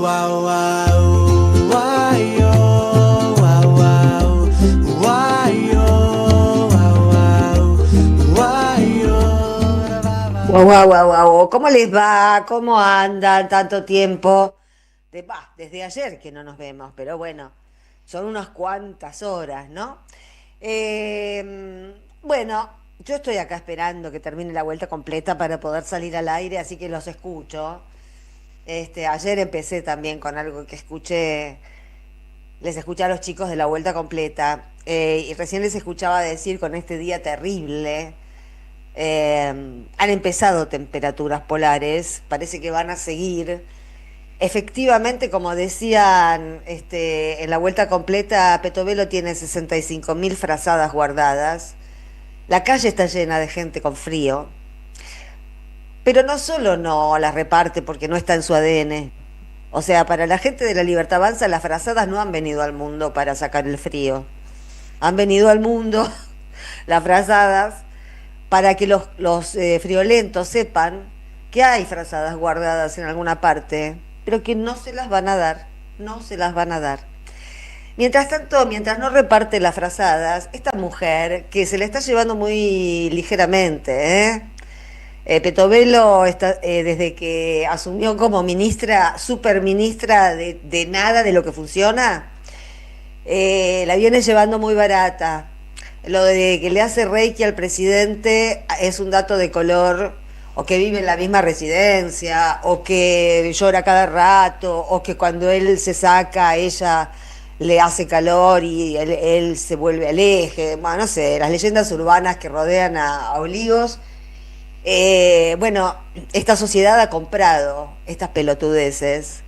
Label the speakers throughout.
Speaker 1: wow, wow, guay, oh, wow, wow, guay, oh, wow, wow, guay, oh.
Speaker 2: Guau, guau, guau, guau. ¿Cómo les va? ¿Cómo andan tanto tiempo? Desde ayer que no nos vemos, pero bueno, son unas cuantas horas, ¿no? Bueno, yo estoy acá esperando que termine la vuelta completa para poder salir al aire, así que los escucho. Ayer empecé también con algo que escuché, les escuché a los chicos de la vuelta completa, y recién les escuchaba decir con este día terrible. Han empezado temperaturas polares, parece que van a seguir. Efectivamente, como decían en la vuelta completa, Petovelo tiene 65.000 frazadas guardadas. La calle está llena de gente con frío, pero no solo no las reparte porque no está en su ADN. O sea, para la gente de la Libertad Avanza, las frazadas no han venido al mundo para sacar el frío. Han venido al mundo, las frazadas, para que los friolentos sepan que hay frazadas guardadas en alguna parte, pero que no se las van a dar, no se las van a dar. Mientras tanto, mientras no reparte las frazadas, esta mujer, que se le está llevando muy ligeramente, Petovelo está, desde que asumió como ministra, superministra de nada de lo que funciona, la viene llevando muy barata. Lo de que le hace reiki al presidente es un dato de color, o que vive en la misma residencia, o que llora cada rato, o que cuando él se saca, ella le hace calor y él se vuelve al eje. Bueno, no sé, las leyendas urbanas que rodean a Olivos. Bueno, esta sociedad ha comprado estas pelotudeces.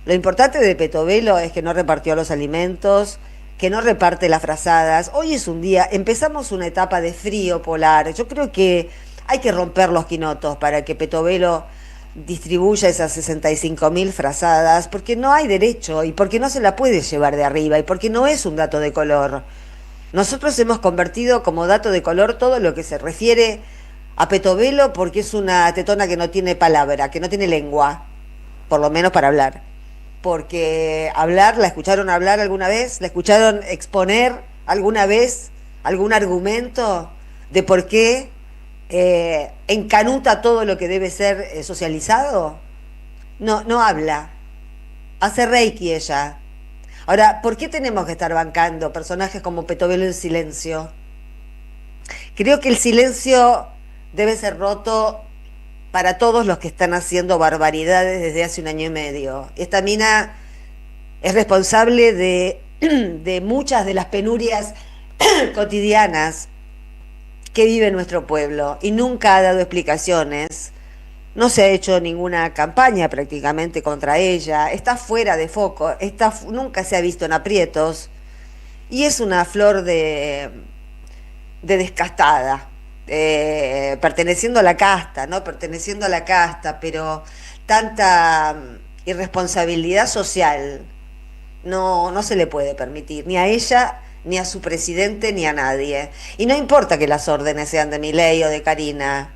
Speaker 2: Lo importante de Petovelo es que no repartió los alimentos, que no reparte las frazadas. Hoy es un día, empezamos una etapa de frío polar. Yo creo que hay que romper los quinotos para que Petovelo distribuya esas 65.000 frazadas, porque no hay derecho y porque no se la puede llevar de arriba y porque no es un dato de color. Nosotros hemos convertido como dato de color todo lo que se refiere a Petovelo porque es una tetona que no tiene palabra, que no tiene lengua, por lo menos para hablar. Porque hablar, ¿la escucharon hablar alguna vez? ¿La escucharon exponer alguna vez algún argumento de por qué encanuta todo lo que debe ser socializado? No, no habla. Hace reiki ella. Ahora, ¿por qué tenemos que estar bancando personajes como Petovelo en silencio? Creo que el silencio debe ser roto para todos los que están haciendo barbaridades desde hace un año y medio. Esta mina es responsable de muchas de las penurias cotidianas que vive nuestro pueblo y nunca ha dado explicaciones. No se ha hecho ninguna campaña prácticamente contra ella, está fuera de foco, nunca se ha visto en aprietos y es una flor de descastada, perteneciendo a la casta, ¿no? Perteneciendo a la casta, pero tanta irresponsabilidad social no se le puede permitir, ni a ella, ni a su presidente, ni a nadie. Y no importa que las órdenes sean de Milei o de Karina,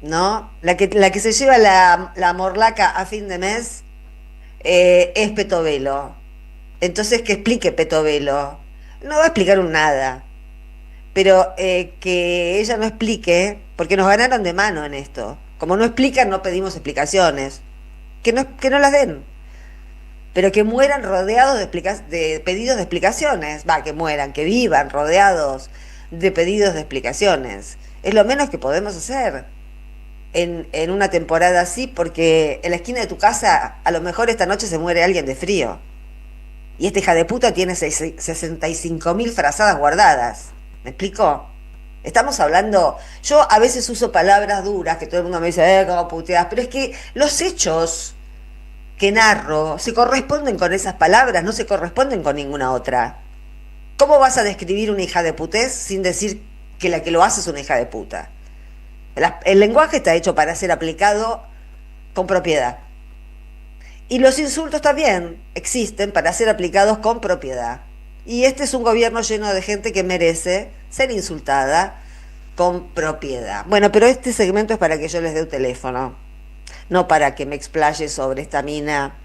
Speaker 2: ¿no? La que se lleva la morlaca a fin de mes es Petovelo. Entonces, que explique Petovelo. No va a explicar un nada. Pero que ella no explique, porque nos ganaron de mano en esto. Como no explican, no pedimos explicaciones. Que no las den. Pero que mueran rodeados de pedidos de explicaciones. Va, que mueran, que vivan rodeados de pedidos de explicaciones. Es lo menos que podemos hacer en una temporada así, porque en la esquina de tu casa a lo mejor esta noche se muere alguien de frío. Y esta hija de puta tiene 65.000 frazadas guardadas. ¿Me explico? Estamos hablando, yo a veces uso palabras duras, que todo el mundo me dice, cómo puteas, pero es que los hechos que narro se corresponden con esas palabras, no se corresponden con ninguna otra. ¿Cómo vas a describir una hija de putés sin decir que la que lo hace es una hija de puta? El lenguaje está hecho para ser aplicado con propiedad. Y los insultos también existen para ser aplicados con propiedad. Y este es un gobierno lleno de gente que merece ser insultada con propiedad. Bueno, pero este segmento es para que yo les dé un teléfono, no para que me explaye sobre esta mina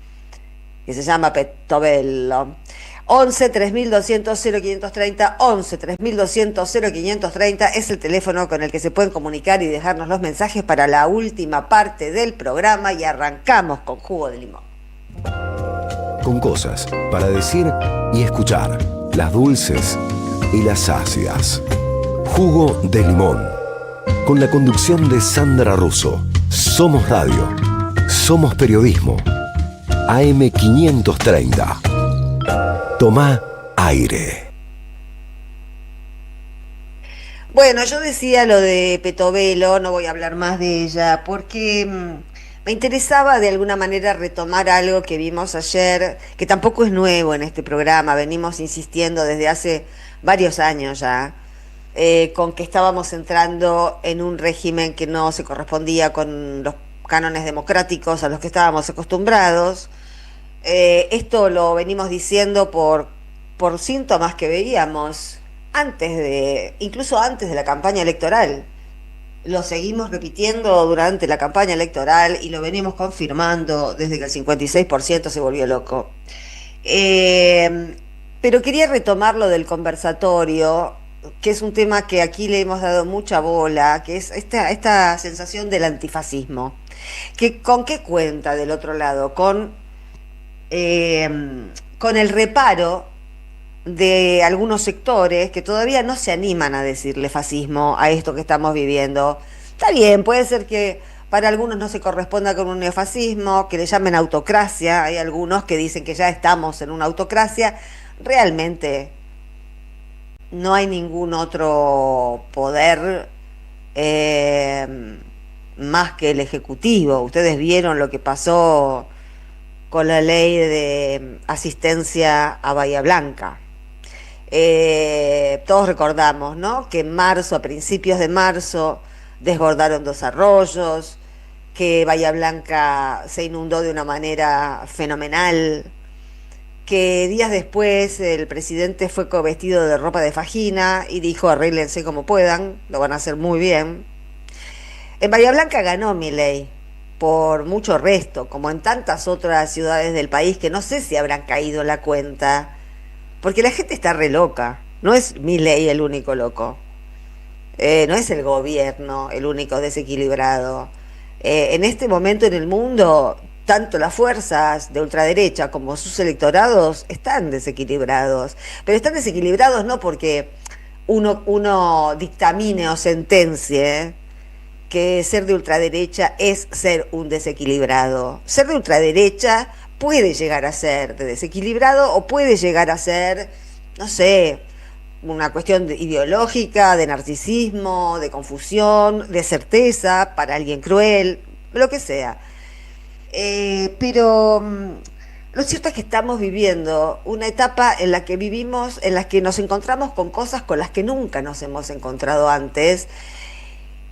Speaker 2: que se llama Petovelo. 11 3200 0530, 11 3200 0530 es el teléfono con el que se pueden comunicar y dejarnos los mensajes para la última parte del programa, y arrancamos con Jugo de Limón.
Speaker 3: Con cosas para decir y escuchar, las dulces y las ácidas. Jugo de Limón, con la conducción de Sandra Russo. Somos radio, somos periodismo. AM530. Tomá aire.
Speaker 2: Bueno, yo decía lo de Petovelo, no voy a hablar más de ella, porque me interesaba de alguna manera retomar algo que vimos ayer, que tampoco es nuevo en este programa, venimos insistiendo desde hace varios años ya, con que estábamos entrando en un régimen que no se correspondía con los cánones democráticos a los que estábamos acostumbrados. Esto lo venimos diciendo por síntomas que veíamos incluso antes de la campaña electoral. Lo seguimos repitiendo durante la campaña electoral y lo venimos confirmando desde que el 56% se volvió loco. Pero quería retomar lo del conversatorio, que es un tema que aquí le hemos dado mucha bola, que es esta sensación del antifascismo. ¿Con qué cuenta del otro lado? Con el reparo de algunos sectores que todavía no se animan a decirle fascismo a esto que estamos viviendo. Está bien, puede ser que para algunos no se corresponda con un neofascismo, que le llamen autocracia. Hay algunos que dicen que ya estamos en una autocracia. Realmente no hay ningún otro poder más que el Ejecutivo. Ustedes vieron lo que pasó con la ley de asistencia a Bahía Blanca. Todos recordamos, ¿no?, que en marzo, a principios de marzo, desbordaron 2 arroyos, que Bahía Blanca se inundó de una manera fenomenal, que días después el presidente fue vestido de ropa de fajina y dijo: arréglense como puedan, lo van a hacer muy bien. En Bahía Blanca ganó Milei por mucho resto, como en tantas otras ciudades del país que no sé si habrán caído en la cuenta, porque la gente está re loca. No es Milei el único loco, no es el gobierno el único desequilibrado. En este momento en el mundo, tanto las fuerzas de ultraderecha como sus electorados están desequilibrados, pero están desequilibrados no porque uno dictamine o sentencie que ser de ultraderecha es ser un desequilibrado. Ser de ultraderecha puede llegar a ser de desequilibrado o puede llegar a ser, no sé, una cuestión ideológica, de narcisismo, de confusión, de certeza para alguien cruel, lo que sea. Pero lo cierto es que estamos viviendo una etapa en la que vivimos, en la que nos encontramos con cosas con las que nunca nos hemos encontrado antes.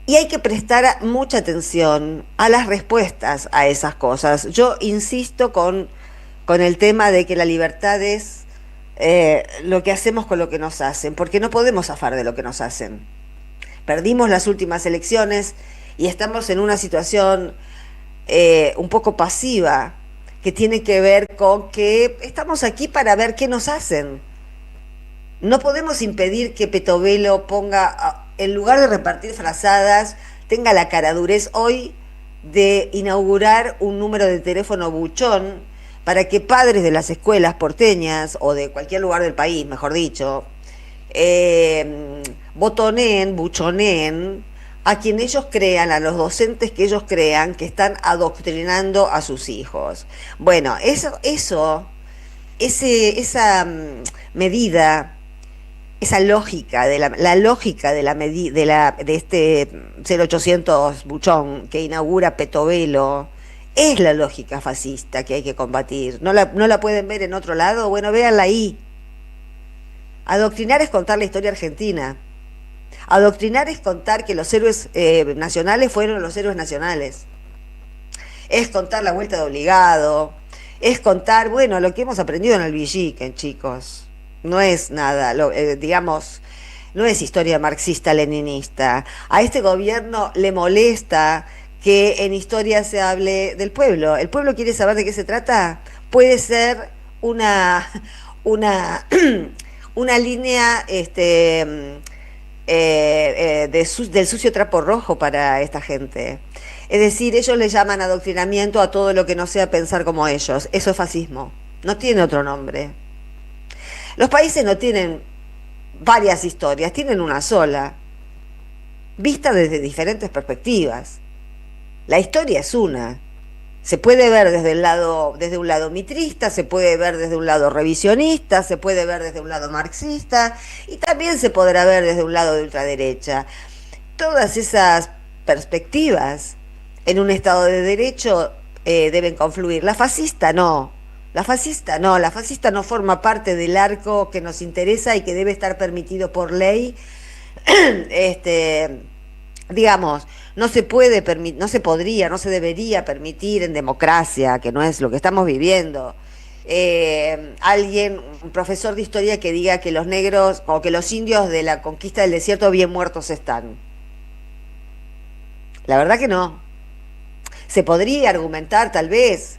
Speaker 2: Y hay que prestar mucha atención a las respuestas a esas cosas. Yo insisto con el tema de que la libertad es lo que hacemos con lo que nos hacen, porque no podemos zafar de lo que nos hacen. Perdimos las últimas elecciones y estamos en una situación un poco pasiva, que tiene que ver con que estamos aquí para ver qué nos hacen. No podemos impedir que Petovelo ponga, en lugar de repartir frazadas, tenga la caradurez hoy de inaugurar un número de teléfono buchón para que padres de las escuelas porteñas, o de cualquier lugar del país, mejor dicho, buchoneen a quien ellos crean, a los docentes que ellos crean que están adoctrinando a sus hijos. Bueno, esa medida, esa lógica la lógica de este 0800 buchón que inaugura Petovelo es la lógica fascista que hay que combatir. ¿No la pueden ver en otro lado? Bueno, véanla ahí. Adoctrinar es contar la historia argentina. Adoctrinar es contar que los héroes nacionales fueron los héroes nacionales. Es contar la vuelta de obligado. Es contar, bueno, lo que hemos aprendido en el Villiquen, chicos. No es nada, digamos, no es historia marxista-leninista. A este gobierno le molesta que en historia se hable del pueblo. ¿El pueblo quiere saber de qué se trata? puede ser una, una, una línea del sucio trapo rojo para esta gente. Es decir, ellos le llaman adoctrinamiento a todo lo que no sea pensar como ellos. Eso es fascismo. No tiene otro nombre. Los países no tienen varias historias, tienen una sola, vista desde diferentes perspectivas. La historia es una. Se puede ver desde un lado mitrista, se puede ver desde un lado revisionista, se puede ver desde un lado marxista y también se podrá ver desde un lado de ultraderecha. Todas esas perspectivas en un Estado de Derecho deben confluir. La fascista no. La fascista no forma parte del arco que nos interesa y que debe estar permitido por ley. este, digamos, no se podría, no se debería permitir en democracia, que no es lo que estamos viviendo. Un profesor de historia que diga que los negros o que los indios de la conquista del desierto bien muertos están. La verdad que no. Se podría argumentar tal vez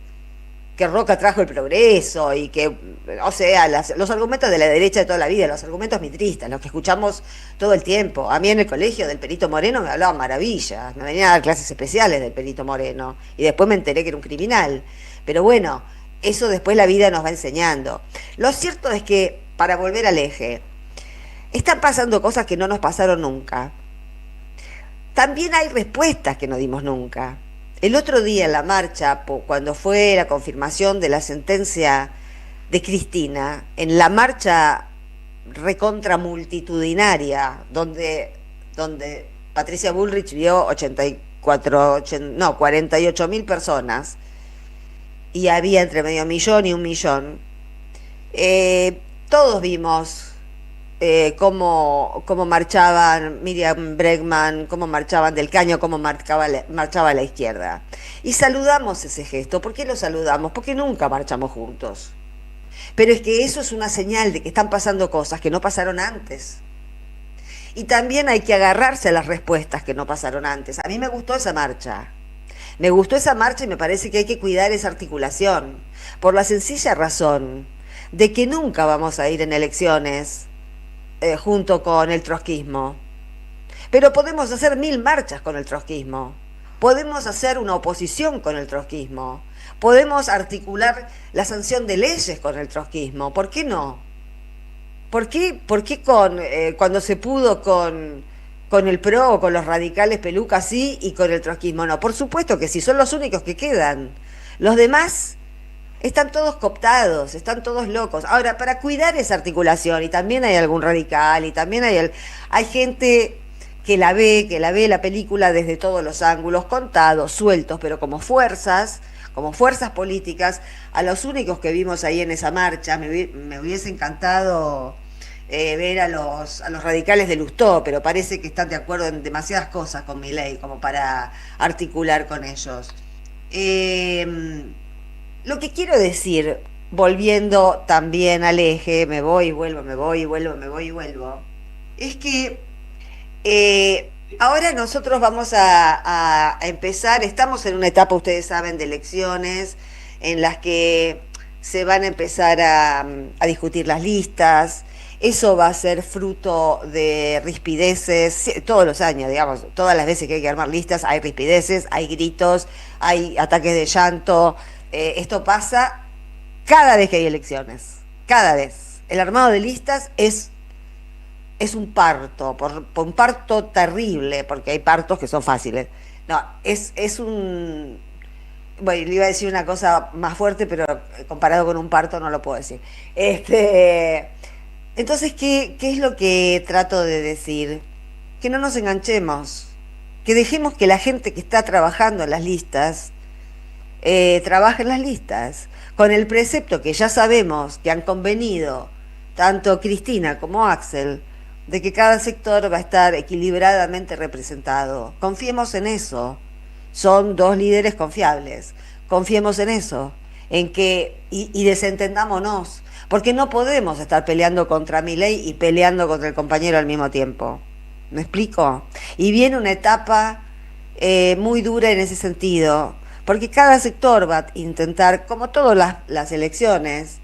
Speaker 2: que Roca trajo el progreso y que, o sea, los argumentos de la derecha de toda la vida, los argumentos mitristas, los que escuchamos todo el tiempo. A mí en el colegio del Perito Moreno me hablaban maravillas, me venían a dar clases especiales del Perito Moreno y después me enteré que era un criminal. Pero bueno, eso después la vida nos va enseñando. Lo cierto es que, para volver al eje, están pasando cosas que no nos pasaron nunca. También hay respuestas que no dimos nunca. El otro día en la marcha, cuando fue la confirmación de la sentencia de Cristina, en la marcha recontra multitudinaria, donde Patricia Bullrich vio 48.000 personas, y había entre 500.000 y 1.000.000, todos vimos cómo marchaban Miriam Bregman, cómo marchaban Del Caño, cómo marchaba la izquierda. Y saludamos ese gesto. ¿Por qué lo saludamos? Porque nunca marchamos juntos. Pero es que eso es una señal de que están pasando cosas que no pasaron antes. Y también hay que agarrarse a las respuestas que no pasaron antes. A mí me gustó esa marcha. Me gustó esa marcha y me parece que hay que cuidar esa articulación. Por la sencilla razón de que nunca vamos a ir en elecciones junto con el trotskismo. Pero podemos hacer 1000 marchas con el trotskismo. Podemos hacer una oposición con el trotskismo. Podemos articular la sanción de leyes con el trotskismo. ¿Por qué no? ¿Por qué cuando se pudo con el PRO o con los radicales pelucas sí y con el trotskismo no? Por supuesto que sí, son los únicos que quedan. Los demás están todos cooptados, están todos locos. Ahora, para cuidar esa articulación, y también hay algún radical, y también hay gente que la ve la película desde todos los ángulos, contados, sueltos, pero como fuerzas políticas, a los únicos que vimos ahí en esa marcha, me hubiese encantado ver a los radicales de Lustó, pero parece que están de acuerdo en demasiadas cosas con Milei como para articular con ellos. Lo que quiero decir, volviendo también al eje, me voy y vuelvo, me voy y vuelvo, me voy y vuelvo, es que ahora nosotros vamos a empezar, estamos en una etapa, ustedes saben, de elecciones, en las que se van a empezar a discutir las listas. Eso va a ser fruto de rispideces, todos los años, digamos, todas las veces que hay que armar listas hay rispideces, hay gritos, hay ataques de llanto. Esto pasa cada vez que hay elecciones, cada vez. El armado de listas es un parto, por un parto terrible, porque hay partos que son fáciles. No, es un... Bueno, le iba a decir una cosa más fuerte, pero comparado con un parto no lo puedo decir. Entonces, ¿qué es lo que trato de decir? Que no nos enganchemos, que dejemos que la gente que está trabajando en las listas trabaje en las listas, con el precepto que ya sabemos que han convenido tanto Cristina como Axel, de que cada sector va a estar equilibradamente representado. Confiemos en eso. Son dos líderes confiables. Confiemos en eso, en que y desentendámonos, porque no podemos estar peleando contra Milei y peleando contra el compañero al mismo tiempo. ¿Me explico? Y viene una etapa muy dura en ese sentido, porque cada sector va a intentar, como todas las elecciones,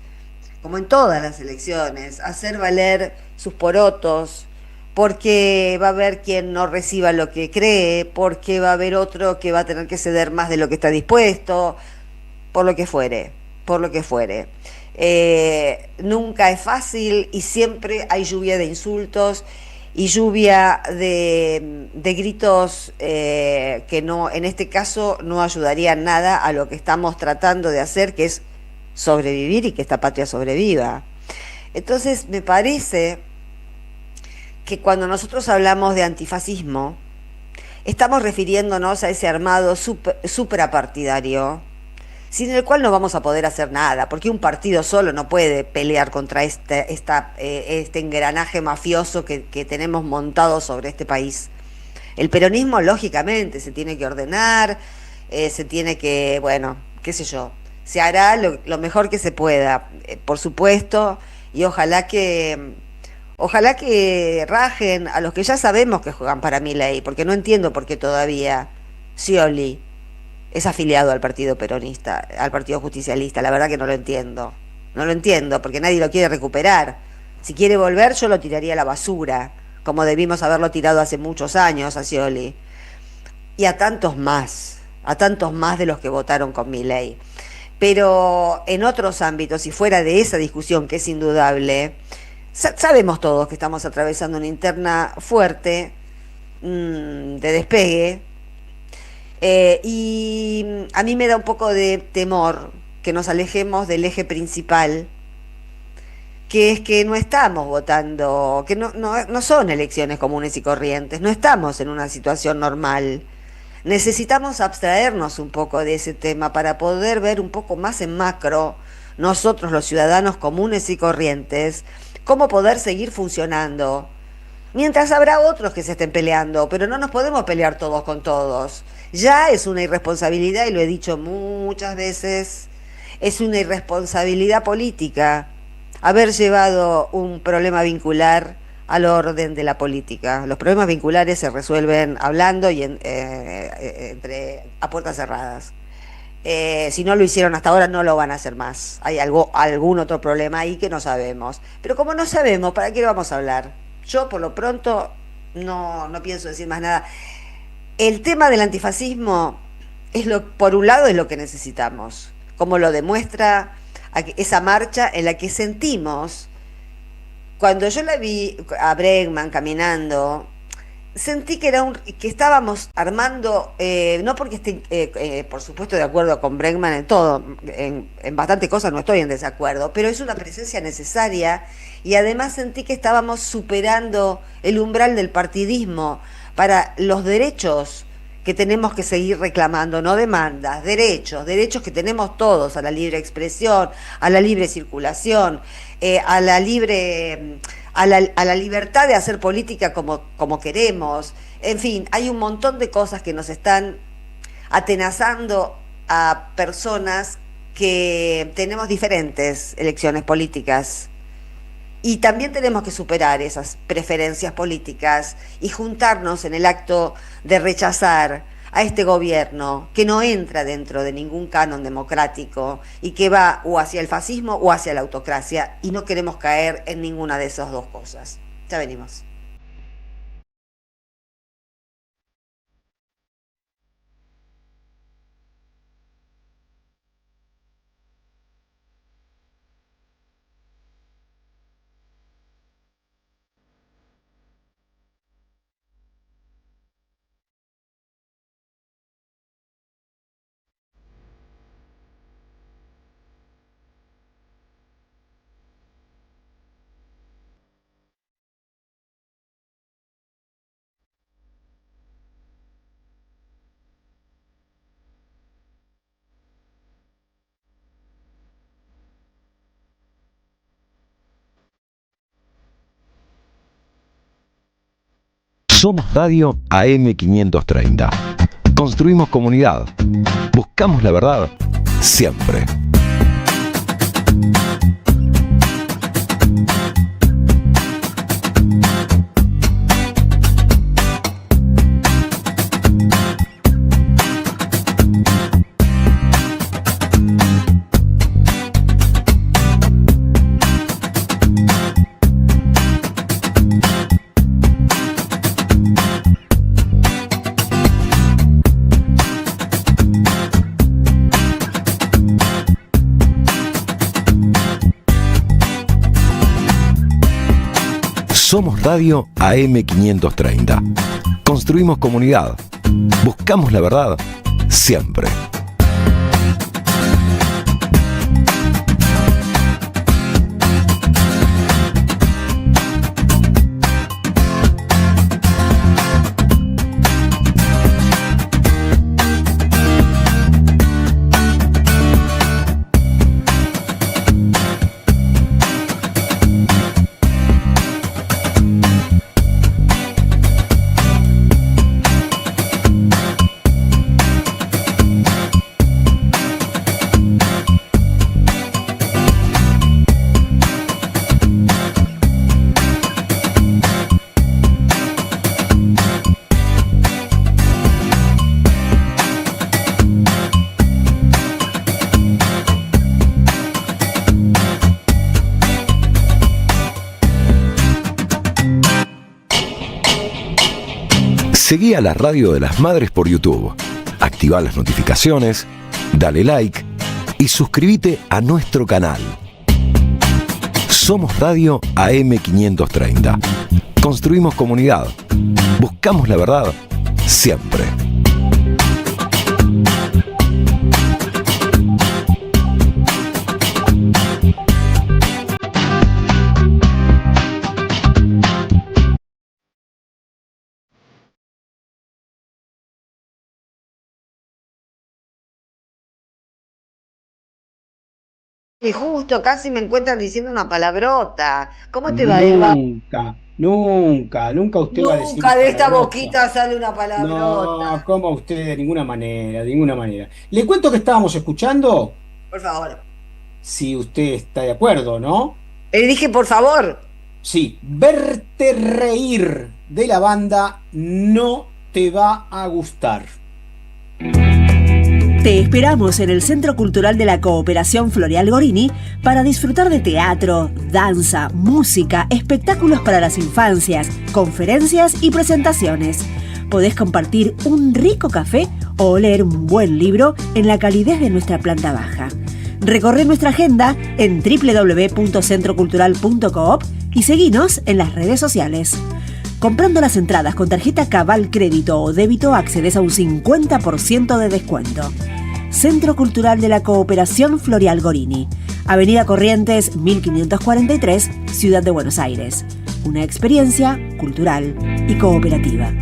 Speaker 2: como en todas las elecciones, hacer valer sus porotos, porque va a haber quien no reciba lo que cree, porque va a haber otro que va a tener que ceder más de lo que está dispuesto, por lo que fuere, por lo que fuere. Nunca es fácil y siempre hay lluvia de insultos y lluvia de gritos que no, en este caso no ayudarían nada a lo que estamos tratando de hacer, que es sobrevivir y que esta patria sobreviva. Entonces me parece que cuando nosotros hablamos de antifascismo, estamos refiriéndonos a ese armado suprapartidario, sin el cual no vamos a poder hacer nada, porque un partido solo no puede pelear contra este engranaje mafioso que tenemos montado sobre este país. El peronismo, lógicamente, se tiene que ordenar, se tiene que, bueno, qué sé yo, se hará lo mejor que se pueda, por supuesto, y ojalá que rajen a los que ya sabemos que juegan para Milei, porque no entiendo por qué todavía Scioli es afiliado al Partido Peronista, al Partido Justicialista. La verdad que no lo entiendo. No lo entiendo, porque nadie lo quiere recuperar. Si quiere volver, yo lo tiraría a la basura, como debimos haberlo tirado hace muchos años a Scioli. Y a tantos más de los que votaron con Milei. Pero en otros ámbitos, y fuera de esa discusión que es indudable, sabemos todos que estamos atravesando una interna fuerte, de despegue, y a mí me da un poco de temor que nos alejemos del eje principal, que es que no estamos votando, que no son elecciones comunes y corrientes, no estamos en una situación normal. Necesitamos abstraernos un poco de ese tema para poder ver un poco más en macro, nosotros los ciudadanos comunes y corrientes, cómo poder seguir funcionando. Mientras habrá otros que se estén peleando, pero no nos podemos pelear todos con todos. Ya es una irresponsabilidad, y lo he dicho muchas veces, es una irresponsabilidad política haber llevado un problema vincular al orden de la política. Los problemas vinculares se resuelven hablando y a puertas cerradas. Si no lo hicieron hasta ahora, no lo van a hacer más. Hay algún otro problema ahí que no sabemos. Pero como no sabemos, ¿para qué lo vamos a hablar? Yo, por lo pronto, no pienso decir más nada. El tema del antifascismo, por un lado, es lo que necesitamos, como lo demuestra esa marcha en la que sentimos. Cuando yo la vi a Bregman caminando, sentí que que estábamos armando, no porque esté, por supuesto, de acuerdo con Bregman en todo, en bastantes cosas no estoy en desacuerdo, pero es una presencia necesaria, y además sentí que estábamos superando el umbral del partidismo para los derechos que tenemos que seguir reclamando, no demandas, derechos que tenemos todos, a la libre expresión, a la libre circulación, a la libertad de hacer política como queremos. En fin, hay un montón de cosas que nos están atenazando a personas que tenemos diferentes elecciones políticas. Y también tenemos que superar esas preferencias políticas y juntarnos en el acto de rechazar a este gobierno que no entra dentro de ningún canon democrático y que va o hacia el fascismo o hacia la autocracia, y no queremos caer en ninguna de esas dos cosas. Ya venimos.
Speaker 3: Somos Radio AM530. Construimos comunidad. Buscamos la verdad siempre. Somos Radio AM530. Construimos comunidad. Buscamos la verdad siempre. Seguí a la Radio de las Madres por YouTube, activá las notificaciones, dale like y suscríbete a nuestro canal. Somos Radio AM530. Construimos comunidad. Buscamos la verdad siempre.
Speaker 2: Y justo casi me encuentran diciendo una palabrota. ¿Cómo te va, Eva?
Speaker 4: Nunca usted va a decir
Speaker 2: Nunca
Speaker 4: una
Speaker 2: de esta
Speaker 4: palabrota.
Speaker 2: boquita sale una
Speaker 4: No,
Speaker 2: palabrota.
Speaker 4: como usted, de ninguna manera, de ninguna manera. Le cuento que estábamos escuchando,
Speaker 2: Por favor.
Speaker 4: si usted está de acuerdo, ¿no?
Speaker 2: Le dije, por favor.
Speaker 4: Sí, Verte Reír de la banda No Te Va a Gustar.
Speaker 5: Te esperamos en el Centro Cultural de la Cooperación Floreal Gorini para disfrutar de teatro, danza, música, espectáculos para las infancias, conferencias y presentaciones. Podés compartir un rico café o leer un buen libro en la calidez de nuestra planta baja. Recorre nuestra agenda en www.centrocultural.coop y seguinos en las redes sociales. Comprando las entradas con tarjeta Cabal Crédito o Débito accedes a un 50% de descuento. Centro Cultural de la Cooperación Floreal Gorini, Avenida Corrientes 1543, Ciudad de Buenos Aires. Una experiencia cultural y cooperativa.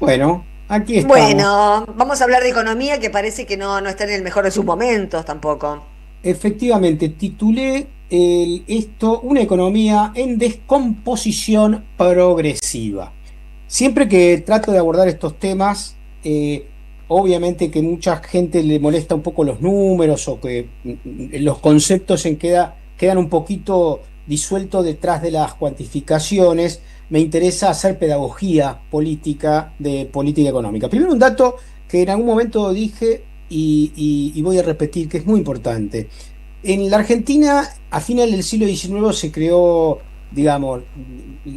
Speaker 4: Bueno, aquí estamos.
Speaker 2: Bueno, vamos a hablar de economía, que parece que no está en el mejor de sus momentos tampoco.
Speaker 4: Efectivamente, titulé esto Una economía en descomposición progresiva. Siempre que trato de abordar estos temas, obviamente que mucha gente le molesta un poco los números o que los conceptos quedan un poquito disueltos detrás de las cuantificaciones. Me interesa hacer pedagogía política de política económica. Primero, un dato que en algún momento dije y voy a repetir, que es muy importante. En la Argentina, a finales del siglo XIX, se creó, digamos,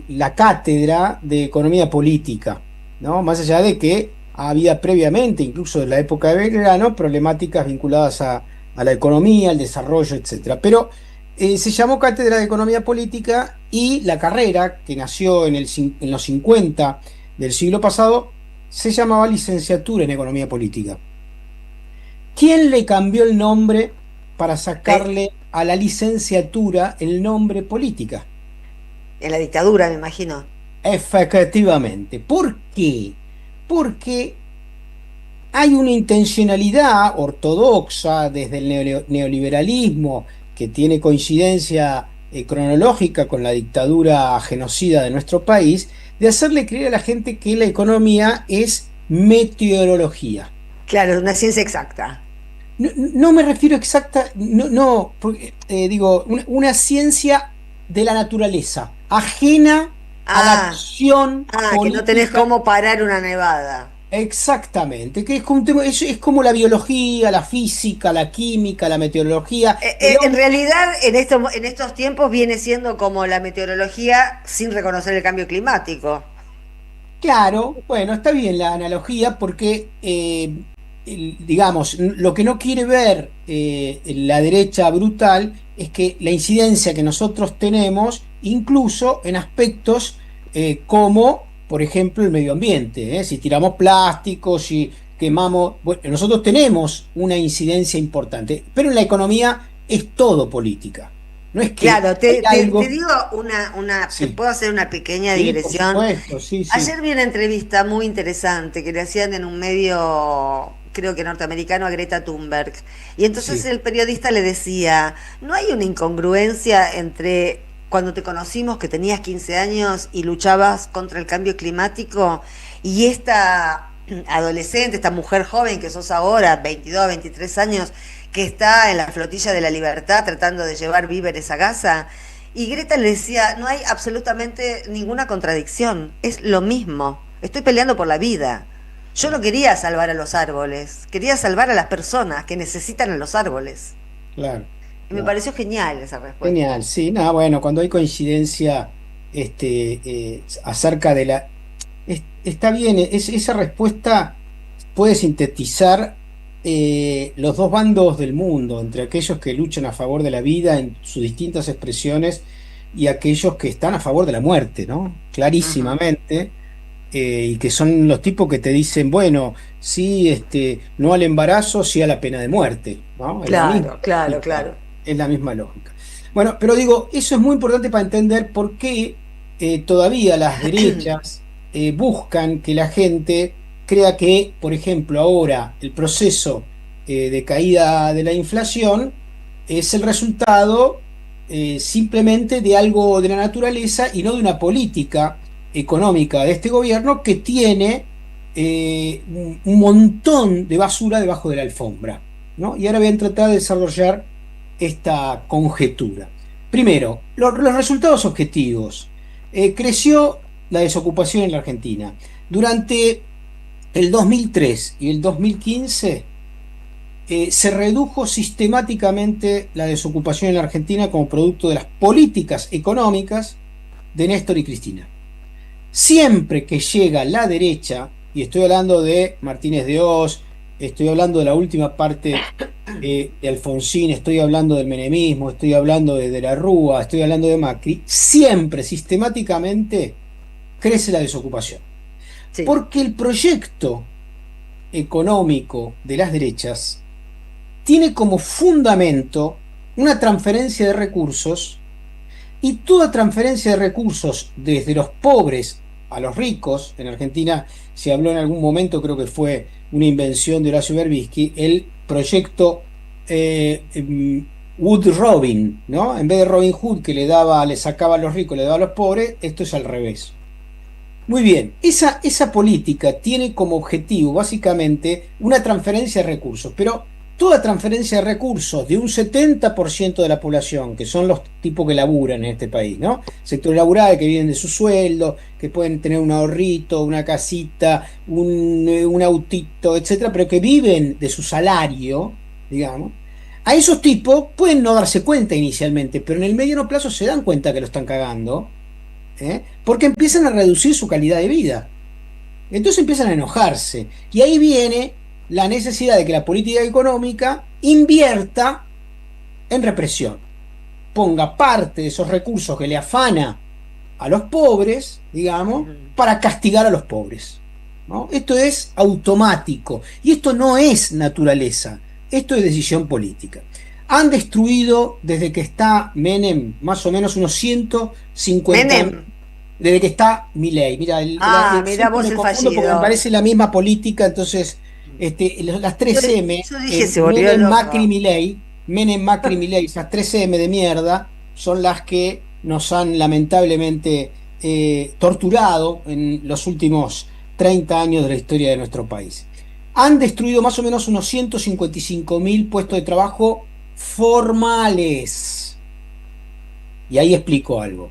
Speaker 4: la cátedra de economía política, ¿no? Más allá de que había previamente, incluso en la época de Belgrano, problemáticas vinculadas a la economía, al desarrollo, etc. Pero se llamó Cátedra de Economía Política, y la carrera, que nació en los 50 del siglo pasado, se llamaba Licenciatura en Economía Política. ¿Quién le cambió el nombre para sacarle a la licenciatura el nombre política?
Speaker 2: En la dictadura, me imagino.
Speaker 4: Efectivamente. ¿Por qué? Porque hay una intencionalidad ortodoxa desde el neoliberalismo, que tiene coincidencia cronológica con la dictadura genocida de nuestro país, de hacerle creer a la gente que la economía es meteorología.
Speaker 2: Claro, una ciencia exacta.
Speaker 4: No me refiero exacta, no, porque, digo, una ciencia de la naturaleza, ajena a la acción
Speaker 2: que
Speaker 4: política.
Speaker 2: no tenés cómo parar una nevada.
Speaker 4: Exactamente, que es como, es como la biología, la física, la química, la meteorología.
Speaker 2: En realidad, en estos tiempos viene siendo como la meteorología sin reconocer el cambio climático.
Speaker 4: Claro, bueno, está bien la analogía, porque digamos, lo que no quiere ver la derecha brutal es que la incidencia que nosotros tenemos, incluso en aspectos como, por ejemplo, el medio ambiente, si tiramos plásticos, si quemamos, bueno, nosotros tenemos una incidencia importante, pero en la economía es todo política. No es que
Speaker 2: Claro,
Speaker 4: hay algo.
Speaker 2: te digo te
Speaker 4: Sí,
Speaker 2: puedo hacer una pequeña
Speaker 4: sí, por
Speaker 2: digresión.
Speaker 4: supuesto, sí, sí,
Speaker 2: Ayer vi una entrevista muy interesante que le hacían en un medio, creo que norteamericano, a Greta Thunberg. Y entonces
Speaker 4: sí,
Speaker 2: el periodista le decía, ¿no hay una incongruencia entre cuando te conocimos que tenías 15 años y luchabas contra el cambio climático y esta adolescente, esta mujer joven que sos ahora, 22, 23 años, que está en la flotilla de la libertad tratando de llevar víveres a Gaza? Y Greta le decía, no hay absolutamente ninguna contradicción, es lo mismo, estoy peleando por la vida. Yo no quería salvar a los árboles, quería salvar a las personas que necesitan a los árboles.
Speaker 4: claro,
Speaker 2: Y me
Speaker 4: claro.
Speaker 2: pareció genial esa respuesta.
Speaker 4: Genial, sí, nada, bueno, cuando hay coincidencia acerca de está bien, esa respuesta puede sintetizar los dos bandos del mundo, entre aquellos que luchan a favor de la vida en sus distintas expresiones y aquellos que están a favor de la muerte, ¿no?
Speaker 2: Ujú.
Speaker 4: Clarísimamente, y que son los tipos que te dicen, bueno, sí, no al embarazo, sí a la pena de muerte, ¿no? Es la misma
Speaker 2: Claro, claro,
Speaker 4: lógica,
Speaker 2: claro.
Speaker 4: es la misma lógica. Bueno, pero digo, eso es muy importante para entender por qué todavía las derechas buscan que la gente crea que, por ejemplo, ahora el proceso de caída de la inflación es el resultado simplemente de algo de la naturaleza y no de una política económica de este gobierno que tiene un montón de basura debajo de la alfombra, ¿no? Y ahora voy a tratar de desarrollar esta conjetura. Primero, los resultados objetivos. Creció la desocupación en la Argentina. Durante el 2003 y el 2015 se redujo sistemáticamente la desocupación en la Argentina como producto de las políticas económicas de Néstor y Cristina. Siempre que llega la derecha, y estoy hablando de Martínez de Oz, estoy hablando de la última parte de Alfonsín, estoy hablando del menemismo, estoy hablando de la Rúa, estoy hablando de Macri, siempre sistemáticamente crece la desocupación.
Speaker 2: Sí.
Speaker 4: Porque el proyecto económico de las derechas tiene como fundamento una transferencia de recursos, y toda transferencia de recursos desde los pobres a los ricos. En Argentina se habló en algún momento, creo que fue una invención de Horacio Berbisky, el proyecto Wood Robin, ¿no? En vez de Robin Hood que le sacaba a los ricos, le daba a los pobres, esto es al revés. Muy bien, esa política tiene como objetivo básicamente una transferencia de recursos, pero toda transferencia de recursos de un 70% de la población, que son los tipos que laburan en este país, ¿no? Sector laboral, que viven de su sueldo, que pueden tener un ahorrito, una casita, un autito, etcétera, pero que viven de su salario, digamos. A esos tipos pueden no darse cuenta inicialmente, pero en el mediano plazo se dan cuenta que lo están cagando, porque empiezan a reducir su calidad de vida. Entonces empiezan a enojarse. Y ahí viene la necesidad de que la política económica invierta en represión, ponga parte de esos recursos que le afana a los pobres, digamos,
Speaker 2: Ujú.
Speaker 4: para castigar a los pobres, ¿no? Esto es automático y esto no es naturaleza, esto es decisión política. Han destruido desde que está Menem más o menos unos 150
Speaker 2: Menem.
Speaker 4: mil, desde que está Milei. Mira,
Speaker 2: Ah, mirá
Speaker 4: siempre
Speaker 2: vos
Speaker 4: me
Speaker 2: el
Speaker 4: confundo porque me
Speaker 2: fallido.
Speaker 4: parece la misma política, entonces las
Speaker 2: Yo,
Speaker 4: 3M,
Speaker 2: yo dije, se volvió
Speaker 4: Menem, Macri,
Speaker 2: loco.
Speaker 4: Milei, Menem, Macri, Milei, esas 3M de mierda son las que nos han lamentablemente torturado en los últimos 30 años de la historia de nuestro país. Han destruido más o menos unos 155.000 puestos de trabajo formales. Y ahí explico algo.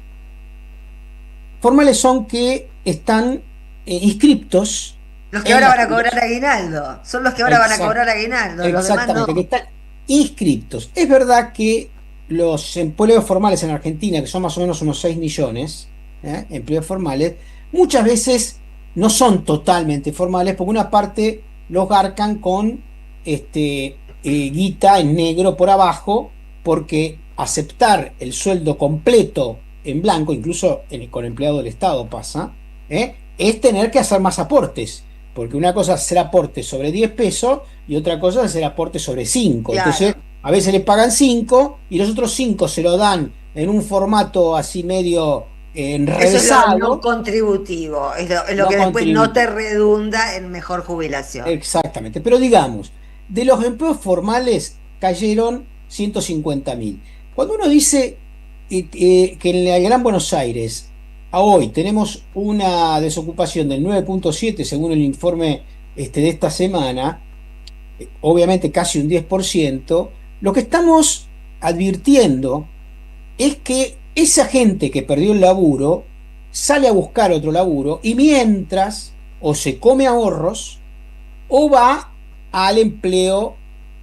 Speaker 4: Formales son que están inscriptos
Speaker 2: Los que
Speaker 4: en
Speaker 2: ahora
Speaker 4: la
Speaker 2: van a cobrar
Speaker 4: jubilación.
Speaker 2: aguinaldo. Son los que ahora van a
Speaker 4: Exact-
Speaker 2: cobrar aguinaldo. Los demás
Speaker 4: Exactamente, que
Speaker 2: no.
Speaker 4: están inscriptos. Es verdad que los empleos formales en Argentina, que son más o menos unos 6 millones, empleos formales, muchas veces no son totalmente formales, porque una parte los garcan con guita en negro por abajo, porque aceptar el sueldo completo en blanco, incluso con empleado del Estado pasa, es tener que hacer más aportes. Porque una cosa es hacer aportes sobre 10 pesos y otra cosa es hacer aportes sobre 5.
Speaker 2: Claro.
Speaker 4: Entonces, a veces les pagan 5 y los otros 5 se lo dan en un formato así medio
Speaker 2: Eso es lo
Speaker 4: enrevesado.
Speaker 2: no contributivo, es lo
Speaker 4: No
Speaker 2: que después no
Speaker 4: contributivo.
Speaker 2: te redunda en mejor jubilación.
Speaker 4: Exactamente, pero digamos, de los empleos formales cayeron 150.000. Cuando uno dice que en la Gran Buenos Aires a hoy tenemos una desocupación del 9,7 según el informe de esta semana, obviamente casi un 10%, lo que estamos advirtiendo es que esa gente que perdió el laburo sale a buscar otro laburo y mientras o se come ahorros o va al empleo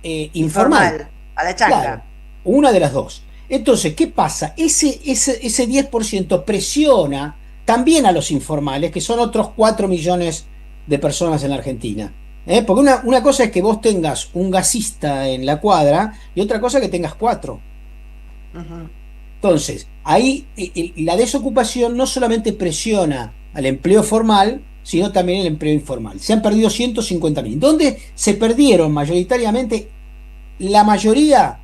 Speaker 4: informal.
Speaker 2: A la
Speaker 4: Claro,
Speaker 2: changa.
Speaker 4: una de las dos. Entonces, ¿qué pasa? Ese 10% presiona también a los informales, que son otros 4 millones de personas en la Argentina. Porque una cosa es que vos tengas un gasista en la cuadra y otra cosa que tengas 4.
Speaker 2: Ujú.
Speaker 4: Entonces, ahí la desocupación no solamente presiona al empleo formal, sino también el empleo informal. Se han perdido 150.000. ¿Dónde se perdieron mayoritariamente? La mayoría,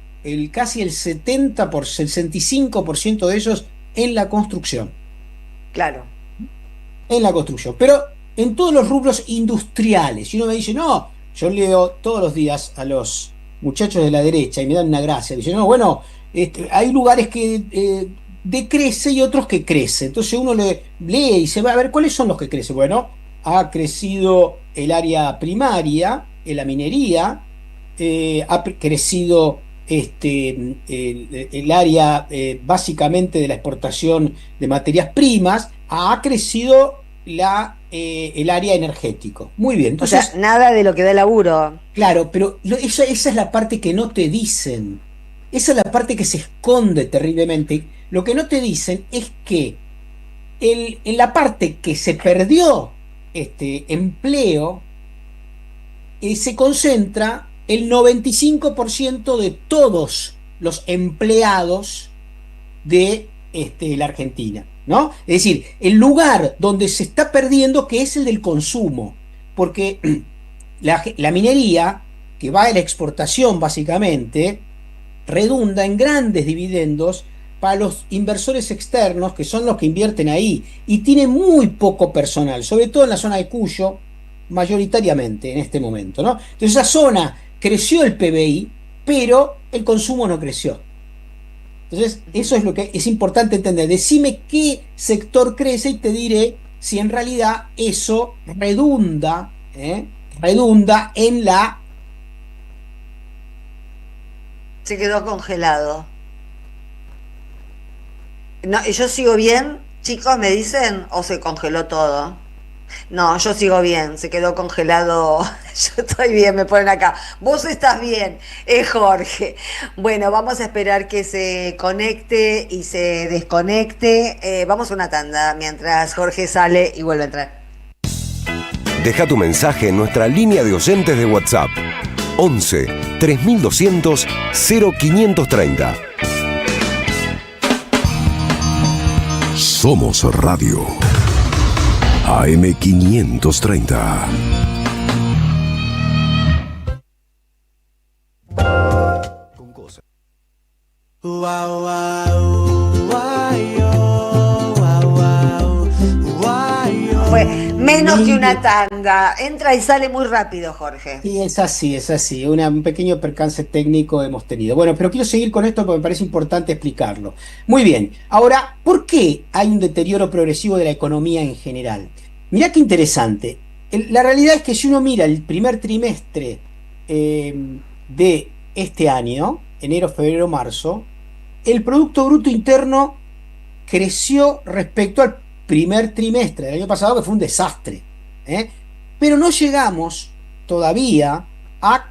Speaker 4: casi el 65% de ellos en la construcción.
Speaker 2: Claro.
Speaker 4: En la construcción. Pero en todos los rubros industriales. Y uno me dice, no, yo leo todos los días a los muchachos de la derecha y me dan una gracia. Dicen, no, bueno, hay lugares que decrece y otros que crece. Entonces uno lee y se va a ver cuáles son los que crecen. Bueno, ha crecido el área primaria, en la minería, ha crecido el área básicamente de la exportación de materias primas, ha crecido el área energético. Muy bien,
Speaker 2: O sea,
Speaker 4: entonces,
Speaker 2: nada de lo que da laburo.
Speaker 4: claro, pero esa es la parte que no te dicen. Esa es la parte que se esconde terriblemente. Lo que no te dicen es que en la parte que se perdió empleo, se concentra el 95% de todos los empleados de la Argentina, ¿no? Es decir, el lugar donde se está perdiendo, que es el del consumo, porque la minería, que va a la exportación básicamente, redunda en grandes dividendos para los inversores externos, que son los que invierten ahí, y tiene muy poco personal, sobre todo en la zona de Cuyo, mayoritariamente en este momento, ¿no? Entonces esa zona creció el PBI, pero el consumo no creció. Entonces eso es lo que es importante entender. Decime qué sector crece y te diré si en realidad eso redunda en la...
Speaker 2: Se quedó congelado. No, ¿y yo sigo bien? Chicos, ¿me dicen? ¿O se congeló todo? No, yo sigo bien, se quedó congelado. Yo estoy bien, me ponen acá. Vos estás bien, es Jorge. Bueno, vamos a esperar que se conecte y se desconecte. Vamos a una tanda mientras Jorge sale y vuelve a entrar.
Speaker 3: Deja tu mensaje en nuestra línea de oyentes de WhatsApp. 11 3200 0530. Somos Radio. AM530. Con cosas.
Speaker 1: Wow, wow, guay, oh, wow, wow, guay, oh.
Speaker 2: Fue menos que una tanda. Entra y sale muy rápido, Jorge.
Speaker 4: Y es así, un pequeño percance técnico hemos tenido. Bueno, pero quiero seguir con esto porque me parece importante explicarlo. Muy bien, ahora, ¿por qué hay un deterioro progresivo de la economía en general? Mirá qué interesante. La realidad es que si uno mira el primer trimestre de este año, enero, febrero, marzo, el Producto Bruto Interno creció respecto al primer trimestre del año pasado, que fue un desastre, ¿eh? Pero no llegamos todavía a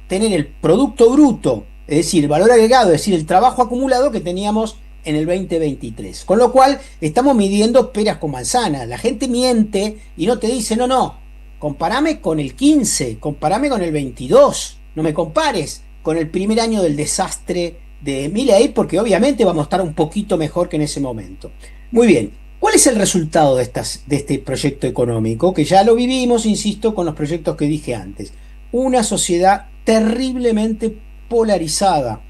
Speaker 4: tener el Producto Bruto, es decir, el valor agregado, es decir, el trabajo acumulado que teníamos en el 2023. Con lo cual, estamos midiendo peras con manzanas. La gente miente y no te dice, no, comparame con el 15, comparame con el 22, no me compares con el primer año del desastre de Milei, porque obviamente vamos a estar un poquito mejor que en ese momento. Muy bien, ¿cuál es el resultado de este proyecto económico? Que ya lo vivimos, insisto, con los proyectos que dije antes. Una sociedad terriblemente polarizada,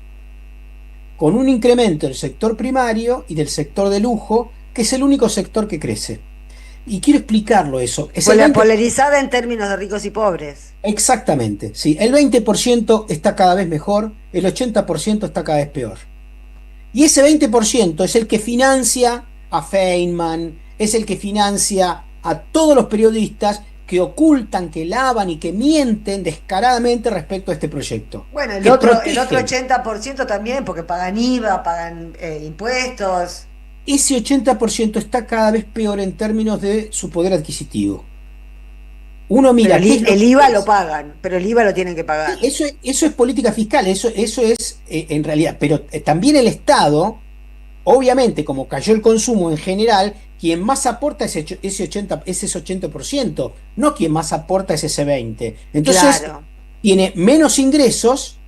Speaker 4: con un incremento del sector primario y del sector de lujo, que es el único sector que crece. Y quiero explicarlo eso. Es el 20%.
Speaker 2: Polarizada en términos de ricos y pobres.
Speaker 4: Exactamente, sí. El 20% está cada vez mejor, el 80% está cada vez peor. Y ese 20% es el que financia a Feynman, es el que financia a todos los periodistas que ocultan, que lavan y que mienten descaradamente respecto a este proyecto.
Speaker 2: Bueno, el
Speaker 4: Que
Speaker 2: otro
Speaker 4: protegen.
Speaker 2: 80% también, porque pagan IVA, pagan impuestos.
Speaker 4: Ese 80% está cada vez peor en términos de su poder adquisitivo. Uno mira,
Speaker 2: Pero
Speaker 4: ¿qué es lo
Speaker 2: el
Speaker 4: que
Speaker 2: IVA
Speaker 4: es?
Speaker 2: lo pagan, pero el IVA lo tienen que pagar.
Speaker 4: Eso es política fiscal, eso es en realidad, pero también el Estado, obviamente, como cayó el consumo en general, quien más aporta es ese 80%, no quien más aporta es ese 20%. Entonces,
Speaker 2: Claro.
Speaker 4: tiene menos ingresos,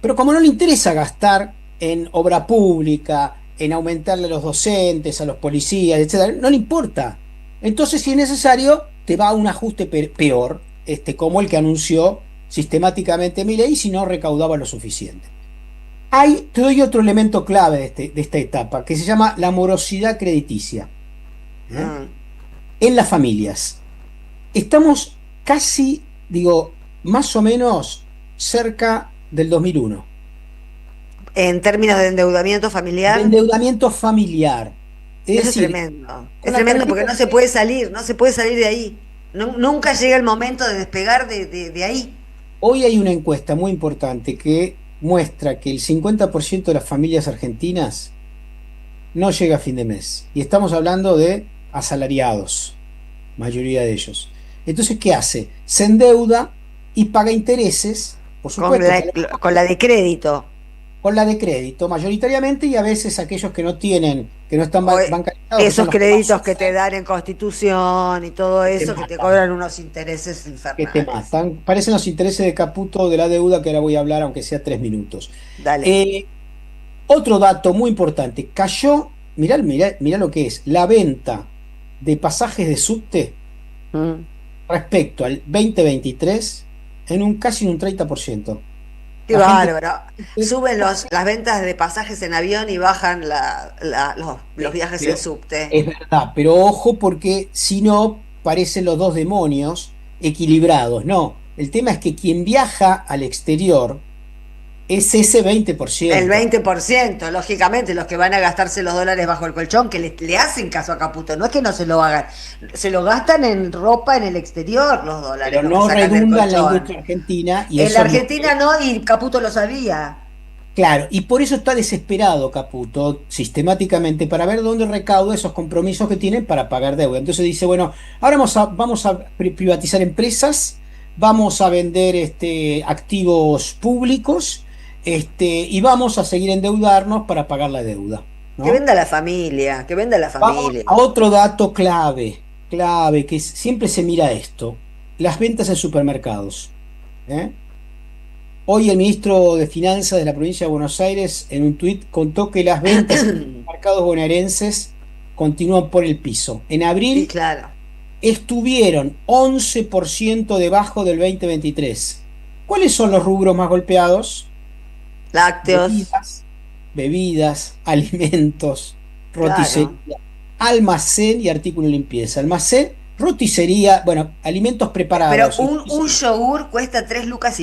Speaker 4: pero como no le interesa gastar en obra pública, en aumentarle a los docentes, a los policías, etcétera, no le importa. Entonces, si es necesario, te va a un ajuste peor, como el que anunció sistemáticamente Milei, si no recaudaba lo suficiente. Te doy otro elemento clave de esta etapa, que se llama la morosidad crediticia, ¿eh?
Speaker 2: Mm.
Speaker 4: En las familias. Estamos casi, digo, más o menos cerca del 2001.
Speaker 2: En términos de endeudamiento
Speaker 4: De
Speaker 2: familiar,
Speaker 4: endeudamiento familiar. Es
Speaker 2: eso es
Speaker 4: decir,
Speaker 2: tremendo.
Speaker 4: con
Speaker 2: Es
Speaker 4: la
Speaker 2: tremendo porque
Speaker 4: tarjeta
Speaker 2: no se puede salir, no se puede salir de ahí. Nunca llega el momento de despegar de ahí.
Speaker 4: hoy hay una encuesta muy importante que muestra que el 50% de las familias argentinas no llega a fin de mes. Y estamos hablando de asalariados, mayoría de ellos. Entonces, ¿qué hace? Se endeuda y paga intereses, por
Speaker 2: Con
Speaker 4: supuesto,
Speaker 2: con la de crédito.
Speaker 4: con la de crédito, mayoritariamente, y a veces aquellos que no tienen, que no están
Speaker 2: O
Speaker 4: bancarizados, que son
Speaker 2: esos
Speaker 4: los que
Speaker 2: créditos
Speaker 4: más
Speaker 2: que te dan en Constitución y todo
Speaker 4: te
Speaker 2: eso, que te
Speaker 4: matan.
Speaker 2: cobran unos intereses
Speaker 4: Que te
Speaker 2: infernales.
Speaker 4: matan. Parecen los intereses de Caputo de la deuda, que ahora voy a hablar, aunque sea 3 minutos.
Speaker 2: Dale.
Speaker 4: Otro dato muy importante, cayó, mirá lo que es, la venta de pasajes de subte
Speaker 2: Mm.
Speaker 4: respecto al 2023 casi un 30%.
Speaker 2: Qué
Speaker 4: La gente
Speaker 2: bárbaro. Suben las ventas de pasajes en avión y bajan los viajes en
Speaker 4: pero
Speaker 2: subte.
Speaker 4: es verdad, pero ojo porque si no parecen los dos demonios equilibrados. No, el tema es que quien viaja al exterior es ese
Speaker 2: El
Speaker 4: 20%.
Speaker 2: 20%, lógicamente, los que van a gastarse los dólares bajo el colchón, que le hacen caso a Caputo, no es que no se lo hagan, se lo gastan en ropa en el exterior los dólares,
Speaker 4: Pero
Speaker 2: los
Speaker 4: no
Speaker 2: que sacan del
Speaker 4: redunda en la
Speaker 2: colchón.
Speaker 4: industria argentina y
Speaker 2: En
Speaker 4: eso
Speaker 2: la Argentina no, y Caputo lo sabía.
Speaker 4: claro, y por eso está desesperado Caputo sistemáticamente para ver dónde recauda esos compromisos que tienen para pagar deuda. Entonces dice, bueno, ahora vamos a privatizar empresas, vamos a vender activos públicos, y vamos a seguir endeudarnos para pagar la deuda,
Speaker 2: Que
Speaker 4: ¿no?
Speaker 2: venda la familia, que venda la
Speaker 4: Vamos
Speaker 2: familia.
Speaker 4: a otro dato clave, que siempre se mira esto, las ventas en supermercados, ¿eh? Hoy el ministro de Finanzas de la provincia de Buenos Aires en un tuit contó que las ventas en mercados bonaerenses continúan por el piso. En
Speaker 2: Y
Speaker 4: abril
Speaker 2: claro,
Speaker 4: estuvieron 11% debajo del 2023. ¿Cuáles son los rubros más golpeados?
Speaker 2: lácteos,
Speaker 4: Bebidas, alimentos,
Speaker 2: claro.
Speaker 4: roticería, almacén y artículo de limpieza. Almacén, roticería, bueno, alimentos
Speaker 2: Pero
Speaker 4: preparados.
Speaker 2: un yogur cuesta 3,5 lucas.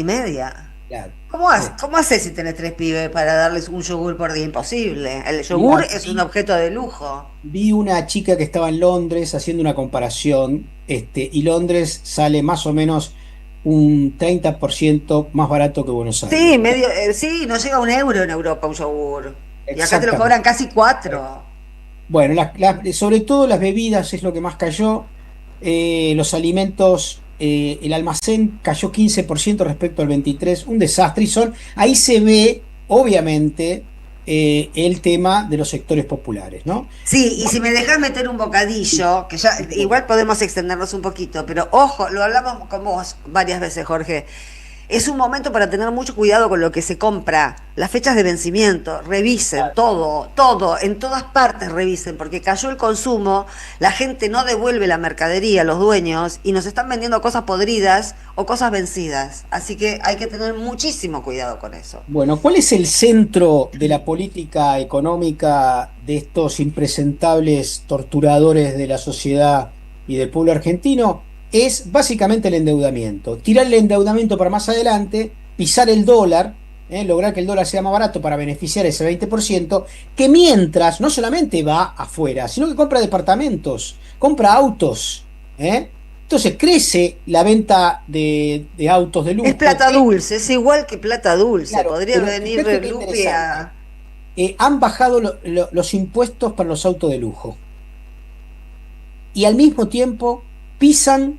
Speaker 4: Claro.
Speaker 2: ¿Cómo haces si tenés 3 pibes para darles un yogur por día? Imposible. El yogur
Speaker 4: Mirá,
Speaker 2: es un objeto de lujo.
Speaker 4: vi una chica que estaba en Londres haciendo una comparación, y Londres sale más o menos un 30% más barato que Buenos Aires.
Speaker 2: Sí, sí, no llega a €1 en Europa un yogur. Y acá te lo
Speaker 4: Exactamente.
Speaker 2: cobran casi 4.
Speaker 4: Bueno, sobre todo las bebidas es lo que más cayó. Los alimentos, el almacén cayó 15% respecto al 23, un desastre. Ahí se ve, obviamente, el tema de los sectores populares, ¿no?
Speaker 2: Sí, y si me dejas meter un bocadillo, que ya igual podemos extendernos un poquito, pero ojo, lo hablamos con vos varias veces, Jorge. Es un momento para tener mucho cuidado con lo que se compra. Las fechas de vencimiento, revisen todo, en todas partes revisen, porque cayó el consumo, la gente no devuelve la mercadería, los dueños, y nos están vendiendo cosas podridas o cosas vencidas. Así que hay que tener muchísimo cuidado con eso.
Speaker 4: Bueno, ¿cuál es el centro de la política económica de estos impresentables torturadores de la sociedad y del pueblo argentino? Es básicamente el endeudamiento. Tirar el endeudamiento para más adelante, pisar el dólar, lograr que el dólar sea más barato para beneficiar ese 20%, que mientras no solamente va afuera, sino que compra departamentos, compra autos. Entonces crece la venta de autos de lujo.
Speaker 2: Es plata dulce, es igual que plata dulce.
Speaker 4: Claro,
Speaker 2: podría
Speaker 4: pero
Speaker 2: venir
Speaker 4: fíjate qué
Speaker 2: Lupi a...
Speaker 4: han bajado los impuestos para los autos de lujo. Y al mismo tiempo pisan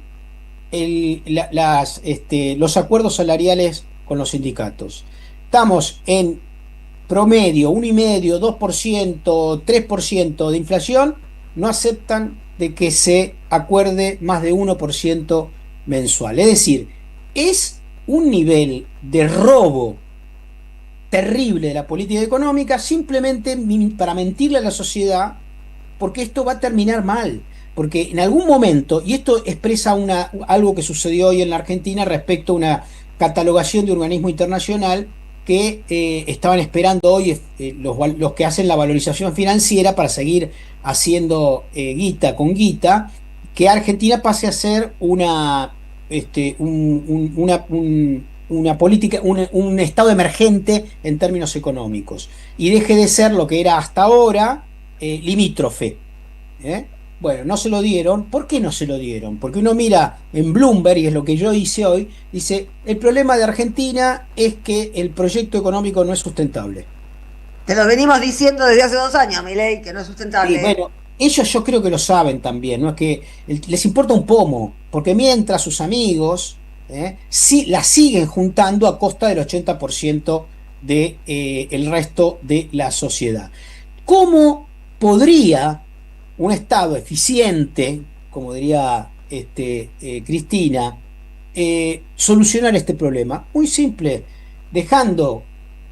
Speaker 4: los acuerdos salariales con los sindicatos. Estamos en promedio 1,5%, 2%, 3% de inflación. No aceptan de que se acuerde más de 1% mensual. Es decir, es un nivel de robo terrible de la política económica, simplemente para mentirle a la sociedad, porque esto va a terminar mal. Porque en algún momento, y esto expresa algo que sucedió hoy en la Argentina respecto a una catalogación de un organismo internacional que estaban esperando hoy los que hacen la valorización financiera para seguir haciendo guita con guita, que Argentina pase a ser una política, un estado emergente en términos económicos, y deje de ser lo que era hasta ahora, limítrofe. Bueno, no se lo dieron. ¿Por qué no se lo dieron? Porque uno mira en Bloomberg, y es lo que yo hice hoy, dice, el problema de Argentina es que el proyecto económico no es sustentable.
Speaker 2: Te lo venimos diciendo desde hace 2 años, Milei, que no es sustentable.
Speaker 4: Y bueno, ellos yo creo que lo saben también, no es que les importa un pomo, porque mientras sus amigos la siguen juntando a costa del 80% de el resto de la sociedad. ¿Cómo podría un Estado eficiente, como diría Cristina, solucionar este problema? Muy simple, dejando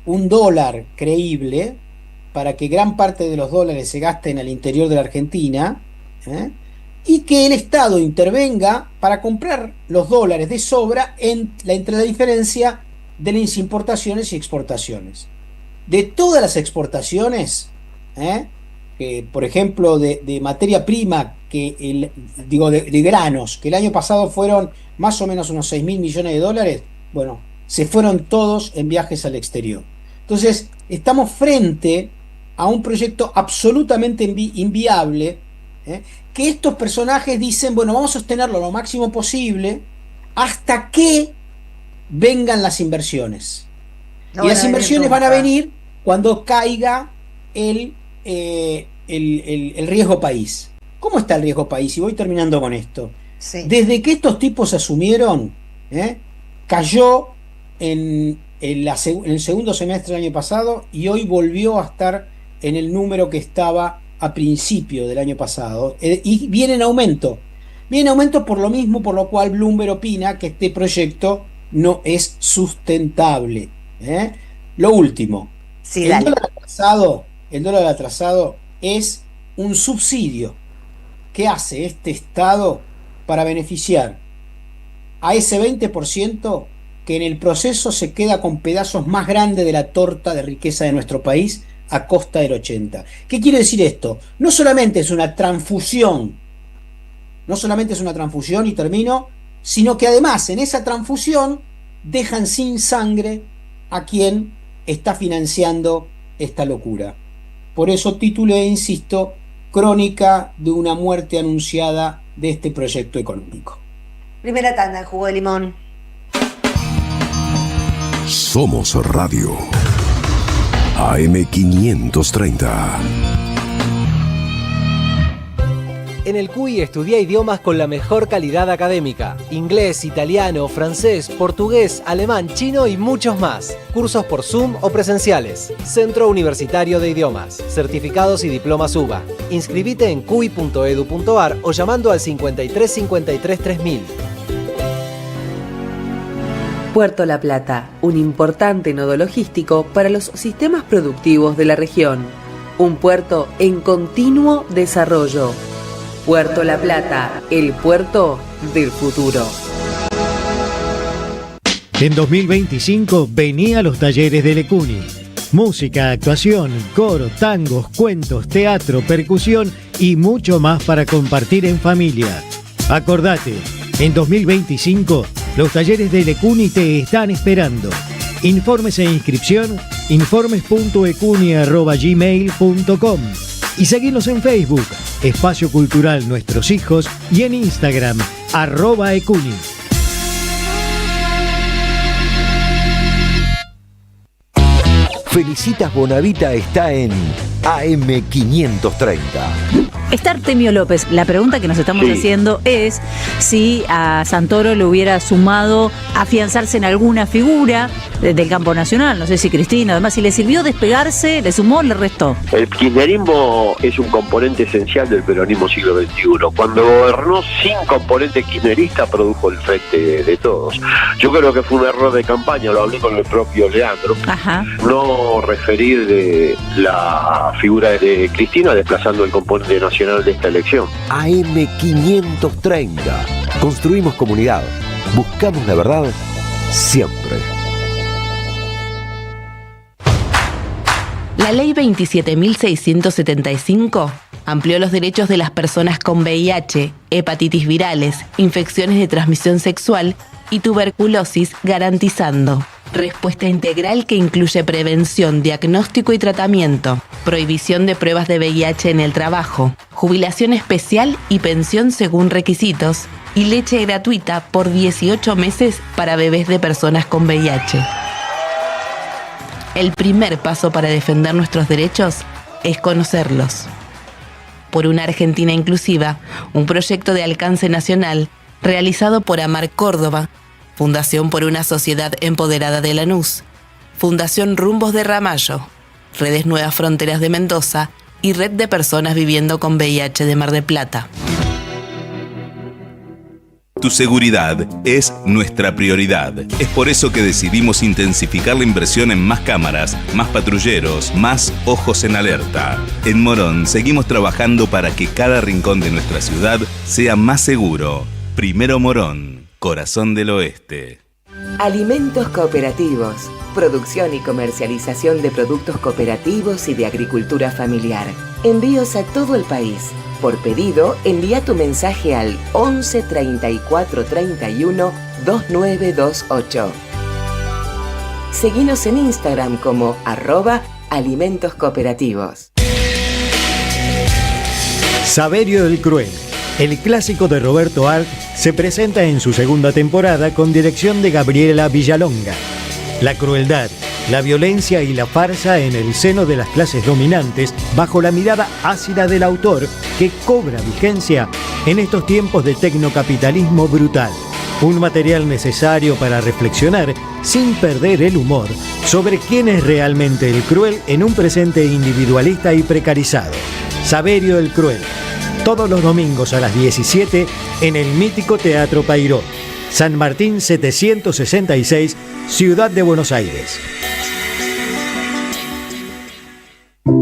Speaker 4: un dólar creíble para que gran parte de los dólares se gasten al interior de la Argentina, y que el Estado intervenga para comprar los dólares de sobra entre la diferencia de las importaciones y exportaciones. De todas las exportaciones, por ejemplo, de materia prima, de granos, que el año pasado fueron más o menos unos 6.000 millones de dólares, bueno, se fueron todos en viajes al exterior. Entonces, estamos frente a un proyecto absolutamente inviable, que estos personajes dicen, bueno, vamos a sostenerlo lo máximo posible hasta que vengan las inversiones.
Speaker 2: No
Speaker 4: y las inversiones van a
Speaker 2: nunca.
Speaker 4: venir cuando caiga el riesgo país. ¿Cómo está el riesgo país? Y voy terminando con esto.
Speaker 2: Sí.
Speaker 4: Desde que estos tipos asumieron, cayó en el segundo semestre del año pasado, y hoy volvió a estar en el número que estaba a principio del año pasado, y viene en aumento. Viene en aumento por lo mismo por lo cual Bloomberg opina que este proyecto no es sustentable. Lo último,
Speaker 2: Sí,
Speaker 4: el
Speaker 2: dale.
Speaker 4: dólar atrasado es un subsidio que hace este Estado para beneficiar a ese 20% que en el proceso se queda con pedazos más grandes de la torta de riqueza de nuestro país a costa del 80%. ¿Qué quiere decir esto? No solamente es una transfusión, y termino, sino que además en esa transfusión dejan sin sangre a quien está financiando esta locura. Por eso titulé, insisto, Crónica de una muerte anunciada de este proyecto económico.
Speaker 2: Primera tanda en Jugo de Limón.
Speaker 3: Somos Radio. AM530.
Speaker 6: En el CUI estudia idiomas con la mejor calidad académica. Inglés, italiano, francés, portugués, alemán, chino y muchos más. Cursos por Zoom o presenciales. Centro Universitario de Idiomas. Certificados y diplomas UBA. Inscribite en cui.edu.ar o llamando al 53 53 3000.
Speaker 7: Puerto La Plata, un importante nodo logístico para los sistemas productivos de la región. Un puerto en continuo desarrollo. Puerto La Plata, el puerto del futuro.
Speaker 8: En 2025 venía a los talleres de Lecuni. Música, actuación, coro, tangos, cuentos, teatro, percusión y mucho más para compartir en familia. Acordate, en 2025 los talleres de Lecuni te están esperando. Informes e inscripción, informes.ecuni@gmail.com y seguinos en Facebook, Espacio Cultural Nuestros Hijos, y en Instagram, @ecuni.
Speaker 3: Felicitas Bonavita está en AM530.
Speaker 9: Está Artemio López. La pregunta que nos estamos haciendo es si a Santoro le hubiera sumado afianzarse en alguna figura del campo nacional. No sé si Cristina, además, si le sirvió despegarse, le sumó, le restó.
Speaker 10: El kirchnerismo es un componente esencial del peronismo siglo XXI. Cuando gobernó sin componente kirchnerista, produjo el frente de todos. Yo creo que fue un error de campaña, lo hablé con el propio Leandro.
Speaker 9: Ajá.
Speaker 10: No referir de la figura de Cristina desplazando el componente nacional de esta elección.
Speaker 3: AM530. Construimos comunidad. Buscamos la verdad siempre.
Speaker 7: La Ley 27.675 amplió los derechos de las personas con VIH, hepatitis virales, infecciones de transmisión sexual y tuberculosis, garantizando respuesta integral que incluye prevención, diagnóstico y tratamiento, prohibición de pruebas de VIH en el trabajo, jubilación especial y pensión según requisitos, y leche gratuita por 18 meses para bebés de personas con VIH. El primer paso para defender nuestros derechos es conocerlos. Por una Argentina inclusiva, un proyecto de alcance nacional realizado por Amar Córdoba, Fundación por una Sociedad Empoderada de Lanús, Fundación Rumbos de Ramallo, Redes Nuevas Fronteras de Mendoza y Red de Personas Viviendo con VIH de Mar del Plata.
Speaker 11: Tu seguridad es nuestra prioridad. Es por eso que decidimos intensificar la inversión en más cámaras, más patrulleros, más ojos en alerta. En Morón seguimos trabajando para que cada rincón de nuestra ciudad sea más seguro. Primero Morón, corazón del oeste.
Speaker 7: Alimentos cooperativos. Producción y comercialización de productos cooperativos y de agricultura familiar. Envíos a todo el país. Por pedido, envía tu mensaje al 11 34 31 2928. Seguinos en Instagram como @alimentos cooperativos.
Speaker 8: Saverio el Cruel, el clásico de Roberto Arlt, se presenta en su segunda temporada con dirección de Gabriela Villalonga. La crueldad, la violencia y la farsa en el seno de las clases dominantes bajo la mirada ácida del autor que cobra vigencia en estos tiempos de tecnocapitalismo brutal. Un material necesario para reflexionar sin perder el humor sobre quién es realmente el cruel en un presente individualista y precarizado. Saverio el Cruel, todos los domingos a las 17 en el mítico Teatro Payró, San Martín 766, Ciudad de Buenos Aires.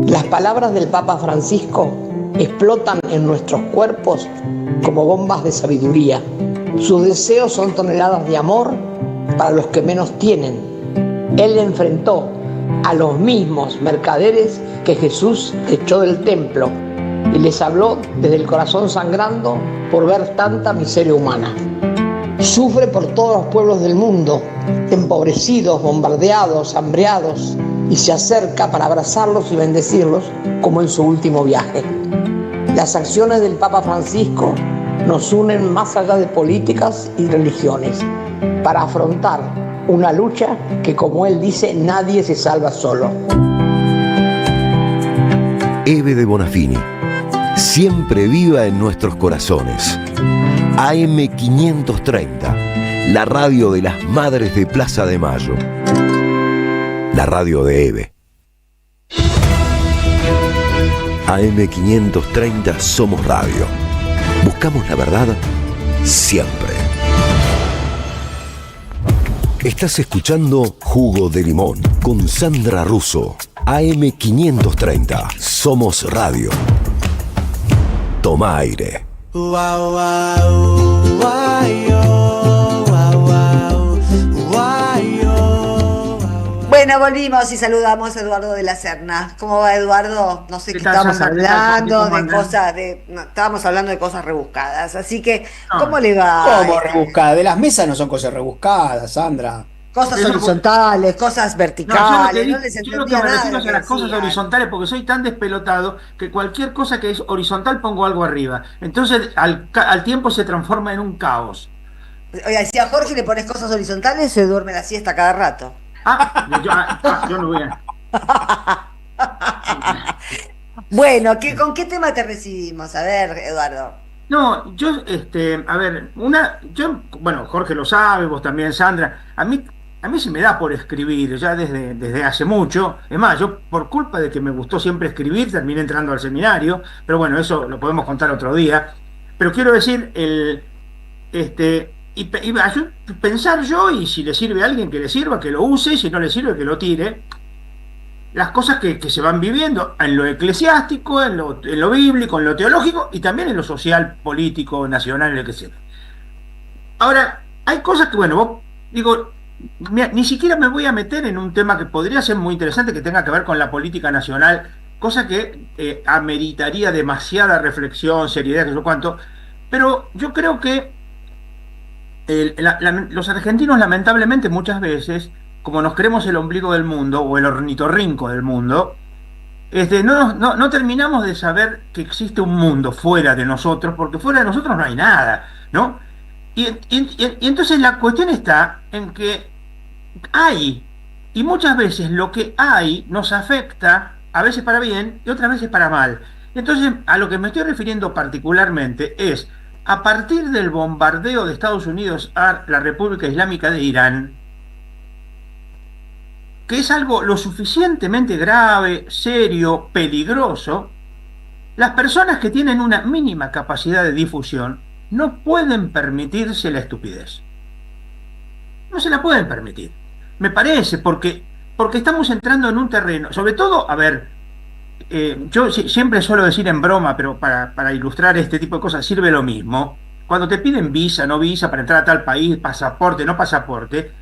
Speaker 12: Las palabras del Papa Francisco explotan en nuestros cuerpos como bombas de sabiduría. Sus deseos son toneladas de amor para los que menos tienen. Él enfrentó a los mismos mercaderes que Jesús echó del templo y les habló desde el corazón sangrando por ver tanta miseria humana. Sufre por todos los pueblos del mundo, empobrecidos, bombardeados, hambreados, y se acerca para abrazarlos y bendecirlos como en su último viaje. Las acciones del Papa Francisco nos unen más allá de políticas y religiones para afrontar una lucha que, como él dice, nadie se salva solo.
Speaker 3: Eve de Bonafini, siempre viva en nuestros corazones. AM530, la radio de las madres de Plaza de Mayo. La radio de Eve. AM530 somos radio. Buscamos la verdad siempre. Estás escuchando Jugo de Limón con Sandra Russo. AM530. Somos Radio. Toma aire.
Speaker 1: Wow, wow, wow, wow, wow.
Speaker 2: Bueno, volvimos y saludamos a Eduardo de la Serna. ¿Cómo va, Eduardo? No sé qué
Speaker 13: tal,
Speaker 2: estábamos
Speaker 13: Sandra? ¿Qué tal?
Speaker 2: hablando
Speaker 13: ¿Cómo
Speaker 2: de
Speaker 13: andan?
Speaker 2: cosas estábamos hablando de cosas rebuscadas. Así que,
Speaker 13: No.
Speaker 2: ¿cómo le va?
Speaker 4: ¿Cómo rebuscada? De las mesas no son cosas rebuscadas, Sandra.
Speaker 2: Cosas
Speaker 13: Pero-
Speaker 2: horizontales, cosas
Speaker 13: No,
Speaker 2: verticales,
Speaker 13: yo
Speaker 2: no les
Speaker 13: lo que
Speaker 2: entendía
Speaker 13: me
Speaker 2: nada
Speaker 13: refiero
Speaker 2: de
Speaker 13: es
Speaker 2: lo
Speaker 13: a
Speaker 2: que
Speaker 13: las cosas
Speaker 2: decían.
Speaker 13: horizontales porque soy tan despelotado que cualquier cosa que es horizontal pongo algo arriba. Entonces al tiempo se transforma en un caos.
Speaker 2: Oiga, si a Jorge le pones cosas horizontales, se duerme la siesta cada rato.
Speaker 13: Yo no voy a...
Speaker 2: Bueno, ¿con qué tema te recibimos? A ver, Eduardo.
Speaker 13: No, a ver, bueno, Jorge lo sabe, vos también, Sandra, a mí se me da por escribir, ya desde hace mucho. Es más, yo por culpa de que me gustó siempre escribir, terminé entrando al seminario, pero bueno, eso lo podemos contar otro día. Pero quiero decir, pensar yo, y si le sirve a alguien que le sirva, que lo use, y si no le sirve, que lo tire. Las cosas que se van viviendo en lo eclesiástico, en lo bíblico, en lo teológico y también en lo social, político, nacional, lo que sea. Ahora, hay cosas que, bueno, ni siquiera me voy a meter en un tema que podría ser muy interesante, que tenga que ver con la política nacional, cosa que ameritaría demasiada reflexión, seriedad, que yo cuánto, pero yo creo que los argentinos, lamentablemente, muchas veces, como nos creemos el ombligo del mundo o el ornitorrinco del mundo, no terminamos de saber que existe un mundo fuera de nosotros, porque fuera de nosotros no hay nada, ¿no? Y entonces la cuestión está en que hay, y muchas veces lo que hay nos afecta, a veces para bien y otras veces para mal. Entonces, a lo que me estoy refiriendo particularmente es, a partir del bombardeo de Estados Unidos a la República Islámica de Irán, que es algo lo suficientemente grave, serio, peligroso, las personas que tienen una mínima capacidad de difusión no pueden permitirse la estupidez. No se la pueden permitir. Me parece, porque estamos entrando en un terreno, sobre todo, a ver, yo siempre suelo decir en broma, pero para ilustrar este tipo de cosas sirve lo mismo. Cuando te piden visa, no visa, para entrar a tal país, pasaporte, no pasaporte,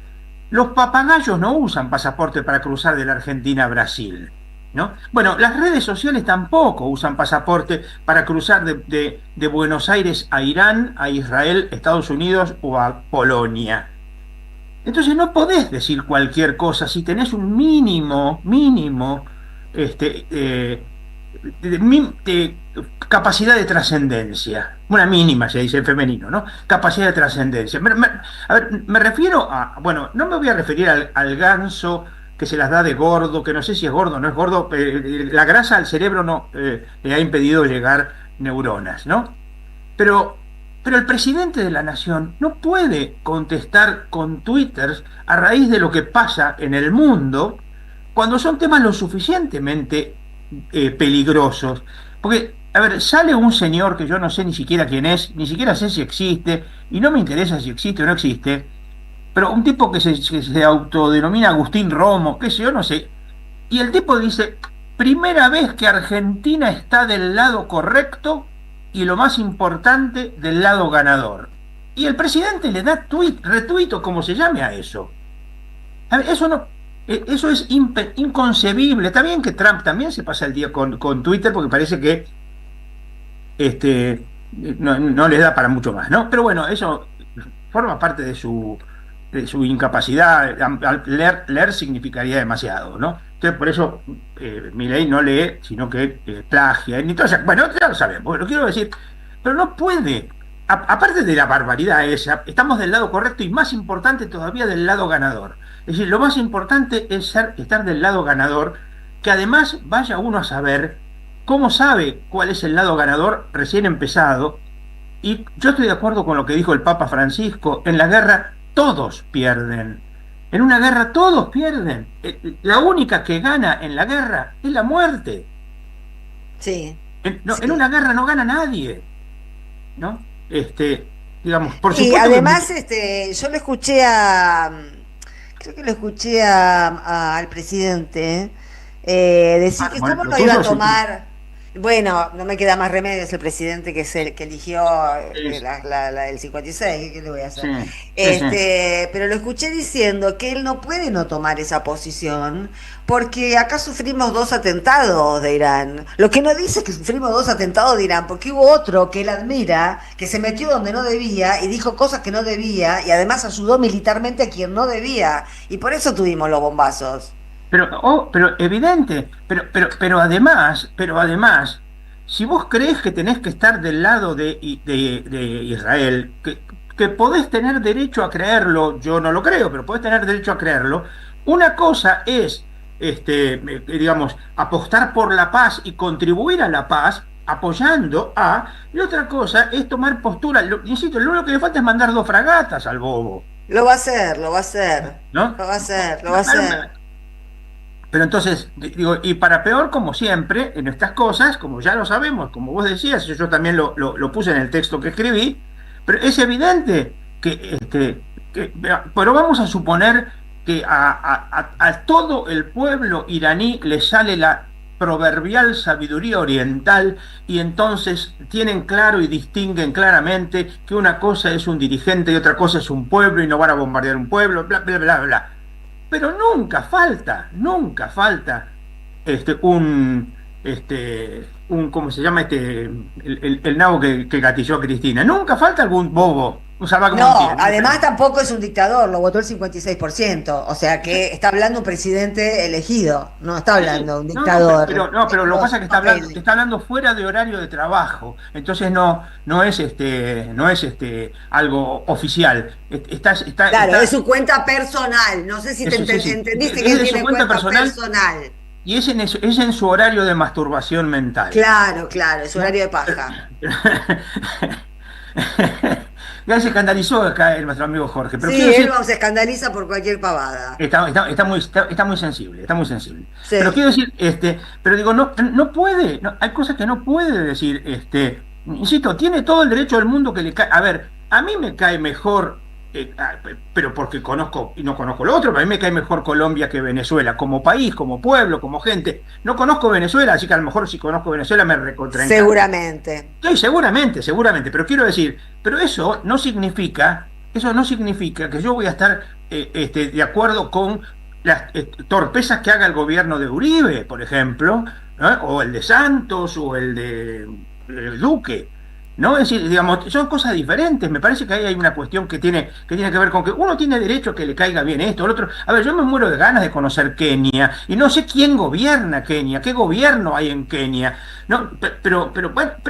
Speaker 13: los papagayos no usan pasaporte para cruzar de la Argentina a Brasil, ¿no? Bueno, las redes sociales tampoco usan pasaporte para cruzar de Buenos Aires a Irán, a Israel, Estados Unidos o a Polonia. Entonces no podés decir cualquier cosa si tenés un mínimo de capacidad de trascendencia. Una mínima, se dice en femenino, ¿no? Capacidad de trascendencia. A ver, me refiero a... Bueno, no me voy a referir al ganso que se las da de gordo, que no sé si es gordo o no es gordo. La grasa al cerebro no le ha impedido llegar neuronas, ¿no? Pero el presidente de la nación no puede contestar con Twitter a raíz de lo que pasa en el mundo cuando son temas lo suficientemente peligrosos. Porque, a ver, sale un señor que yo no sé ni siquiera quién es, ni siquiera sé si existe, y no me interesa si existe o no existe, pero un tipo que se autodenomina Agustín Romo, qué sé yo, no sé, y el tipo dice, primera vez que Argentina está del lado correcto y lo más importante, del lado ganador. Y el presidente le da retweet o como se llame a eso. A ver, eso es inconcebible. Está bien que Trump también se pasa el día con Twitter porque parece que no les da para mucho más, ¿no? Pero bueno, eso forma parte de su incapacidad. Leer significaría demasiado, ¿no? Entonces, por eso Milei no lee, sino que plagia. Bueno, ya lo sabemos, lo quiero decir, pero no puede. Aparte de la barbaridad esa, estamos del lado correcto y más importante todavía del lado ganador. Es decir, lo más importante es estar del lado ganador, que además vaya uno a saber cómo sabe cuál es el lado ganador recién empezado. Y yo estoy de acuerdo con lo que dijo el Papa Francisco, en la guerra todos pierden. En una guerra todos pierden. La única que gana en la guerra es la muerte.
Speaker 2: Sí.
Speaker 13: En una guerra no gana nadie, ¿no? Digamos, por
Speaker 2: y
Speaker 13: supuesto.
Speaker 2: además, yo le escuché a creo que lo escuché al presidente decir que
Speaker 13: bueno,
Speaker 2: cómo
Speaker 13: lo
Speaker 2: lo iba a
Speaker 13: tuyo es
Speaker 2: tomar. Bueno, no me queda más remedio, es el presidente que es el que eligió
Speaker 13: Sí.
Speaker 2: el 56, ¿qué le voy a hacer?
Speaker 13: Sí, sí, sí.
Speaker 2: Pero lo escuché diciendo que él no puede no tomar esa posición porque acá sufrimos 2 atentados de Irán. Lo que no dice es que sufrimos 2 atentados de Irán, porque hubo otro que él admira, que se metió donde no debía y dijo cosas que no debía y además ayudó militarmente a quien no debía. Y por eso tuvimos los bombazos.
Speaker 13: Pero evidente, pero además, si vos crees que tenés que estar del lado de Israel, que podés tener derecho a creerlo, yo no lo creo, pero podés tener derecho a creerlo, una cosa es, digamos, apostar por la paz y contribuir a la paz, apoyando y otra cosa es tomar postura. Insisto, lo único que le falta es mandar 2 fragatas al bobo,
Speaker 2: Lo va a hacer, lo va a hacer,
Speaker 13: ¿no?
Speaker 2: lo va a hacer, lo va a hacer.
Speaker 13: Pero entonces, digo, y para peor, como siempre, en estas cosas, como ya lo sabemos, como vos decías, yo también lo puse en el texto que escribí, pero es evidente pero vamos a suponer que a todo el pueblo iraní le sale la proverbial sabiduría oriental y entonces tienen claro y distinguen claramente que una cosa es un dirigente y otra cosa es un pueblo y no van a bombardear un pueblo, bla, bla, bla, bla. Pero nunca falta ¿cómo se llama el nabo que gatilló a Cristina? Nunca falta algún bobo, un
Speaker 2: No, además tampoco es un dictador, lo votó el 56%, o sea que está hablando un presidente elegido, no está hablando un dictador.
Speaker 13: Pero lo que pasa es que está hablando fuera de horario de trabajo, entonces no es algo oficial.
Speaker 2: Claro, es su cuenta personal, no sé si entendiste que él tiene cuenta personal.
Speaker 13: Y es en su horario de masturbación mental.
Speaker 2: Claro, es su horario de paja.
Speaker 13: Ya se escandalizó acá nuestro amigo Jorge. Pero
Speaker 2: sí, él se escandaliza por cualquier pavada.
Speaker 13: Está muy sensible, Sí. Pero quiero decir, pero digo, no puede, hay cosas que no puede decir, insisto, tiene todo el derecho del mundo que le cae. A ver, a mí me cae mejor, pero porque conozco y no conozco lo otro, pero a mí me cae mejor Colombia que Venezuela, como país, como pueblo, como gente. No conozco Venezuela, así que a lo mejor si conozco Venezuela me recontraencanta.
Speaker 2: Seguramente.
Speaker 13: Sí, seguramente, pero quiero decir, pero eso no significa que yo voy a estar de acuerdo con las torpezas que haga el gobierno de Uribe, por ejemplo, ¿no? O el de Santos, o el de Duque. ¿No? Es decir, digamos, son cosas diferentes. Me parece que ahí hay una cuestión que tiene que ver con que uno tiene derecho a que le caiga bien esto, el otro. A ver, yo me muero de ganas de conocer Kenia y no sé quién gobierna Kenia, qué gobierno hay en Kenia. No, pero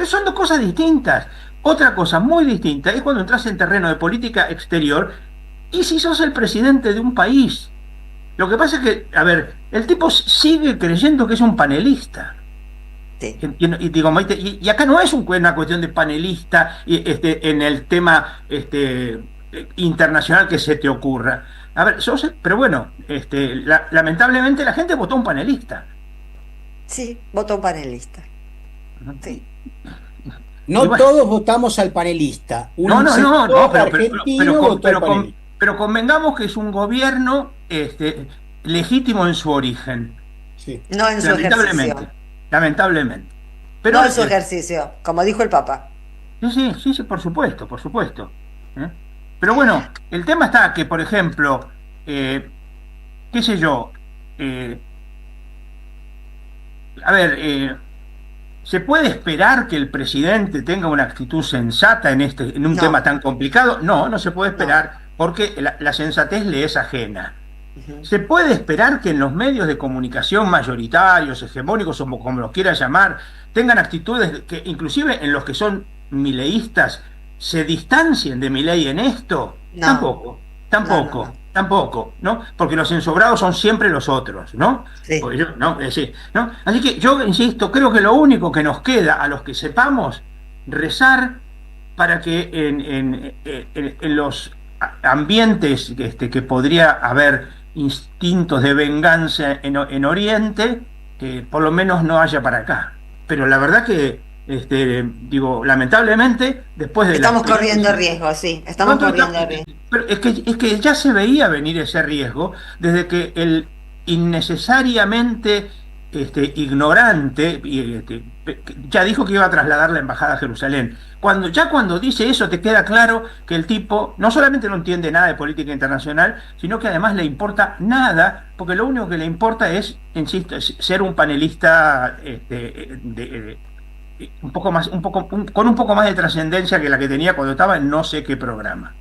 Speaker 13: son 2 cosas distintas. Otra cosa muy distinta es cuando entras en terreno de política exterior y si sos el presidente de un país. Lo que pasa es que, a ver, el tipo sigue creyendo que es un panelista.
Speaker 2: Sí.
Speaker 13: Y acá no es una cuestión de panelista en el tema internacional que se te ocurra. A ver, pero bueno, lamentablemente la gente votó un panelista.
Speaker 2: Sí, votó un panelista. Sí.
Speaker 4: No todos votamos al panelista.
Speaker 13: Pero convengamos que es un gobierno legítimo en su origen.
Speaker 4: Sí.
Speaker 2: No en su ejercicio.
Speaker 13: Lamentablemente. Pero
Speaker 2: no en su ejercicio, como dijo el Papa.
Speaker 13: Sí, por supuesto. Pero bueno, el tema está que, por ejemplo, qué sé yo, ¿se puede esperar que el presidente tenga una actitud sensata en un tema tan complicado? No se puede esperar, porque la sensatez le es ajena. ¿Se puede esperar que en los medios de comunicación mayoritarios, hegemónicos o como los quiera llamar, tengan actitudes que inclusive en los que son mileístas se distancien de Milei en esto? No. Tampoco, ¿no? Porque los ensobrados son siempre los otros, ¿no?
Speaker 2: Sí.
Speaker 13: ¿no? Así que yo insisto, creo que lo único que nos queda a los que sepamos rezar para que en los ambientes que podría haber instintos de venganza en Oriente, por lo menos no haya para acá. Pero la verdad que digo, lamentablemente, después de
Speaker 2: Estamos corriendo riesgo, sí, estamos corriendo riesgo.
Speaker 13: Pero es que ya se veía venir ese riesgo desde que el innecesariamente ignorante ya dijo que iba a trasladar la embajada a Jerusalén. Cuando dice eso te queda claro que el tipo no solamente no entiende nada de política internacional, sino que además le importa nada, porque lo único que le importa es, insisto, ser un panelista con un poco más de trascendencia que la que tenía cuando estaba en no sé qué programa.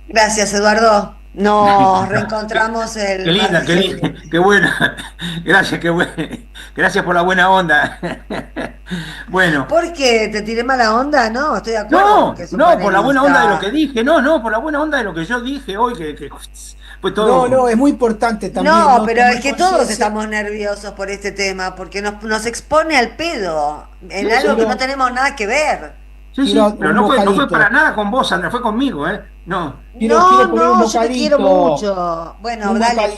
Speaker 2: Gracias, Eduardo. Nos reencontramos el...
Speaker 13: Qué linda, qué buena. Gracias, qué buena. Gracias por la buena onda. Bueno.
Speaker 2: ¿Por qué? ¿Te tiré mala onda? No, estoy de acuerdo.
Speaker 13: No, por la buena onda de lo que dije. No, por la buena onda de lo que yo dije hoy, que fue todo...
Speaker 4: No, es muy importante también.
Speaker 2: No, pero es que todos estamos nerviosos por este tema, porque nos expone al pedo en algo que no tenemos nada que ver.
Speaker 13: Sí, pero no fue para nada con vos, Sandra, fue conmigo, ¿eh? No.
Speaker 2: Yo te quiero mucho. Bueno, dale.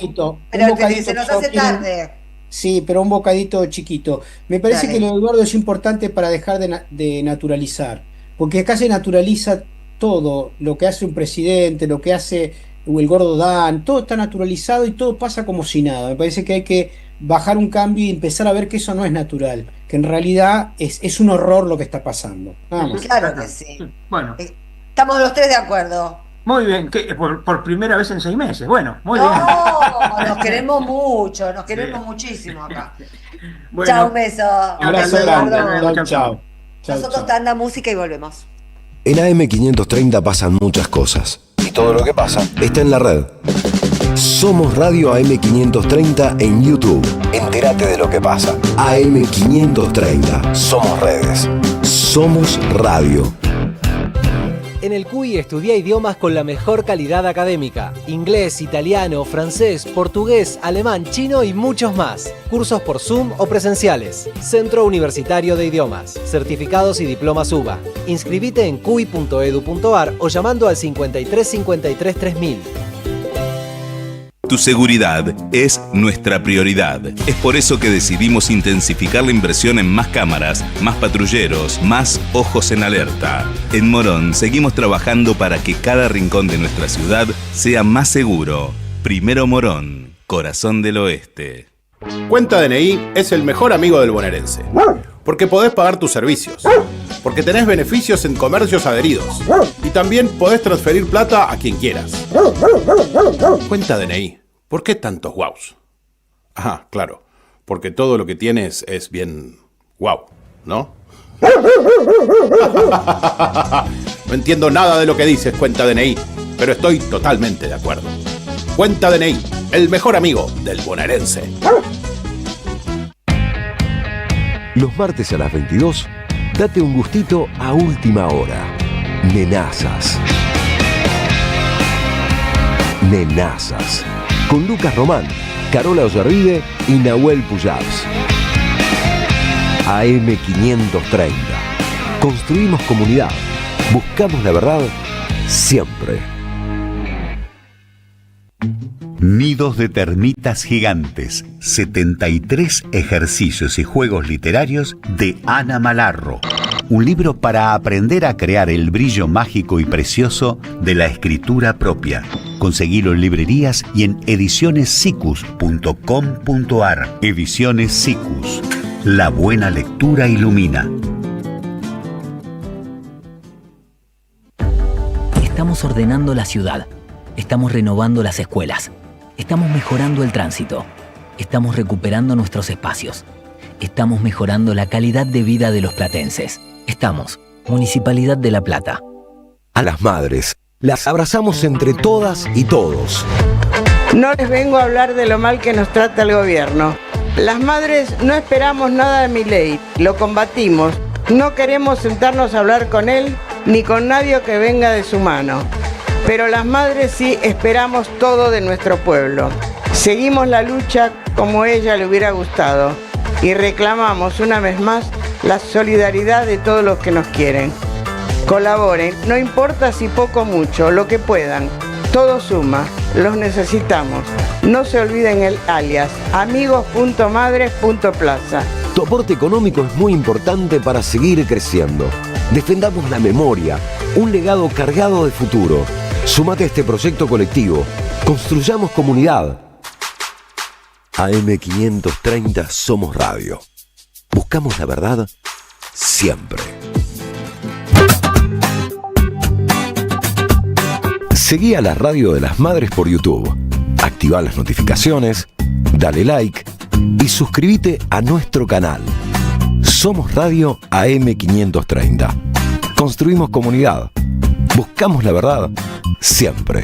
Speaker 2: Pero se nos hace tarde.
Speaker 4: Sí, pero un bocadito chiquito. Me parece que lo de Eduardo es importante para dejar de naturalizar, porque acá se naturaliza todo, lo que hace un presidente, lo que hace el gordo Dan, todo está naturalizado y todo pasa como si nada. Me parece que hay que bajar un cambio y empezar a ver que eso no es natural, que en realidad es un horror lo que está pasando. Vamos.
Speaker 2: Claro que sí.
Speaker 13: Bueno.
Speaker 2: Estamos los tres de acuerdo.
Speaker 13: Muy bien, que por primera vez en 6 meses. Bueno, muy bien.
Speaker 2: Nos queremos mucho, nos queremos muchísimo acá.
Speaker 13: Bueno,
Speaker 2: chao, un beso.
Speaker 4: Abrazo grande. Chao.
Speaker 2: Nosotros tanda música y volvemos.
Speaker 3: En AM530 pasan muchas cosas. Y todo lo que pasa está en la red. Somos Radio AM530 en YouTube. Entérate de lo que pasa. AM530. Somos redes. Somos radio.
Speaker 6: En el CUI estudia idiomas con la mejor calidad académica. Inglés, italiano, francés, portugués, alemán, chino y muchos más. Cursos por Zoom o presenciales. Centro Universitario de Idiomas. Certificados y diplomas UBA. Inscribite en cui.edu.ar o llamando al 53 53 3000.
Speaker 11: Tu seguridad es nuestra prioridad. Es por eso que decidimos intensificar la inversión en más cámaras, más patrulleros, más ojos en alerta. En Morón seguimos trabajando para que cada rincón de nuestra ciudad sea más seguro. Primero Morón, corazón del oeste.
Speaker 14: Cuenta DNI es el mejor amigo del bonaerense. Porque podés pagar tus servicios. Porque tenés beneficios en comercios adheridos. Y también podés transferir plata a quien quieras. Cuenta DNI. ¿Por qué tantos guaus? Ah, claro. Porque todo lo que tienes es bien guau, ¿no? No entiendo nada de lo que dices, Cuenta DNI. Pero estoy totalmente de acuerdo. Cuenta DNI, el mejor amigo del bonaerense.
Speaker 3: Los martes a las 22, date un gustito a última hora. Nenazas. Nenazas. Con Lucas Román, Carola Ollarvide y Nahuel Pujals. AM530. Construimos comunidad. Buscamos la verdad siempre.
Speaker 15: Nidos de termitas gigantes, 73 ejercicios y juegos literarios de Ana Malarro. Un libro para aprender a crear el brillo mágico y precioso de la escritura propia. Conseguilo en librerías y en edicionessicus.com.ar. Ediciones Sicus. La buena lectura ilumina.
Speaker 16: Estamos ordenando la ciudad. Estamos renovando las escuelas. Estamos mejorando el tránsito. Estamos recuperando nuestros espacios. Estamos mejorando la calidad de vida de los platenses. Estamos, Municipalidad de La Plata.
Speaker 3: A las madres, las abrazamos entre todas y todos.
Speaker 17: No les vengo a hablar de lo mal que nos trata el gobierno. Las madres no esperamos nada de Milei, lo combatimos. No queremos sentarnos a hablar con él ni con nadie que venga de su mano. Pero las madres sí esperamos todo de nuestro pueblo. Seguimos la lucha como a ella le hubiera gustado y reclamamos una vez más la solidaridad de todos los que nos quieren. Colaboren, no importa si poco o mucho, lo que puedan. Todo suma, los necesitamos. No se olviden el alias, amigos.madres.plaza.
Speaker 3: Tu aporte económico es muy importante para seguir creciendo. Defendamos la memoria, un legado cargado de futuro. Súmate a este proyecto colectivo. Construyamos comunidad. AM530 Somos Radio. Buscamos la verdad siempre. Seguí a la Radio de las Madres por YouTube. Activá las notificaciones, dale like y suscríbete a nuestro canal. Somos Radio AM530. Construimos comunidad. Buscamos la verdad siempre.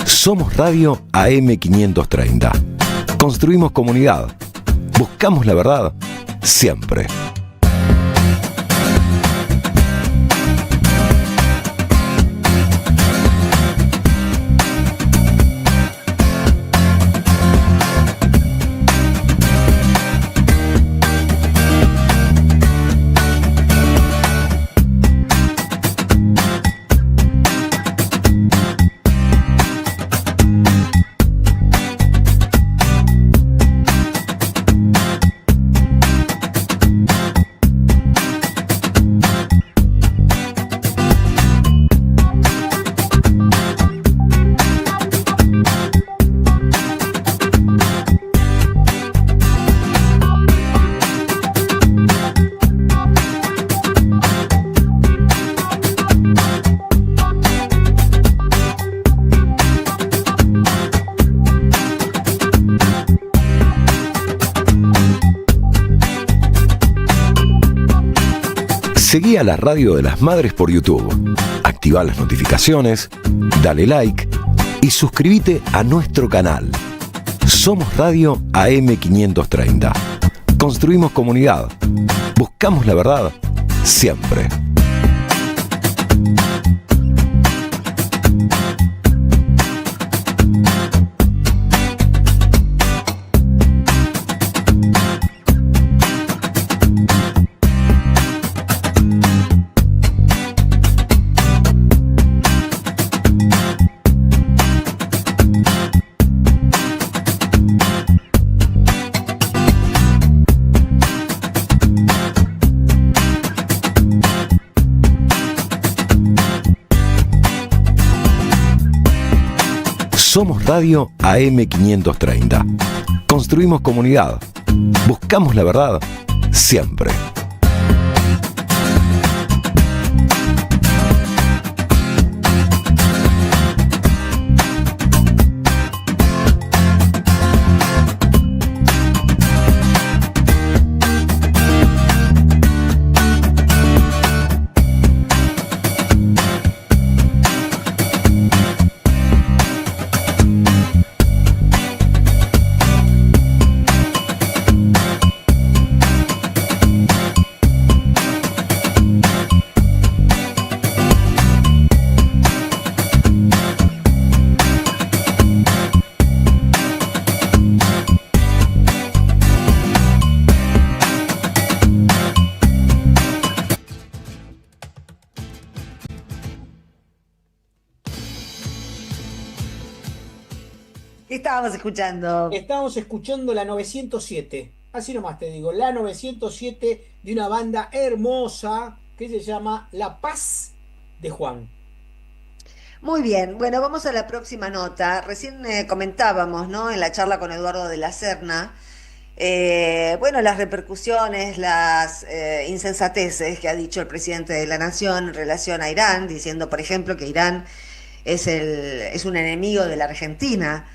Speaker 3: Somos Radio AM530. Construimos comunidad. Buscamos la verdad siempre. Seguí a la Radio de las Madres por YouTube. Activá las notificaciones, dale like y suscríbete a nuestro canal. Somos Radio AM530. Construimos comunidad. Buscamos la verdad siempre. Somos Radio AM530. Construimos comunidad. Buscamos la verdad siempre.
Speaker 2: ¿Qué estábamos escuchando?
Speaker 4: Estábamos escuchando la 907. Así nomás te digo, la 907 de una banda hermosa que se llama La Paz de Juan.
Speaker 2: Muy bien, bueno, vamos a la próxima nota. Recién comentábamos, ¿no? En la charla con Eduardo de la Serna, bueno, las repercusiones, las insensateces que ha dicho el presidente de la Nación en relación a Irán, diciendo, por ejemplo, que Irán es un enemigo de la Argentina.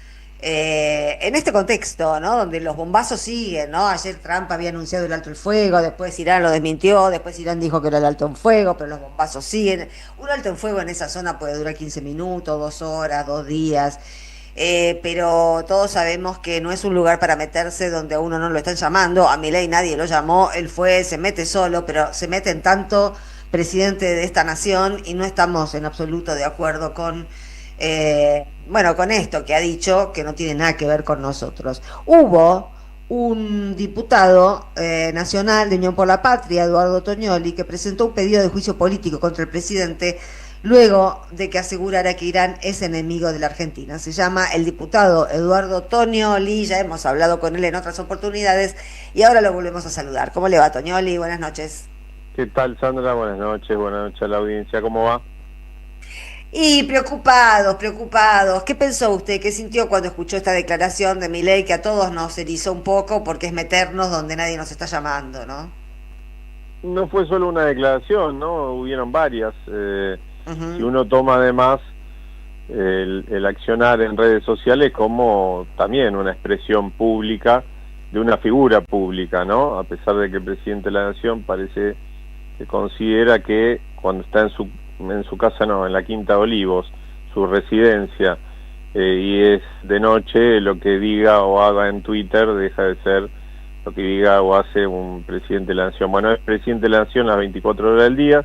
Speaker 2: en este contexto, ¿no? Donde los bombazos siguen, ¿no? Ayer Trump había anunciado el alto el fuego, después Irán lo desmintió, después Irán dijo que era el alto en fuego, pero los bombazos siguen. Un alto en fuego en esa zona puede durar 15 minutos, 2 horas, 2 días, pero todos sabemos que no es un lugar para meterse donde a uno no lo están llamando. A Milei nadie lo llamó, él fue, se mete solo, pero se mete en tanto presidente de esta nación y no estamos en absoluto de acuerdo con con esto que ha dicho, que no tiene nada que ver con nosotros. Hubo un diputado nacional de Unión por la Patria, Eduardo Tognoli, que presentó un pedido de juicio político contra el presidente luego de que asegurara que Irán es enemigo de la Argentina. Se llama el diputado Eduardo Tognoli, ya hemos hablado con él en otras oportunidades y ahora lo volvemos a saludar. ¿Cómo le va, Tognoli? Buenas noches.
Speaker 18: ¿Qué tal, Sandra? Buenas noches a la audiencia. ¿Cómo va?
Speaker 2: Y preocupados. ¿Qué pensó usted? ¿Qué sintió cuando escuchó esta declaración de Milei que a todos nos erizó un poco porque es meternos donde nadie nos está llamando, ¿no?
Speaker 18: No fue solo una declaración, ¿no? Hubieron varias. Si uno toma además el accionar en redes sociales como también una expresión pública de una figura pública, ¿no? A pesar de que el presidente de la Nación parece que considera que cuando está en su casa, no, en la Quinta de Olivos, su residencia, y es de noche, lo que diga o haga en Twitter deja de ser lo que diga o hace un presidente de la Nación. Bueno, es presidente de la Nación las 24 horas del día.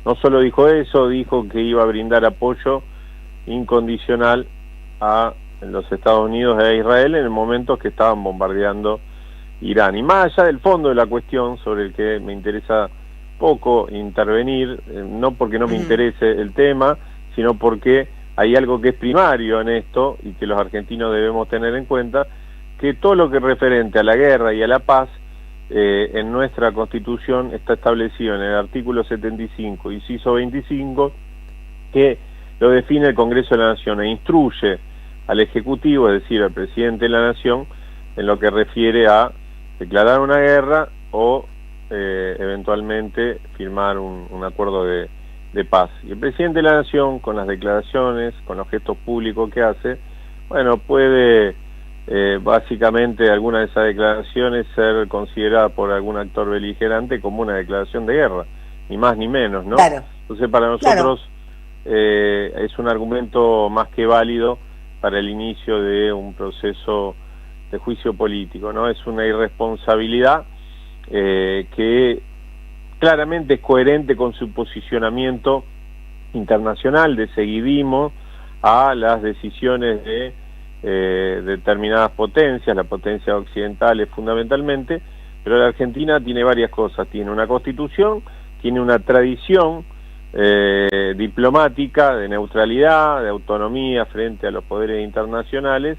Speaker 18: No solo dijo eso, dijo que iba a brindar apoyo incondicional a los Estados Unidos e a Israel en el momento que estaban bombardeando Irán. Y más allá del fondo de la cuestión, sobre el que me interesa poco intervenir, no porque no me interese el tema, sino porque hay algo que es primario en esto y que los argentinos debemos tener en cuenta, que todo lo que es referente a la guerra y a la paz en nuestra Constitución está establecido en el artículo 75, inciso 25, que lo define el Congreso de la Nación e instruye al Ejecutivo, es decir, al Presidente de la Nación, en lo que refiere a declarar una guerra o eventualmente firmar un acuerdo de paz. Y el Presidente de la Nación, con las declaraciones, con los gestos públicos que hace, bueno, puede básicamente alguna de esas declaraciones ser considerada por algún actor beligerante como una declaración de guerra, ni más ni menos, ¿no?
Speaker 2: Claro.
Speaker 18: Entonces para nosotros es un argumento más que válido para el inicio de un proceso de juicio político, ¿no? Es una irresponsabilidad que claramente es coherente con su posicionamiento internacional de seguidismo a las decisiones de determinadas potencias, las potencias occidentales fundamentalmente, pero la Argentina tiene varias cosas, tiene una constitución, tiene una tradición diplomática de neutralidad, de autonomía frente a los poderes internacionales,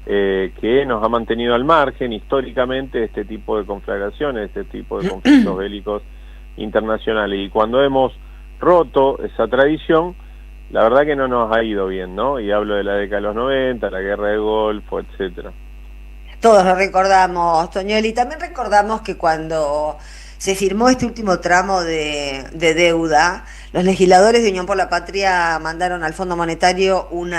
Speaker 18: que nos ha mantenido al margen históricamente de este tipo de conflagraciones, de este tipo de conflictos bélicos internacionales, y cuando hemos roto esa tradición, la verdad que no nos ha ido bien, ¿no? Y hablo de la década de los 90, la guerra del Golfo, etcétera.
Speaker 2: Todos lo recordamos, Tognoli. También recordamos que cuando se firmó este último tramo de deuda, los legisladores de Unión por la Patria mandaron al Fondo Monetario un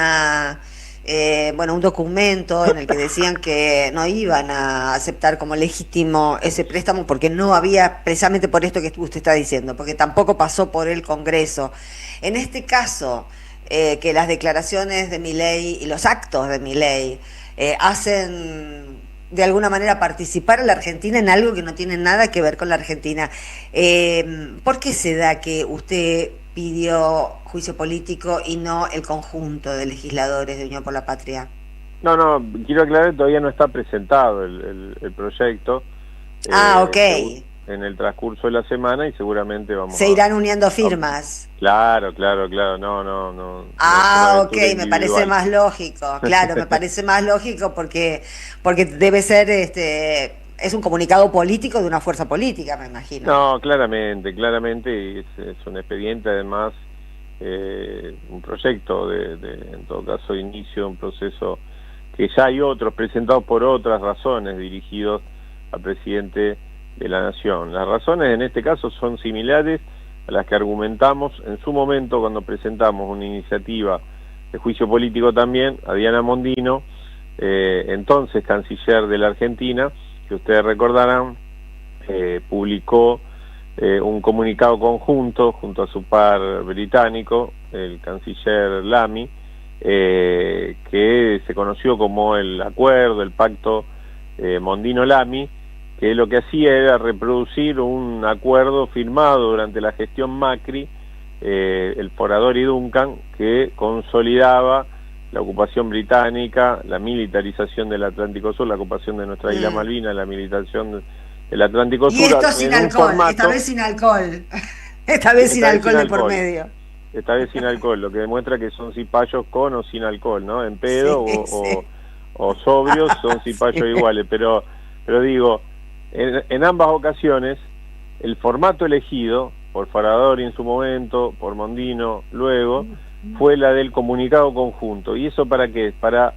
Speaker 2: documento en el que decían que no iban a aceptar como legítimo ese préstamo porque no había, precisamente por esto que usted está diciendo, porque tampoco pasó por el Congreso. En este caso, que las declaraciones de Milei y los actos de Milei hacen de alguna manera participar a la Argentina en algo que no tiene nada que ver con la Argentina. ¿Por qué se da que usted pidió juicio político y no el conjunto de legisladores de Unión por la Patria?
Speaker 18: No, quiero aclarar que todavía no está presentado el proyecto.
Speaker 2: Ok.
Speaker 18: En el transcurso de la semana y seguramente
Speaker 2: se irán uniendo firmas.
Speaker 18: Claro, no.
Speaker 2: Ok, me parece más lógico, claro, me parece más lógico porque debe ser, es un comunicado político de una fuerza política, me imagino.
Speaker 18: No, claramente, es un expediente además, un proyecto en todo caso, inicio de un proceso que ya hay otros presentados por otras razones dirigidos al presidente de la Nación. Las razones en este caso son similares a las que argumentamos en su momento cuando presentamos una iniciativa de juicio político también a Diana Mondino entonces canciller de la Argentina, que ustedes recordarán, publicó un comunicado conjunto junto a su par británico, el canciller Lamy, que se conoció como el acuerdo, el pacto Mondino-Lamy, que lo que hacía era reproducir un acuerdo firmado durante la gestión Macri, el Forador y Duncan, que consolidaba la ocupación británica, la militarización del Atlántico Sur, la ocupación de nuestra isla Malvinas, la militarización del Atlántico Sur.
Speaker 2: Y esto sin alcohol, esta vez sin alcohol. Esta vez sin alcohol de por medio.
Speaker 18: Esta vez sin alcohol, lo que demuestra que son cipayos con o sin alcohol, ¿no? En pedo o sobrios son cipayos iguales, pero digo, en ambas ocasiones, el formato elegido por Forador en su momento, por Mondino luego, fue la del comunicado conjunto. ¿Y eso para qué? Para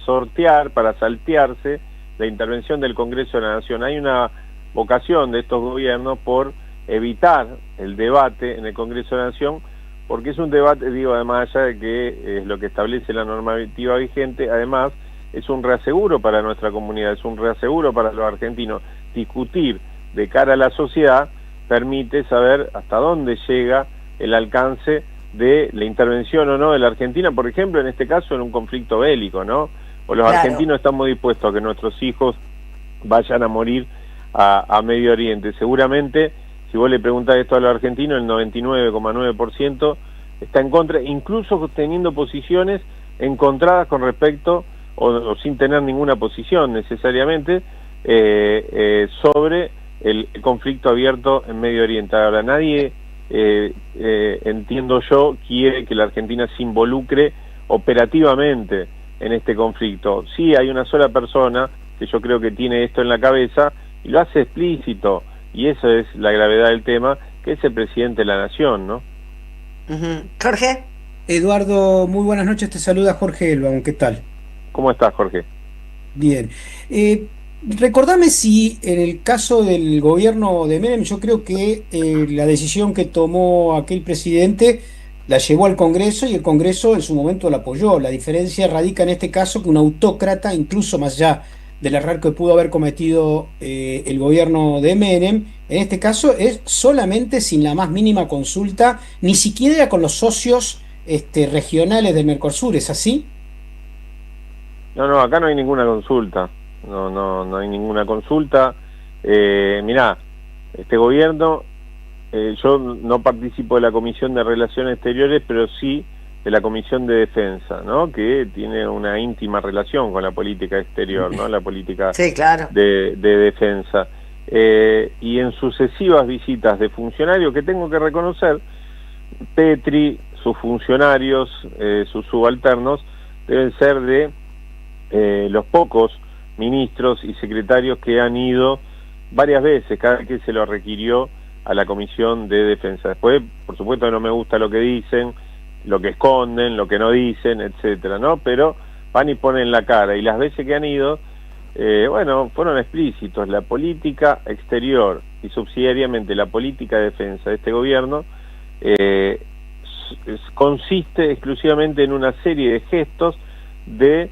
Speaker 18: sortear, para saltearse la intervención del Congreso de la Nación. Hay una vocación de estos gobiernos por evitar el debate en el Congreso de la Nación, porque es un debate, digo, además allá de que es lo que establece la normativa vigente, además es un reaseguro para nuestra comunidad, es un reaseguro para los argentinos. Discutir de cara a la sociedad permite saber hasta dónde llega el alcance de la intervención o no de la Argentina, por ejemplo, en este caso en un conflicto bélico, ¿no? O los argentinos estamos dispuestos a que nuestros hijos vayan a morir a Medio Oriente. Seguramente, si vos le preguntás esto a los argentinos, el 99,9% está en contra, incluso teniendo posiciones encontradas con respecto, o sin tener ninguna posición necesariamente, sobre el conflicto abierto en Medio Oriente. Ahora, nadie, entiendo yo, quiere que la Argentina se involucre operativamente en este conflicto. Sí, hay una sola persona que yo creo que tiene esto en la cabeza y lo hace explícito, y esa es la gravedad del tema, que es el presidente de la Nación, ¿no?
Speaker 2: Jorge.
Speaker 4: Eduardo, muy buenas noches, te saluda Jorge Elbaum, ¿qué tal?
Speaker 18: ¿Cómo estás, Jorge?
Speaker 4: Bien. Recordame si en el caso del gobierno de Menem, yo creo que la decisión que tomó aquel presidente la llevó al Congreso y el Congreso en su momento la apoyó. La diferencia radica en este caso que un autócrata, incluso más allá del error que pudo haber cometido el gobierno de Menem, en este caso es solamente sin la más mínima consulta, ni siquiera con los socios regionales del Mercosur, ¿es así?
Speaker 18: No, acá no hay ninguna consulta. No hay ninguna consulta. Mirá, este gobierno, yo no participo de la Comisión de Relaciones Exteriores, pero sí de la Comisión de Defensa, ¿no? Que tiene una íntima relación con la política exterior, ¿no? La política de defensa. Y en sucesivas visitas de funcionarios, que tengo que reconocer, Petri, sus funcionarios, sus subalternos, deben ser de los pocos ministros y secretarios que han ido varias veces, cada vez que se lo requirió, a la Comisión de Defensa. Después, por supuesto, no me gusta lo que dicen, lo que esconden, lo que no dicen, etcétera, ¿no? Pero van y ponen la cara, y las veces que han ido, fueron explícitos. La política exterior y subsidiariamente la política de defensa de este gobierno consiste exclusivamente en una serie de gestos de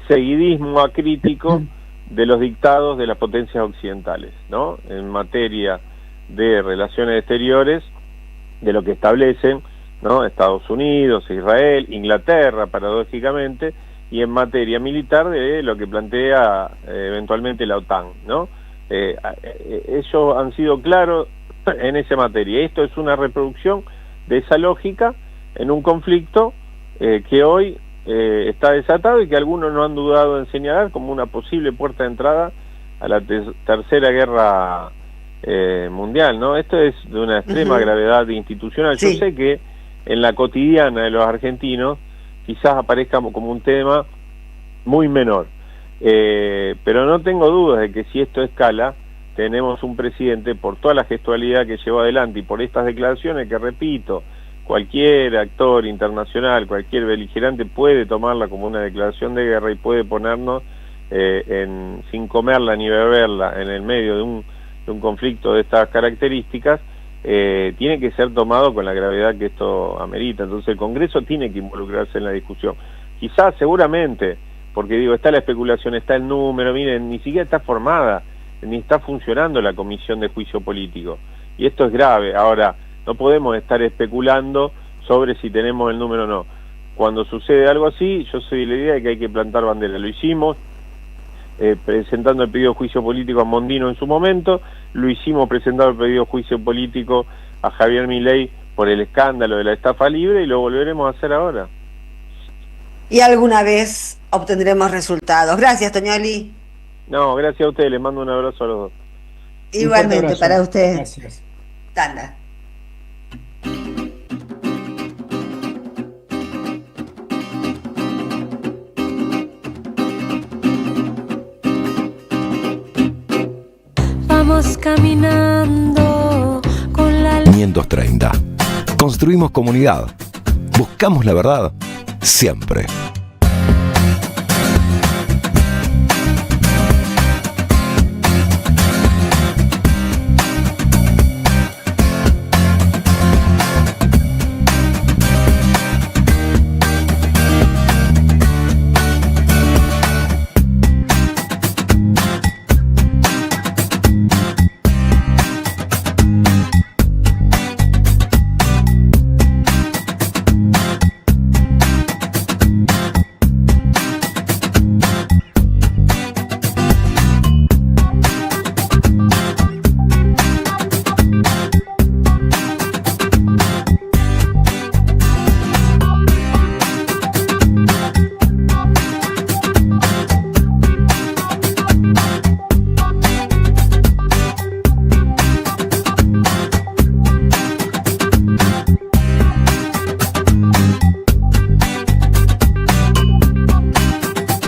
Speaker 18: seguidismo acrítico de los dictados de las potencias occidentales, ¿no? En materia de relaciones exteriores, de lo que establecen, ¿no? Estados Unidos, Israel, Inglaterra, paradójicamente, y en materia militar de lo que plantea eventualmente la OTAN, ¿no? Ellos han sido claros en esa materia. Esto es una reproducción de esa lógica en un conflicto que hoy está desatado y que algunos no han dudado en señalar como una posible puerta de entrada a la tercera guerra mundial, ¿no? Esto es de una extrema gravedad institucional. Yo sé que en la cotidiana de los argentinos quizás aparezca como un tema muy menor, pero no tengo dudas de que si esto escala, tenemos un presidente, por toda la gestualidad que llevó adelante y por estas declaraciones que, repito, cualquier actor internacional, cualquier beligerante puede tomarla como una declaración de guerra y puede ponernos sin comerla ni beberla en el medio de un conflicto de estas características. Tiene que ser tomado con la gravedad que esto amerita. Entonces el Congreso tiene que involucrarse en la discusión. Quizás, seguramente, porque digo, está la especulación, está el número, miren, ni siquiera está formada, ni está funcionando la comisión de juicio político, y esto es grave. Ahora, no podemos estar especulando sobre si tenemos el número o no. Cuando sucede algo así, yo soy de la idea de que hay que plantar bandera. Lo hicimos presentando el pedido de juicio político a Mondino en su momento, lo hicimos presentando el pedido de juicio político a Javier Milei por el escándalo de la estafa libre, y lo volveremos a hacer ahora.
Speaker 2: Y alguna vez obtendremos resultados. Gracias, Toñoli.
Speaker 18: No, gracias a ustedes, les mando un abrazo a los dos.
Speaker 2: Igualmente para usted.
Speaker 4: Gracias.
Speaker 2: Tanda.
Speaker 19: Vamos caminando con la
Speaker 3: 530. Construimos comunidad. Buscamos la verdad siempre.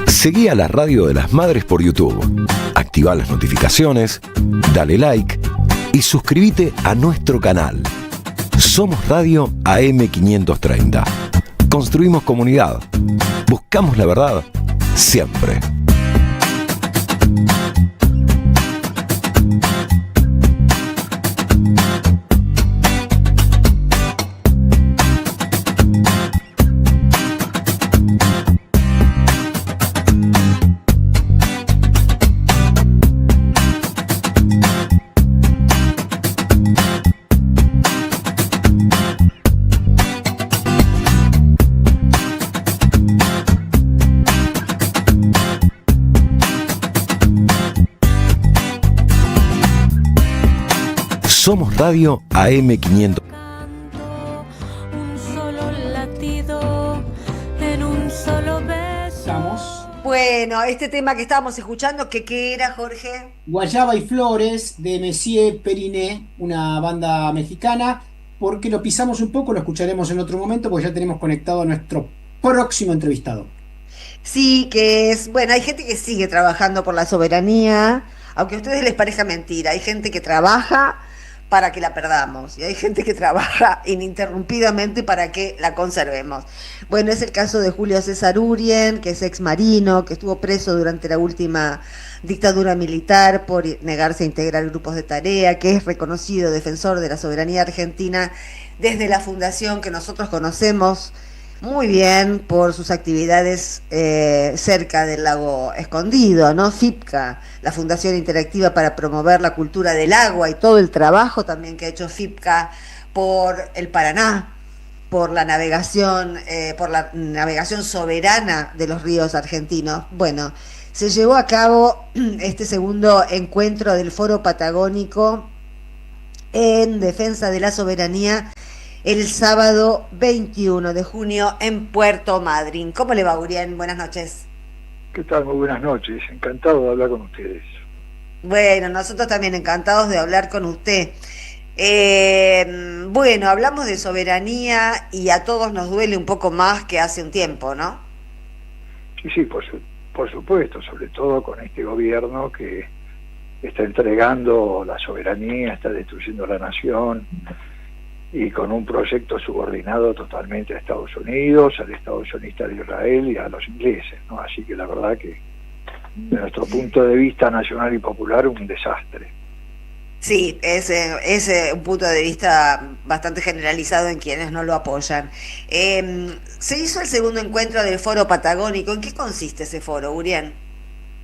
Speaker 3: Seguí a la Radio de las Madres por YouTube. Activa las notificaciones, dale like y suscríbete a nuestro canal. Somos Radio AM530. Construimos comunidad. Buscamos la verdad siempre. Somos Radio AM500.
Speaker 19: un solo latido en un solo beso.
Speaker 2: Bueno, este tema que estábamos escuchando, ¿qué era, Jorge?
Speaker 4: Guayaba y Flores de Messier Periné, una banda mexicana. Porque lo pisamos un poco, lo escucharemos en otro momento, porque ya tenemos conectado a nuestro próximo entrevistado.
Speaker 2: Sí, que es, bueno, hay gente que sigue trabajando por la soberanía, aunque a ustedes les parezca mentira, hay gente que trabaja para que la perdamos, y hay gente que trabaja ininterrumpidamente para que la conservemos. Bueno, es el caso de Julio César Urien, que es ex marino, que estuvo preso durante la última dictadura militar por negarse a integrar grupos de tarea, que es reconocido defensor de la soberanía argentina desde la fundación que nosotros conocemos muy bien por sus actividades cerca del lago Escondido, ¿no? FIPCA, la Fundación Interactiva para Promover la Cultura del Agua, y todo el trabajo también que ha hecho FIPCA por el Paraná, por la navegación soberana de los ríos argentinos. Bueno, se llevó a cabo este segundo encuentro del Foro Patagónico en defensa de la soberanía el sábado 21 de junio en Puerto Madryn. ¿Cómo le va, Urien? Buenas noches.
Speaker 20: ¿Qué tal? Muy buenas noches. Encantado de hablar con ustedes.
Speaker 2: Bueno, nosotros también encantados de hablar con usted. Bueno, hablamos de soberanía y a todos nos duele un poco más que hace un tiempo, ¿no?
Speaker 20: Sí, por supuesto, sobre todo con este gobierno que está entregando la soberanía, está destruyendo la nación, y con un proyecto subordinado totalmente a Estados Unidos, al Estado sionista de Israel y a los ingleses, ¿no? Así que la verdad que, de nuestro punto de vista nacional y popular, un desastre.
Speaker 2: Sí, es un punto de vista bastante generalizado en quienes no lo apoyan. Se hizo el segundo encuentro del Foro Patagónico. ¿En qué consiste ese foro, Urián?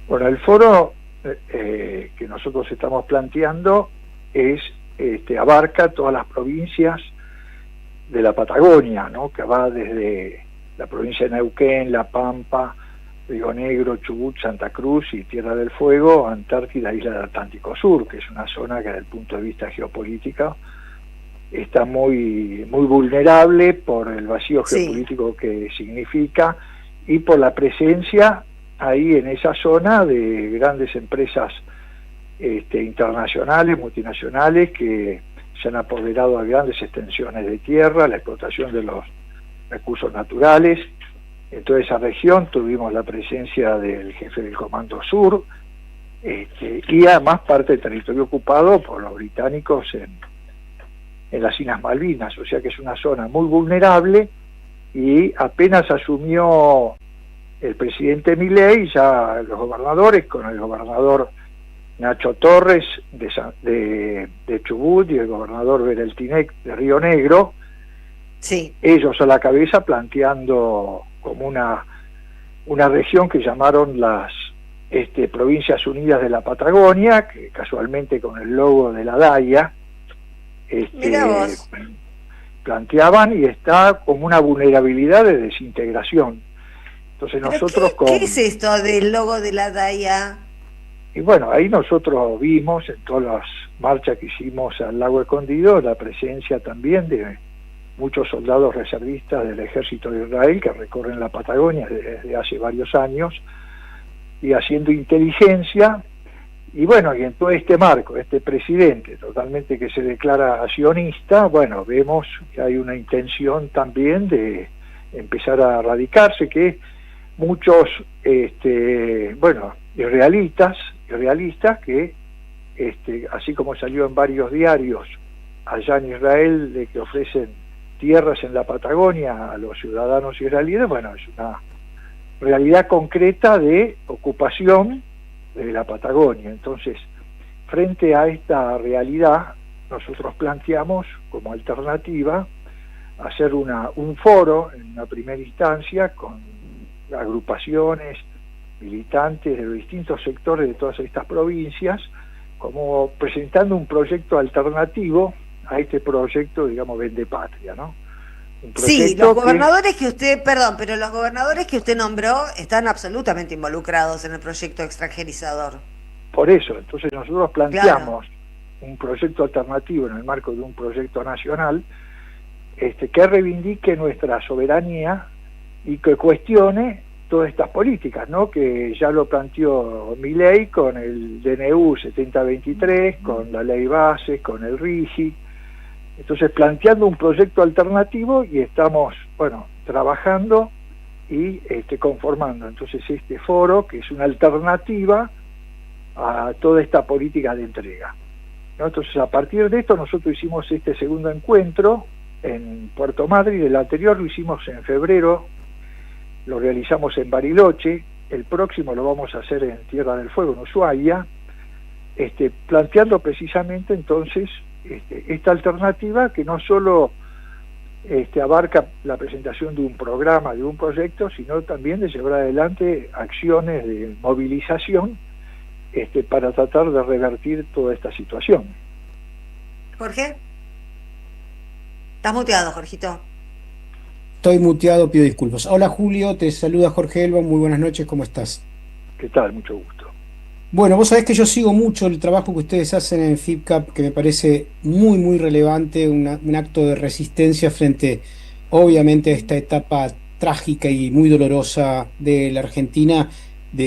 Speaker 20: Bueno, el foro que nosotros estamos planteando abarca todas las provincias de la Patagonia, ¿no? Que va desde la provincia de Neuquén, La Pampa, Río Negro, Chubut, Santa Cruz y Tierra del Fuego, Antártida, Isla del Atlántico Sur, que es una zona que desde el punto de vista geopolítico está muy vulnerable por el vacío geopolítico que significa y por la presencia ahí en esa zona de grandes empresas internacionales, multinacionales, que se han apoderado de grandes extensiones de tierra, la explotación de los recursos naturales. En toda esa región tuvimos la presencia del jefe del Comando Sur, y además parte del territorio ocupado por los británicos en las Islas Malvinas, o sea que es una zona muy vulnerable, y apenas asumió el presidente Milei, ya los gobernadores, con el gobernador Nacho Torres de Chubut y el gobernador Bereltinec de Río Negro, ellos a la cabeza planteando como una región que llamaron las Provincias Unidas de la Patagonia, que casualmente con el logo de la DAIA planteaban, y está como una vulnerabilidad de desintegración. Entonces nosotros
Speaker 2: ¿Qué es esto del logo de la DAIA?
Speaker 20: Y bueno, ahí nosotros vimos en todas las marchas que hicimos al lago Escondido la presencia también de muchos soldados reservistas del ejército de Israel que recorren la Patagonia desde hace varios años y haciendo inteligencia. Y bueno, y en todo este marco, este presidente totalmente que se declara sionista, bueno, vemos que hay una intención también de empezar a radicarse, que muchos irrealistas que así como salió en varios diarios allá en Israel de que ofrecen tierras en la Patagonia a los ciudadanos israelíes, bueno, es una realidad concreta de ocupación de la Patagonia. Entonces, frente a esta realidad, nosotros planteamos como alternativa hacer un foro en una primera instancia con agrupaciones militantes de los distintos sectores de todas estas provincias, como presentando un proyecto alternativo a este proyecto, digamos, Vendepatria, ¿no?
Speaker 2: Sí, los gobernadores que usted, perdón, pero los gobernadores que usted nombró están absolutamente involucrados en el proyecto extranjerizador.
Speaker 20: Por eso, entonces nosotros planteamos un proyecto alternativo en el marco de un proyecto nacional que reivindique nuestra soberanía y que cuestione todas estas políticas, ¿no? Que ya lo planteó Milei con el DNU 7023, con la ley base, con el RIGI. Entonces, planteando un proyecto alternativo, y estamos, bueno, trabajando y conformando entonces este foro, que es una alternativa a toda esta política de entrega, ¿no? Entonces, a partir de esto, nosotros hicimos este segundo encuentro en Puerto Madryn. El anterior lo hicimos en febrero, lo realizamos en Bariloche, el próximo lo vamos a hacer en Tierra del Fuego, en Ushuaia, planteando precisamente entonces esta alternativa que no solo abarca la presentación de un programa, de un proyecto, sino también de llevar adelante acciones de movilización para tratar de revertir toda esta situación.
Speaker 2: Jorge, estás muteado, Jorgito.
Speaker 4: Estoy muteado, pido disculpas. Hola Julio, te saluda Jorge Elba, muy buenas noches, ¿cómo estás?
Speaker 20: ¿Qué tal? Mucho gusto.
Speaker 4: Bueno, vos sabés que yo sigo mucho el trabajo que ustedes hacen en FIPCAP, que me parece muy, muy relevante, un acto de resistencia frente, obviamente, a esta etapa trágica y muy dolorosa de la Argentina,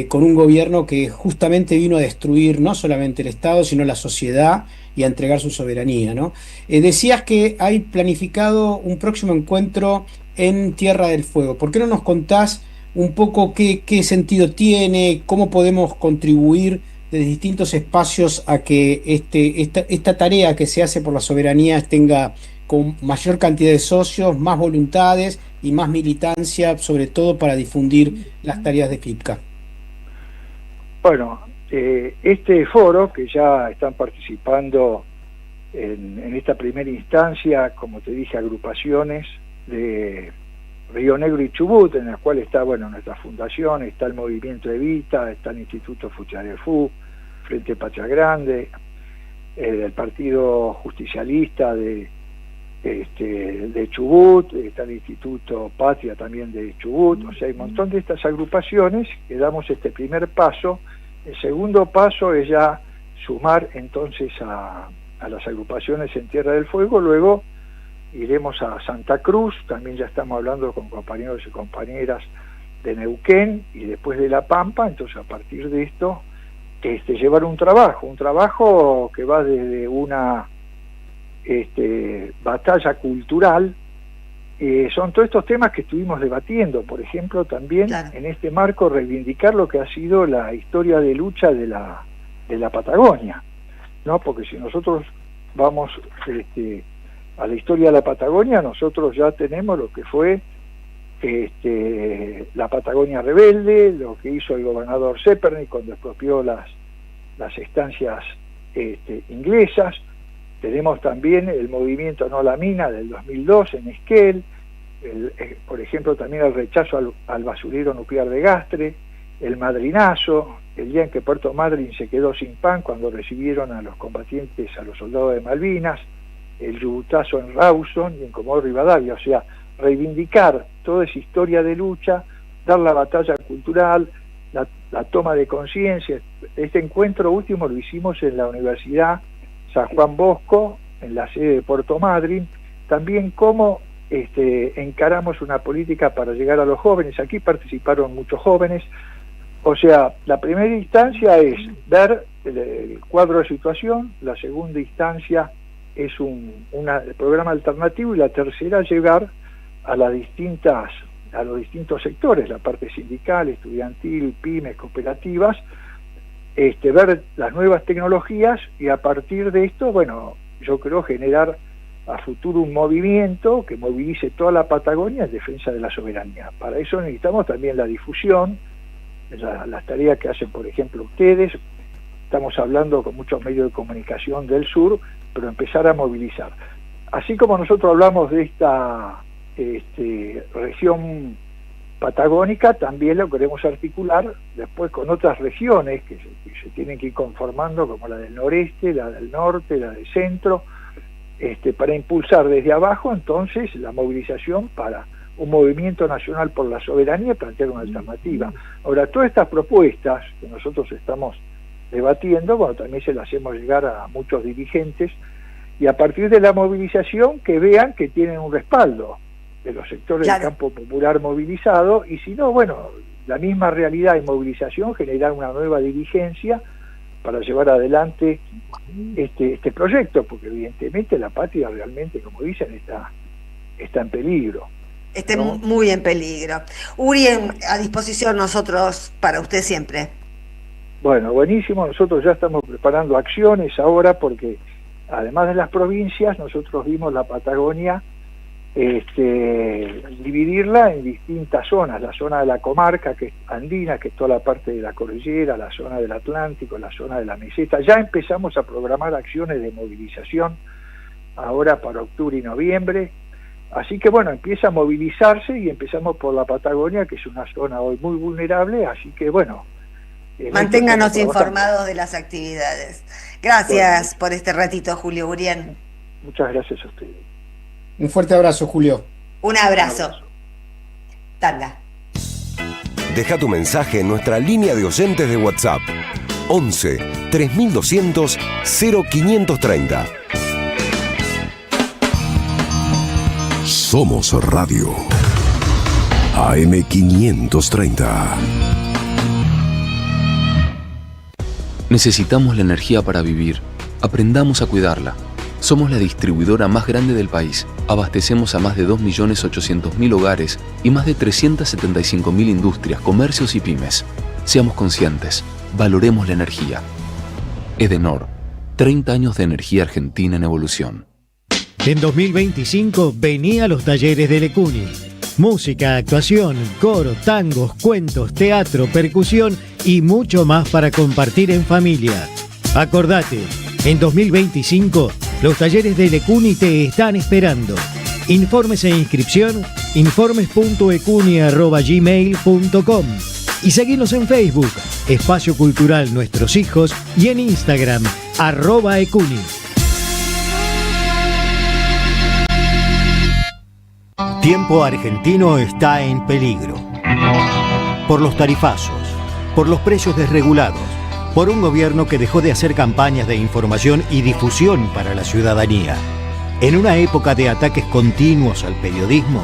Speaker 4: con un gobierno que justamente vino a destruir no solamente el Estado, sino la sociedad y a entregar su soberanía, ¿no? Decías que hay planificado un próximo encuentro en Tierra del Fuego. ¿Por qué no nos contás un poco qué sentido tiene, cómo podemos contribuir desde distintos espacios a que esta tarea que se hace por la soberanía tenga con mayor cantidad de socios, más voluntades y más militancia, sobre todo para difundir las tareas de FIPCA?
Speaker 20: Bueno, este foro, que ya están participando en esta primera instancia, como te dije, agrupaciones de Río Negro y Chubut, en la cual está, nuestra fundación, está el Movimiento Evita, está el Instituto Fucharefú, Frente Patria Grande, el Partido Justicialista de Chubut, está el Instituto Patria también de Chubut, o sea, hay un montón de estas agrupaciones que damos este primer paso. El segundo paso es ya sumar entonces a las agrupaciones en Tierra del Fuego, luego iremos a Santa Cruz, también ya estamos hablando con compañeros y compañeras de Neuquén y después de La Pampa. Entonces a partir de esto llevar un trabajo que va desde una batalla cultural. Son todos estos temas que estuvimos debatiendo, por ejemplo, también en este marco reivindicar lo que ha sido la historia de lucha de la Patagonia, ¿no? Porque si nosotros vamos a la historia de la Patagonia, nosotros ya tenemos lo que fue la Patagonia rebelde, lo que hizo el gobernador Zepernik cuando expropió las estancias inglesas. Tenemos también el movimiento No a la Mina del 2002 en Esquel, por ejemplo también el rechazo al basurero nuclear de Gastre, el madrinazo, el día en que Puerto Madryn se quedó sin pan cuando recibieron a los combatientes, a los soldados de Malvinas, el yubutazo en Rawson y en Comodoro Rivadavia. O sea, reivindicar toda esa historia de lucha, dar la batalla cultural, la toma de conciencia. Este encuentro último lo hicimos en la Universidad San Juan Bosco, en la sede de Puerto Madryn. También cómo encaramos una política para llegar a los jóvenes. Aquí participaron muchos jóvenes. O sea, la primera instancia es ver el cuadro de situación, la segunda instancia es un programa alternativo, y la tercera llegar a los distintos sectores, la parte sindical, estudiantil, pymes, cooperativas, ver las nuevas tecnologías, y a partir de esto, yo creo generar a futuro un movimiento que movilice toda la Patagonia en defensa de la soberanía. Para eso necesitamos también la difusión, las tareas que hacen, por ejemplo, ustedes. Estamos hablando con muchos medios de comunicación del sur, pero empezar a movilizar. Así como nosotros hablamos de esta región patagónica, también lo queremos articular después con otras regiones que se tienen que ir conformando, como la del noreste, la del norte, la del centro, para impulsar desde abajo entonces la movilización para un movimiento nacional por la soberanía y plantear una alternativa. Ahora, todas estas propuestas que nosotros estamos debatiendo, también se las hacemos llegar a muchos dirigentes, y a partir de la movilización que vean que tienen un respaldo de los sectores del campo popular movilizado, y si no, la misma realidad y movilización generar una nueva dirigencia para llevar adelante este proyecto, porque evidentemente la patria realmente, como dicen, está en peligro.
Speaker 2: Está muy en peligro. Uri, a disposición nosotros para usted siempre.
Speaker 20: Bueno, buenísimo. Nosotros ya estamos preparando acciones ahora, porque además de las provincias, nosotros vimos la Patagonia dividirla en distintas zonas: la zona de la comarca, que es andina, que es toda la parte de la cordillera, la zona del Atlántico, la zona de la meseta. Ya empezamos a programar acciones de movilización ahora para octubre y noviembre, así que empieza a movilizarse, y empezamos por la Patagonia, que es una zona hoy muy vulnerable, así que
Speaker 2: manténganos informados de las actividades. Gracias por este ratito, Julio Gurien.
Speaker 20: Muchas gracias a ustedes.
Speaker 4: Un fuerte abrazo, Julio.
Speaker 2: Un abrazo. Tanda.
Speaker 3: Deja tu mensaje en nuestra línea de oyentes de WhatsApp: 11 3200 0530. Somos Radio AM530.
Speaker 21: Necesitamos la energía para vivir. Aprendamos a cuidarla. Somos la distribuidora más grande del país. Abastecemos a más de 2.800.000 hogares y más de 375.000 industrias, comercios y pymes. Seamos conscientes. Valoremos la energía. Edenor. 30 años de energía argentina en evolución.
Speaker 8: En 2025 vení a los talleres de Lecuni. Música, actuación, coro, tangos, cuentos, teatro, percusión y mucho más para compartir en familia. Acordate, en 2025 los talleres de Lecuni te están esperando. Informes e inscripción, informes.ecuni@gmail.com y seguinos en Facebook, Espacio Cultural Nuestros Hijos, y en Instagram, @ecuni. Tiempo Argentino está en peligro. Por los tarifazos, por los precios desregulados, por un gobierno que dejó de hacer campañas de información y difusión para la ciudadanía. En una época de ataques continuos al periodismo,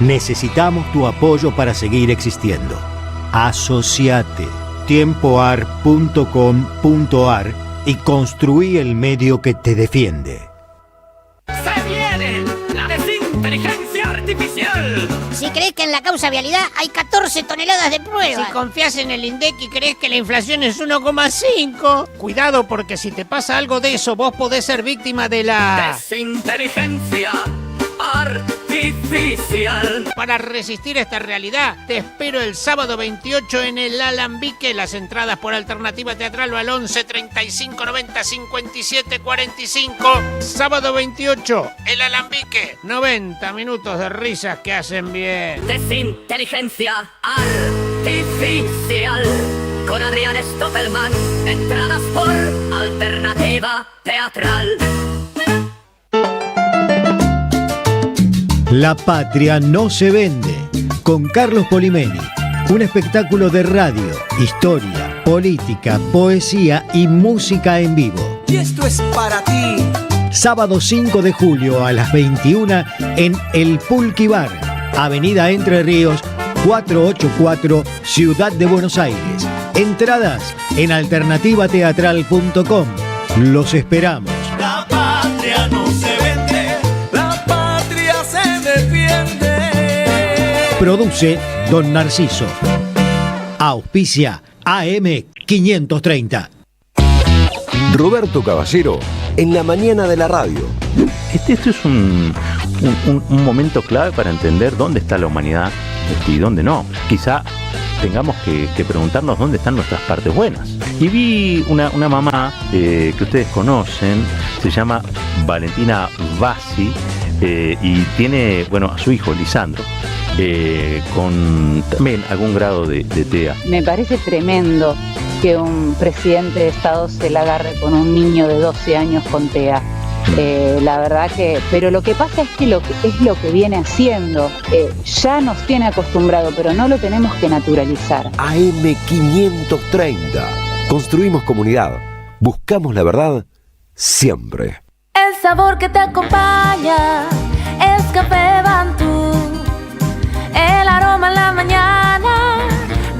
Speaker 8: necesitamos tu apoyo para seguir existiendo. Asociate, tiempoar.com.ar y construí el medio que te defiende.
Speaker 5: ¡Se viene la desinteligencia artificial!
Speaker 22: Si crees que en la causa vialidad hay 14 toneladas de pruebas.
Speaker 5: Si confías en el INDEC y crees que la inflación es 1,5. Cuidado, porque si te pasa algo de eso, vos podés ser víctima de la desinteligencia artificial. Para resistir esta realidad, te espero el sábado 28 en el Alambique. Las entradas por Alternativa Teatral o al 11 35 90 57 45. Sábado 28, el Alambique. 90 minutos de risas que hacen bien.
Speaker 23: Desinteligencia artificial. Con Adrián Stoppelman. Entradas por Alternativa Teatral.
Speaker 8: La patria no se vende, con Carlos Polimeni. Un espectáculo de radio, historia, política, poesía y música en vivo.
Speaker 1: Y esto es para ti.
Speaker 8: Sábado 5 de julio a las 21 en El Pulqui Bar, Avenida Entre Ríos, 484, Ciudad de Buenos Aires. Entradas en alternativateatral.com. Los esperamos.
Speaker 1: La patria no se vende, la patria se defiende.
Speaker 8: Produce Don Narciso. Auspicia AM 530.
Speaker 3: Roberto Caballero en la mañana de la radio.
Speaker 24: Esto es un momento clave para entender dónde está la humanidad y dónde no. Quizá tengamos que preguntarnos dónde están nuestras partes buenas. Y vi una mamá que ustedes conocen, se llama Valentina Bassi, y tiene, a su hijo Lisandro, con también algún grado de TEA.
Speaker 25: Me parece tremendo que un presidente de Estado se la agarre con un niño de 12 años con TEA. La verdad que, pero lo que pasa es que es lo que viene haciendo, ya nos tiene acostumbrado, pero no lo tenemos que naturalizar.
Speaker 3: AM 530. Construimos comunidad. Buscamos la verdad siempre.
Speaker 19: El sabor que te acompaña es Café Bantú. El aroma en la mañana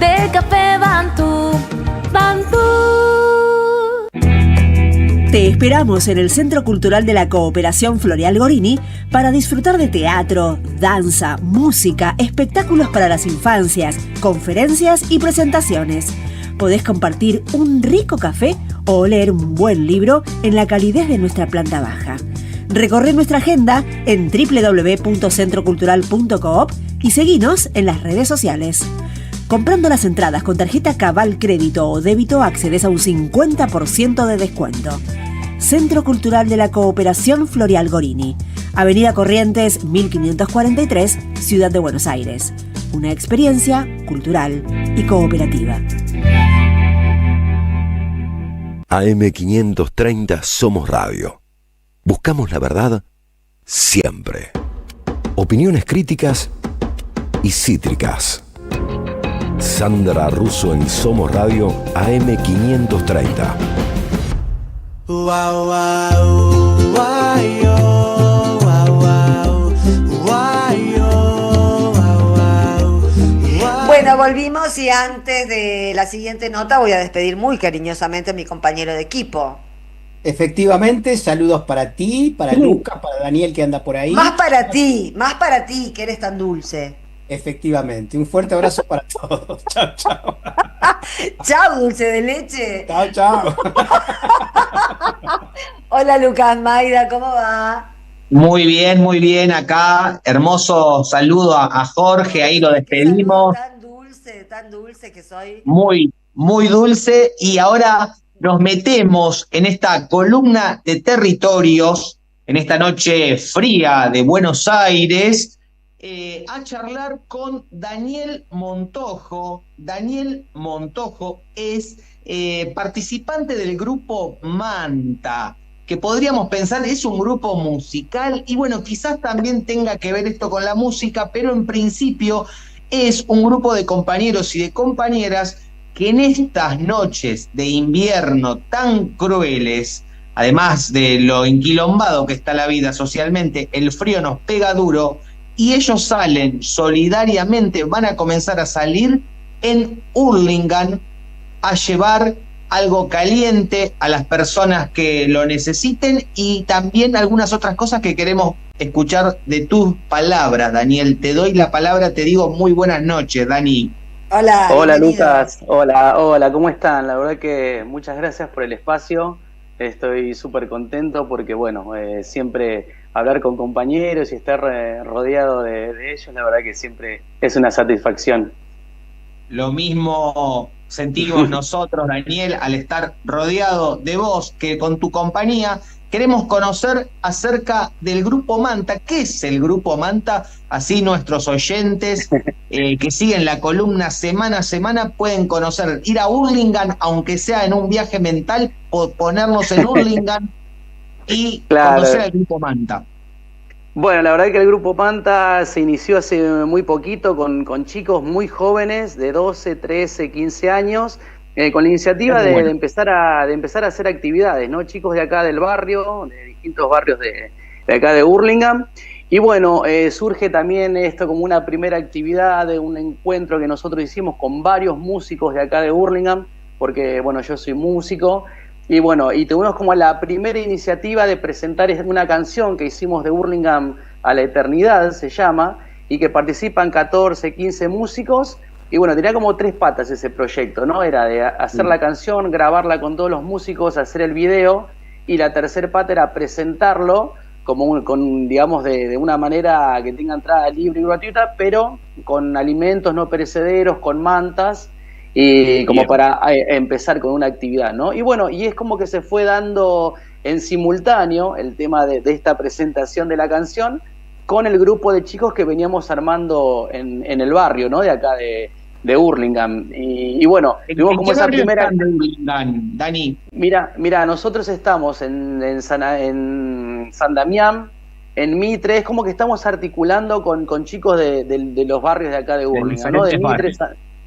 Speaker 19: del Café Bantú. Bantú.
Speaker 26: Te esperamos en el Centro Cultural de la Cooperación Floreal Gorini para disfrutar de teatro, danza, música, espectáculos para las infancias, conferencias y presentaciones. Podés compartir un rico café o leer un buen libro en la calidez de nuestra planta baja. Recorre nuestra agenda en www.centrocultural.coop y seguinos en las redes sociales. Comprando las entradas con tarjeta Cabal Crédito o Débito accedes a un 50% de descuento. Centro Cultural de la Cooperación Floreal Gorini, Avenida Corrientes 1543, Ciudad de Buenos Aires. Una experiencia cultural y cooperativa.
Speaker 3: AM 530 Somos Radio. Buscamos la verdad siempre. Opiniones críticas y cítricas. Sandra Russo en Somos Radio AM 530.
Speaker 2: Bueno, volvimos y antes de la siguiente nota voy a despedir muy cariñosamente a mi compañero de equipo.
Speaker 4: Efectivamente, saludos para ti, para Lucas, para Daniel que anda por ahí.
Speaker 2: Más para ti, que eres tan dulce.
Speaker 4: Efectivamente, un fuerte abrazo para todos. Chao, chao.
Speaker 2: Chao, dulce de leche.
Speaker 4: Chao, chao.
Speaker 2: Hola Lucas Maida, ¿cómo va?
Speaker 27: Muy bien acá. Hermoso saludo a Jorge, ahí lo despedimos.
Speaker 2: Tan dulce que soy.
Speaker 27: Muy muy dulce. Y ahora nos metemos en esta columna de territorios, en esta noche fría de Buenos Aires, a charlar con Daniel Montojo. Daniel Montojo es participante del grupo Manta, que podríamos pensar es un grupo musical, y bueno, quizás también tenga que ver esto con la música, pero en principio es un grupo de compañeros y de compañeras que en estas noches de invierno tan crueles, además de lo enquilombado que está la vida socialmente, el frío nos pega duro, y ellos salen solidariamente, van a comenzar a salir en Hurlingham a llevar algo caliente a las personas que lo necesiten, y también algunas otras cosas que queremos escuchar de tus palabras, Daniel. Te doy la palabra, te digo muy buenas noches, Dani.
Speaker 2: Hola.
Speaker 6: Hola, Lucas. Hola, ¿cómo están? La verdad que muchas gracias por el espacio. Estoy súper contento porque, bueno, siempre hablar con compañeros y estar rodeado de ellos, la verdad que siempre es una satisfacción.
Speaker 27: Lo mismo sentimos nosotros, Daniel, al estar rodeado de vos, que con tu compañía. Queremos conocer acerca del Grupo Manta. ¿Qué es el Grupo Manta? Así nuestros oyentes que siguen la columna semana a semana pueden conocer, ir a Hurlingham, aunque sea en un viaje mental, o ponernos en Hurlingham y conocer al Grupo Manta.
Speaker 6: Bueno, la verdad que el Grupo Manta se inició hace muy poquito con chicos muy jóvenes de 12, 13, 15 años, con la iniciativa de empezar a hacer actividades, ¿no? Chicos de acá del barrio, de distintos barrios de acá de Hurlingham. Y bueno, surge también esto como una primera actividad de un encuentro que nosotros hicimos con varios músicos de acá de Hurlingham, porque bueno, yo soy músico. Y bueno, y tuvimos como la primera iniciativa de presentar una canción que hicimos de Hurlingham a la eternidad, se llama, y que participan 14, 15 músicos. Y bueno, tenía como 3 patas ese proyecto, ¿no? Era de hacer la canción, grabarla con todos los músicos, hacer el video, y la tercera pata era presentarlo como digamos, de una manera que tenga entrada libre y gratuita, pero con alimentos no perecederos, con mantas, y como para empezar con una actividad, ¿no? Y bueno, y es como que se fue dando en simultáneo el tema de esta presentación de la canción con el grupo de chicos que veníamos armando en el barrio, ¿no? De acá de Hurlingham. Y bueno, tuvimos como esa primera...
Speaker 27: Hurlingham, Dani?
Speaker 6: Mira, nosotros estamos en San Damián, en Mitre, es como que estamos articulando con chicos de los barrios de acá de Hurlingham, ¿no? De Mitre,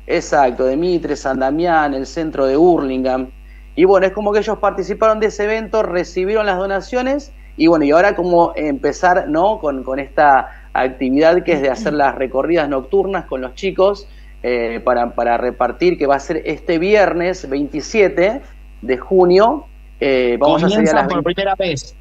Speaker 6: exacto, de Mitre, San Damián, el centro de Hurlingham. Y bueno, es como que ellos participaron de ese evento, recibieron las donaciones, y bueno, y ahora como empezar, ¿no? con esta actividad que es de hacer las recorridas nocturnas con los chicos para repartir, que va a ser este viernes 27 de junio. Vamos a hacer por
Speaker 27: primera vez.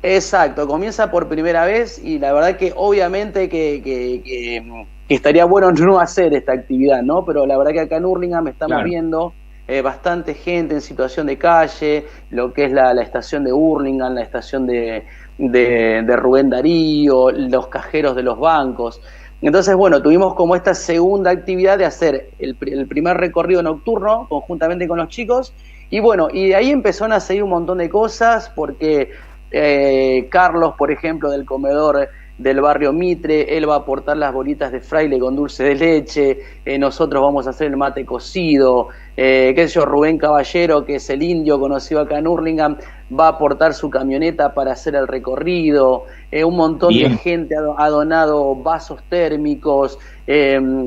Speaker 6: Exacto, comienza por primera vez, y la verdad que obviamente que estaría bueno no hacer esta actividad, ¿no? Pero la verdad que acá en Hurlingham estamos viendo bastante gente en situación de calle, lo que es la estación de Hurlingham, la estación de Rubén Darío, los cajeros de los bancos. Entonces, bueno, tuvimos como esta segunda actividad de hacer el primer recorrido nocturno conjuntamente con los chicos, y bueno, y de ahí empezaron a seguir un montón de cosas, porque Carlos, por ejemplo, del comedor del barrio Mitre, él va a aportar las bolitas de fraile con dulce de leche, nosotros vamos a hacer el mate cocido, qué sé yo, Rubén Caballero, que es el indio conocido acá en Hurlingham, va a aportar su camioneta para hacer el recorrido, un montón de gente ha donado vasos térmicos,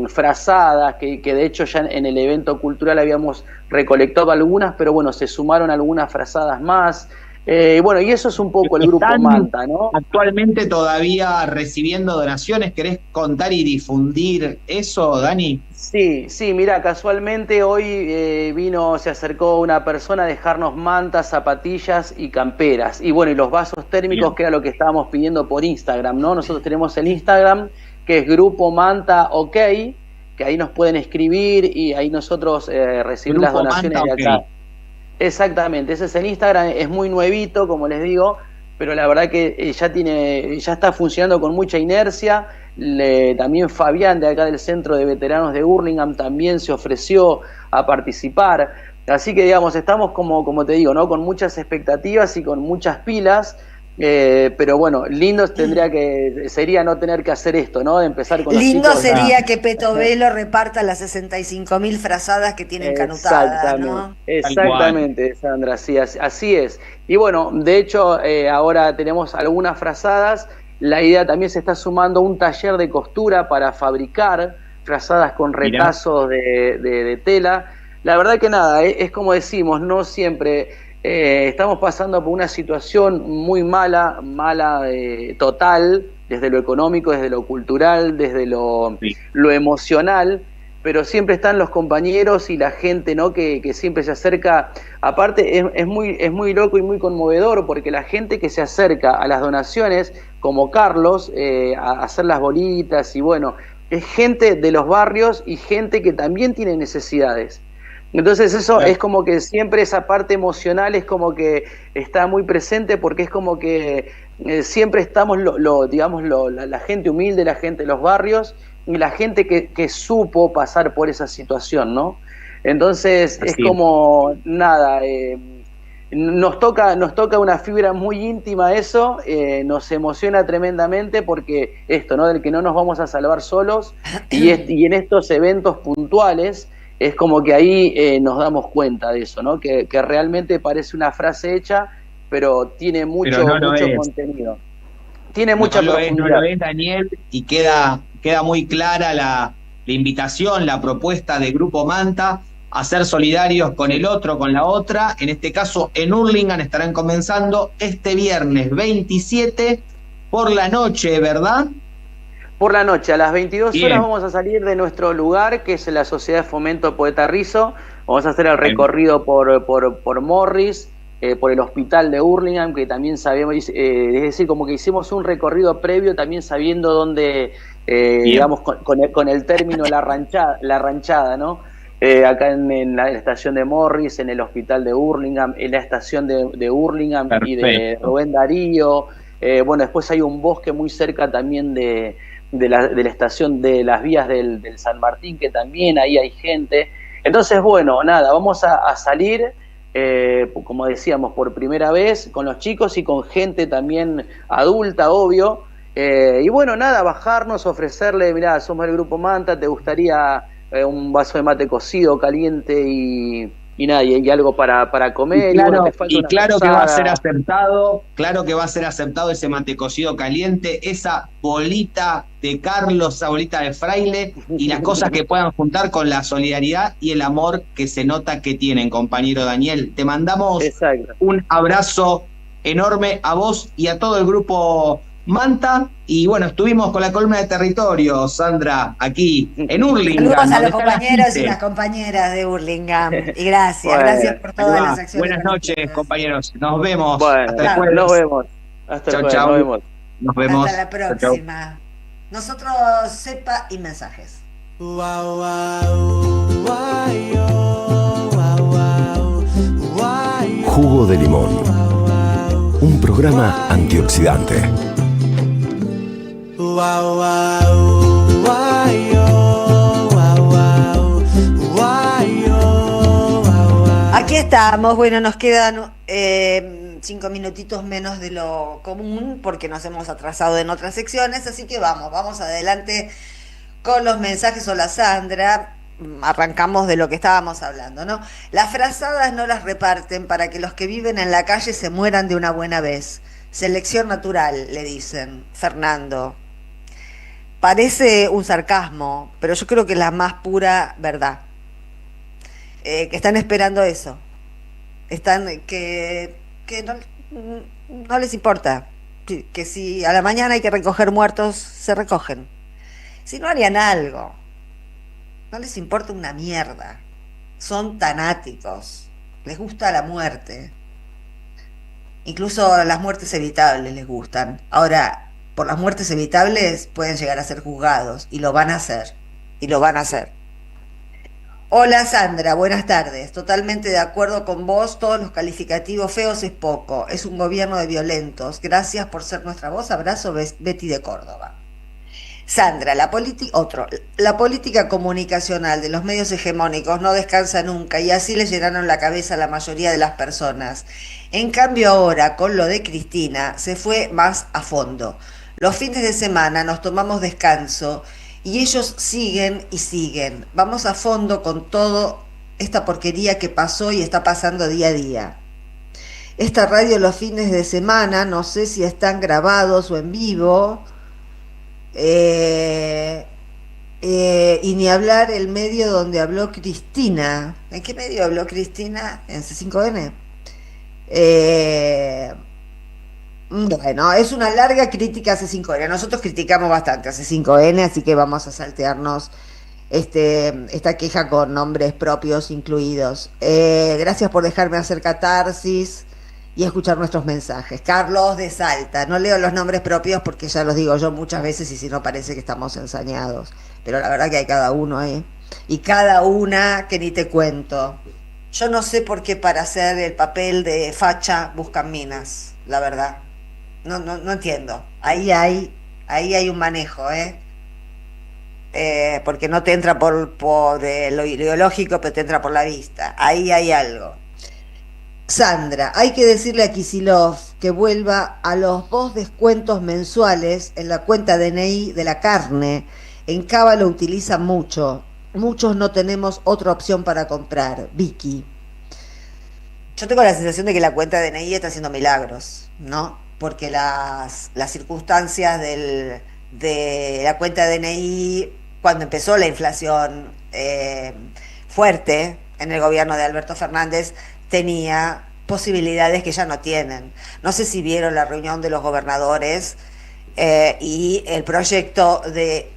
Speaker 6: frazadas, que de hecho ya en el evento cultural habíamos recolectado algunas, pero bueno, se sumaron algunas frazadas más. Bueno, y eso es un poco el Grupo Manta, ¿no? Actualmente todavía recibiendo donaciones. ¿Querés contar y difundir eso, Dani? Sí, mira, casualmente hoy se acercó una persona a dejarnos mantas, zapatillas y camperas. Y bueno, y los vasos térmicos, que era lo que estábamos pidiendo por Instagram, ¿no? Nosotros tenemos el Instagram, que es Grupo Manta OK, que ahí nos pueden escribir y ahí nosotros recibimos las donaciones Manta, de acá. Okay. Exactamente, ese es el Instagram, es muy nuevito, como les digo, pero la verdad que ya está funcionando con mucha inercia. También Fabián, de acá del Centro de Veteranos de Hurlingham, también se ofreció a participar. Así que, digamos, estamos como te digo, ¿no? Con muchas expectativas y con muchas pilas. Pero bueno, lindo sería no tener que hacer esto, ¿no? De empezar con
Speaker 2: Lindo
Speaker 6: los chicos.
Speaker 2: sería que Petovelo reparta las 65.000 frazadas que tienen canutadas, ¿no?
Speaker 6: Exactamente, Sandra, sí, así es. Y bueno, de hecho, ahora tenemos algunas frazadas. La idea también se está sumando un taller de costura para fabricar frazadas con retazos de tela. La verdad que nada, es como decimos, no siempre... estamos pasando por una situación muy mala, total, desde lo económico, desde lo cultural, desde lo emocional, pero siempre están los compañeros y la gente, ¿no? que siempre se acerca. Aparte es muy loco y muy conmovedor, porque la gente que se acerca a las donaciones, como Carlos, a hacer las bolitas, y bueno, es gente de los barrios y gente que también tiene necesidades. Entonces eso es como que siempre esa parte emocional es como que está muy presente, porque es como que siempre estamos la gente humilde, la gente de los barrios y la gente que supo pasar por esa situación, ¿no? Entonces es como nada, nos toca una fibra muy íntima eso, nos emociona tremendamente, porque esto, ¿no? Del que no nos vamos a salvar solos, y en estos eventos puntuales es como que ahí nos damos cuenta de eso, ¿no? Que realmente parece una frase hecha, pero tiene mucho contenido. Tiene mucha profundidad.
Speaker 27: No lo es, Daniel, y queda muy clara la invitación, la propuesta de Grupo Manta a ser solidarios con el otro, con la otra. En este caso, en Hurlingham estarán comenzando este viernes 27 por la noche, ¿verdad?
Speaker 6: Por la noche, a las 22 horas vamos a salir de nuestro lugar, que es la Sociedad de Fomento Poeta Rizo. Vamos a hacer el recorrido por Morris, por el hospital de Hurlingham, que también sabemos, es decir, como que hicimos un recorrido previo también sabiendo dónde, digamos, con el término la ranchada, ¿no? Acá en la estación de Morris, en el hospital de Hurlingham, en la estación de Hurlingham. Perfecto. Y de Rubén Darío. Bueno, después hay un bosque muy cerca también de la estación de las vías del San Martín, que también ahí hay gente. Entonces, bueno, nada, vamos a salir, como decíamos, por primera vez con los chicos y con gente también adulta, obvio. Y bueno, nada, bajarnos, ofrecerle, mirá, somos el Grupo Manta, ¿te gustaría un vaso de mate cocido, caliente y nada, y algo para comer?
Speaker 27: Claro que va a ser aceptado, claro que va a ser aceptado ese mate cocido caliente, esa bolita de Carlos, esa bolita de Fraile, y las cosas que puedan juntar con la solidaridad y el amor que se nota que tienen, compañero Daniel. Te mandamos un abrazo enorme a vos y a todo el Grupo Manta. Y bueno, estuvimos con la columna de territorio, Sandra, aquí en Hurlingham.
Speaker 2: Saludos a los compañeros y las compañeras de Hurlingham. Y gracias por todas las acciones.
Speaker 27: Buenas noches, compañeros. Nos vemos.
Speaker 6: Bueno,
Speaker 27: hasta el jueves.
Speaker 6: Nos vemos. Hasta el jueves. Nos vemos.
Speaker 27: Nos vemos.
Speaker 2: Hasta la próxima. Nosotros, cepa y mensajes.
Speaker 3: Jugo de limón. Un programa antioxidante.
Speaker 2: Aquí estamos. Bueno, nos quedan 5 minutitos menos de lo común, porque nos hemos atrasado en otras secciones, así que vamos adelante con los mensajes. Hola, Sandra. Arrancamos de lo que estábamos hablando, ¿no? Las frazadas no las reparten para que los que viven en la calle se mueran de una buena vez. Selección natural, le dicen. Fernando. Parece un sarcasmo, pero yo creo que es la más pura verdad. Que están esperando eso. Que no les importa. Que si a la mañana hay que recoger muertos, se recogen. Si no, harían algo. No les importa una mierda. Son tanáticos. Les gusta la muerte. Incluso las muertes evitables les gustan. Ahora, por las muertes evitables pueden llegar a ser juzgados. Y lo van a hacer. Hola Sandra, buenas tardes. Totalmente de acuerdo con vos, todos los calificativos feos es poco. Es un gobierno de violentos. Gracias por ser nuestra voz. Abrazo, Betty de Córdoba. Sandra, la política comunicacional de los medios hegemónicos no descansa nunca y así le llenaron la cabeza a la mayoría de las personas. En cambio ahora, con lo de Cristina, se fue más a fondo. Los fines de semana nos tomamos descanso y ellos siguen y siguen. Vamos a fondo con todo esta porquería que pasó y está pasando día a día. Esta radio los fines de semana, no sé si están grabados o en vivo. Y ni hablar el medio donde habló Cristina. ¿En qué medio habló Cristina? ¿En C5N? Bueno, es una larga crítica a C5N. Nosotros criticamos bastante a C5N, así que vamos a saltearnos esta queja con nombres propios incluidos. Gracias por dejarme hacer catarsis y escuchar nuestros mensajes. Carlos de Salta, no leo los nombres propios porque ya los digo yo muchas veces y si no parece que estamos ensañados, pero la verdad que hay cada uno, y cada una que ni te cuento. Yo no sé por qué para hacer el papel de facha buscan minas, la verdad. No entiendo. Ahí hay un manejo, porque no te entra por lo ideológico, pero te entra por la vista. Ahí hay algo. Sandra, hay que decirle a Kicillof que vuelva a los 2 descuentos mensuales en la cuenta DNI de la carne. En Cava lo utilizan mucho. Muchos no tenemos otra opción para comprar. Vicky. Yo tengo la sensación de que la cuenta DNI está haciendo milagros, ¿no? Porque las circunstancias de la cuenta DNI, cuando empezó la inflación fuerte en el gobierno de Alberto Fernández, tenía posibilidades que ya no tienen. No sé si vieron la reunión de los gobernadores y el proyecto de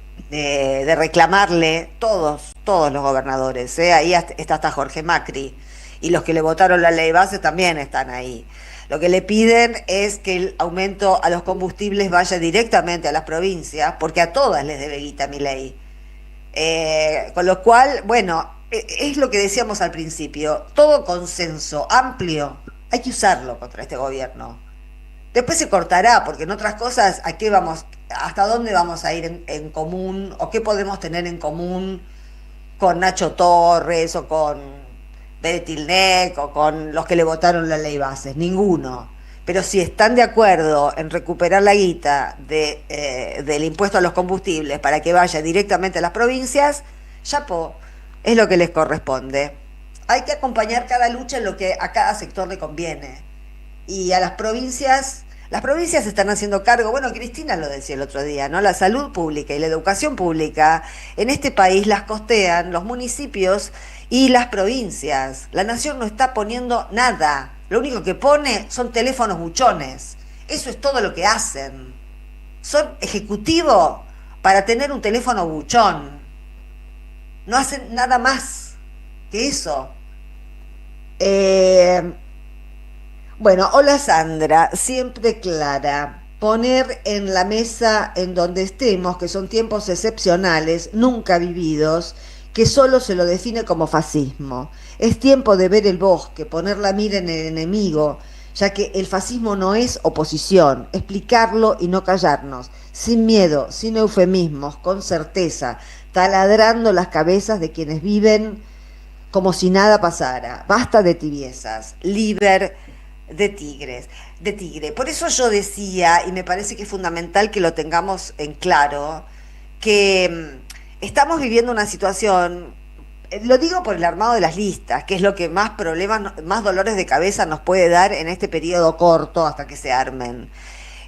Speaker 2: reclamarle todos los gobernadores. Ahí está hasta Jorge Macri y los que le votaron la ley base también están ahí. Lo que le piden es que el aumento a los combustibles vaya directamente a las provincias, porque a todas les debe guita Milei. Con lo cual, bueno, es lo que decíamos al principio, todo consenso amplio hay que usarlo contra este gobierno. Después se cortará, porque en otras cosas, ¿a qué vamos, hasta dónde vamos a ir en común, o qué podemos tener en común con Nacho Torres, o con Beretilnec, o con los que le votaron la ley bases? Ninguno. Pero si están de acuerdo en recuperar la guita del impuesto a los combustibles para que vaya directamente a las provincias, chapó, es lo que les corresponde. Hay que acompañar cada lucha en lo que a cada sector le conviene. Y a las provincias están haciendo cargo, bueno, Cristina lo decía el otro día, ¿no? La salud pública y la educación pública en este país las costean los municipios y las provincias. La nación no está poniendo nada. Lo único que pone son teléfonos buchones. Eso es todo lo que hacen. Son ejecutivos para tener un teléfono buchón. No hacen nada más que eso. Bueno, hola Sandra, siempre clara. Poner en la mesa en donde estemos, que son tiempos excepcionales, nunca vividos, que solo se lo define como fascismo. Es tiempo de ver el bosque, poner la mira en el enemigo, ya que el fascismo no es oposición, explicarlo y no callarnos, sin miedo, sin eufemismos, con certeza, taladrando las cabezas de quienes viven como si nada pasara. Basta de tibiezas, liber de tigre. Por eso yo decía, y me parece que es fundamental que lo tengamos en claro, que estamos viviendo una situación, lo digo por el armado de las listas, que es lo que más problemas, más dolores de cabeza nos puede dar en este periodo corto hasta que se armen.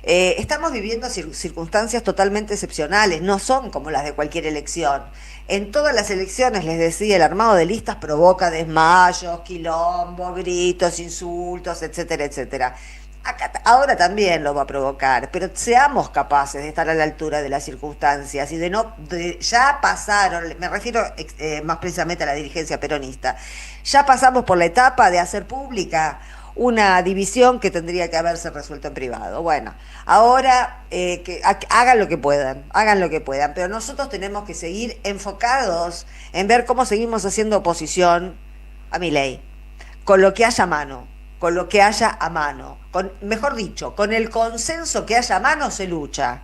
Speaker 2: Estamos viviendo circunstancias totalmente excepcionales, no son como las de cualquier elección. En todas las elecciones, les decía, el armado de listas provoca desmayos, quilombo, gritos, insultos, etcétera, etcétera. Ahora también lo va a provocar, pero seamos capaces de estar a la altura de las circunstancias y ya pasaron, me refiero más precisamente a la dirigencia peronista, ya pasamos por la etapa de hacer pública una división que tendría que haberse resuelto en privado. Bueno, ahora hagan lo que puedan, pero nosotros tenemos que seguir enfocados en ver cómo seguimos haciendo oposición a Milei, con lo que haya a mano, mejor dicho, con el consenso que haya a mano se lucha.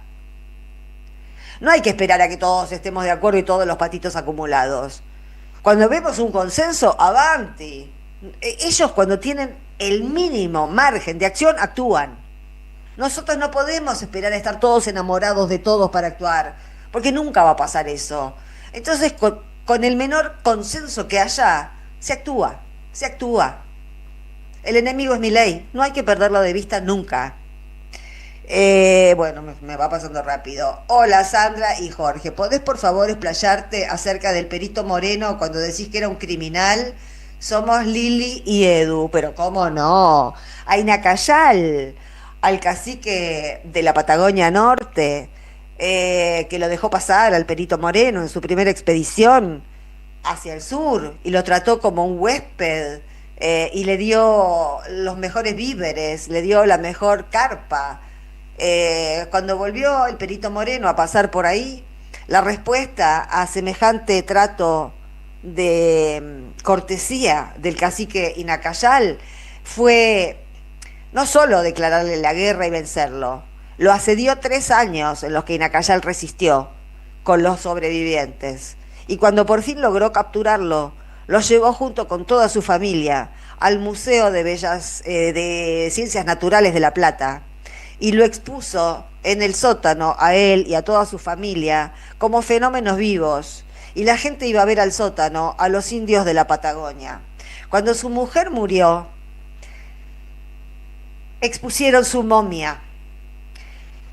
Speaker 2: No hay que esperar a que todos estemos de acuerdo y todos los patitos acumulados. Cuando vemos un consenso, avanti. Ellos cuando tienen el mínimo margen de acción, actúan. Nosotros no podemos esperar a estar todos enamorados de todos para actuar, porque nunca va a pasar eso. Entonces, con el menor consenso que haya, se actúa. El enemigo es Milei, no hay que perderlo de vista nunca. Bueno, me va pasando rápido. Hola Sandra y Jorge, ¿podés por favor explayarte acerca del Perito Moreno cuando decís que era un criminal? Somos Lili y Edu, pero cómo no. A Inacayal, al cacique de la Patagonia Norte, que lo dejó pasar al Perito Moreno en su primera expedición hacia el sur y lo trató como un huésped y le dio los mejores víveres, le dio la mejor carpa. Cuando volvió el Perito Moreno a pasar por ahí, la respuesta a semejante trato de cortesía del cacique Inacayal fue no solo declararle la guerra y vencerlo, lo asedió 3 años en los que Inacayal resistió con los sobrevivientes, y cuando por fin logró capturarlo, lo llevó junto con toda su familia al Museo de Ciencias Naturales de La Plata y lo expuso en el sótano a él y a toda su familia como fenómenos vivos. Y la gente iba a ver al sótano a los indios de la Patagonia. Cuando su mujer murió, expusieron su momia.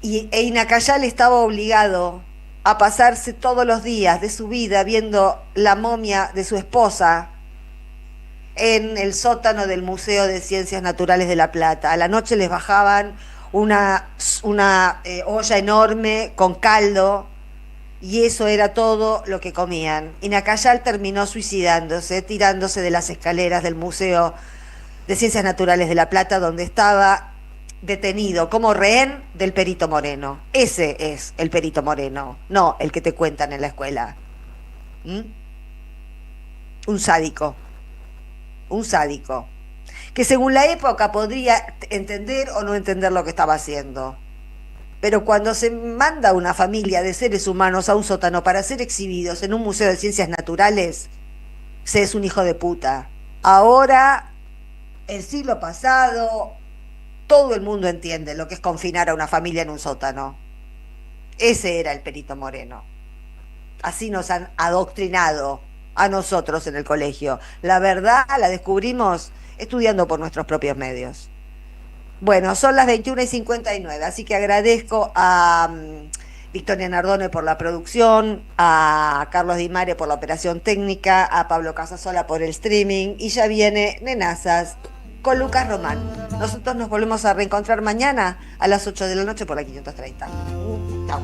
Speaker 2: E Inacayal estaba obligado a pasarse todos los días de su vida viendo la momia de su esposa en el sótano del Museo de Ciencias Naturales de La Plata. A la noche les bajaban una olla enorme con caldo, y eso era todo lo que comían. Inacayal terminó suicidándose, tirándose de las escaleras del Museo de Ciencias Naturales de La Plata, donde estaba detenido como rehén del Perito Moreno. Ese es el Perito Moreno, no el que te cuentan en la escuela. Un sádico, que según la época podría entender o no entender lo que estaba haciendo. Pero cuando se manda una familia de seres humanos a un sótano para ser exhibidos en un museo de ciencias naturales, se es un hijo de puta. Ahora, el siglo pasado, todo el mundo entiende lo que es confinar a una familia en un sótano. Ese era el Perito Moreno. Así nos han adoctrinado a nosotros en el colegio. La verdad la descubrimos estudiando por nuestros propios medios. Bueno, son las 21:59, así que agradezco a Victoria Nardone por la producción, a Carlos Di Mare por la operación técnica, a Pablo Casasola por el streaming, y ya viene Nenazas con Lucas Román. Nosotros nos volvemos a reencontrar mañana a las 8 de la noche por la 530. Chao.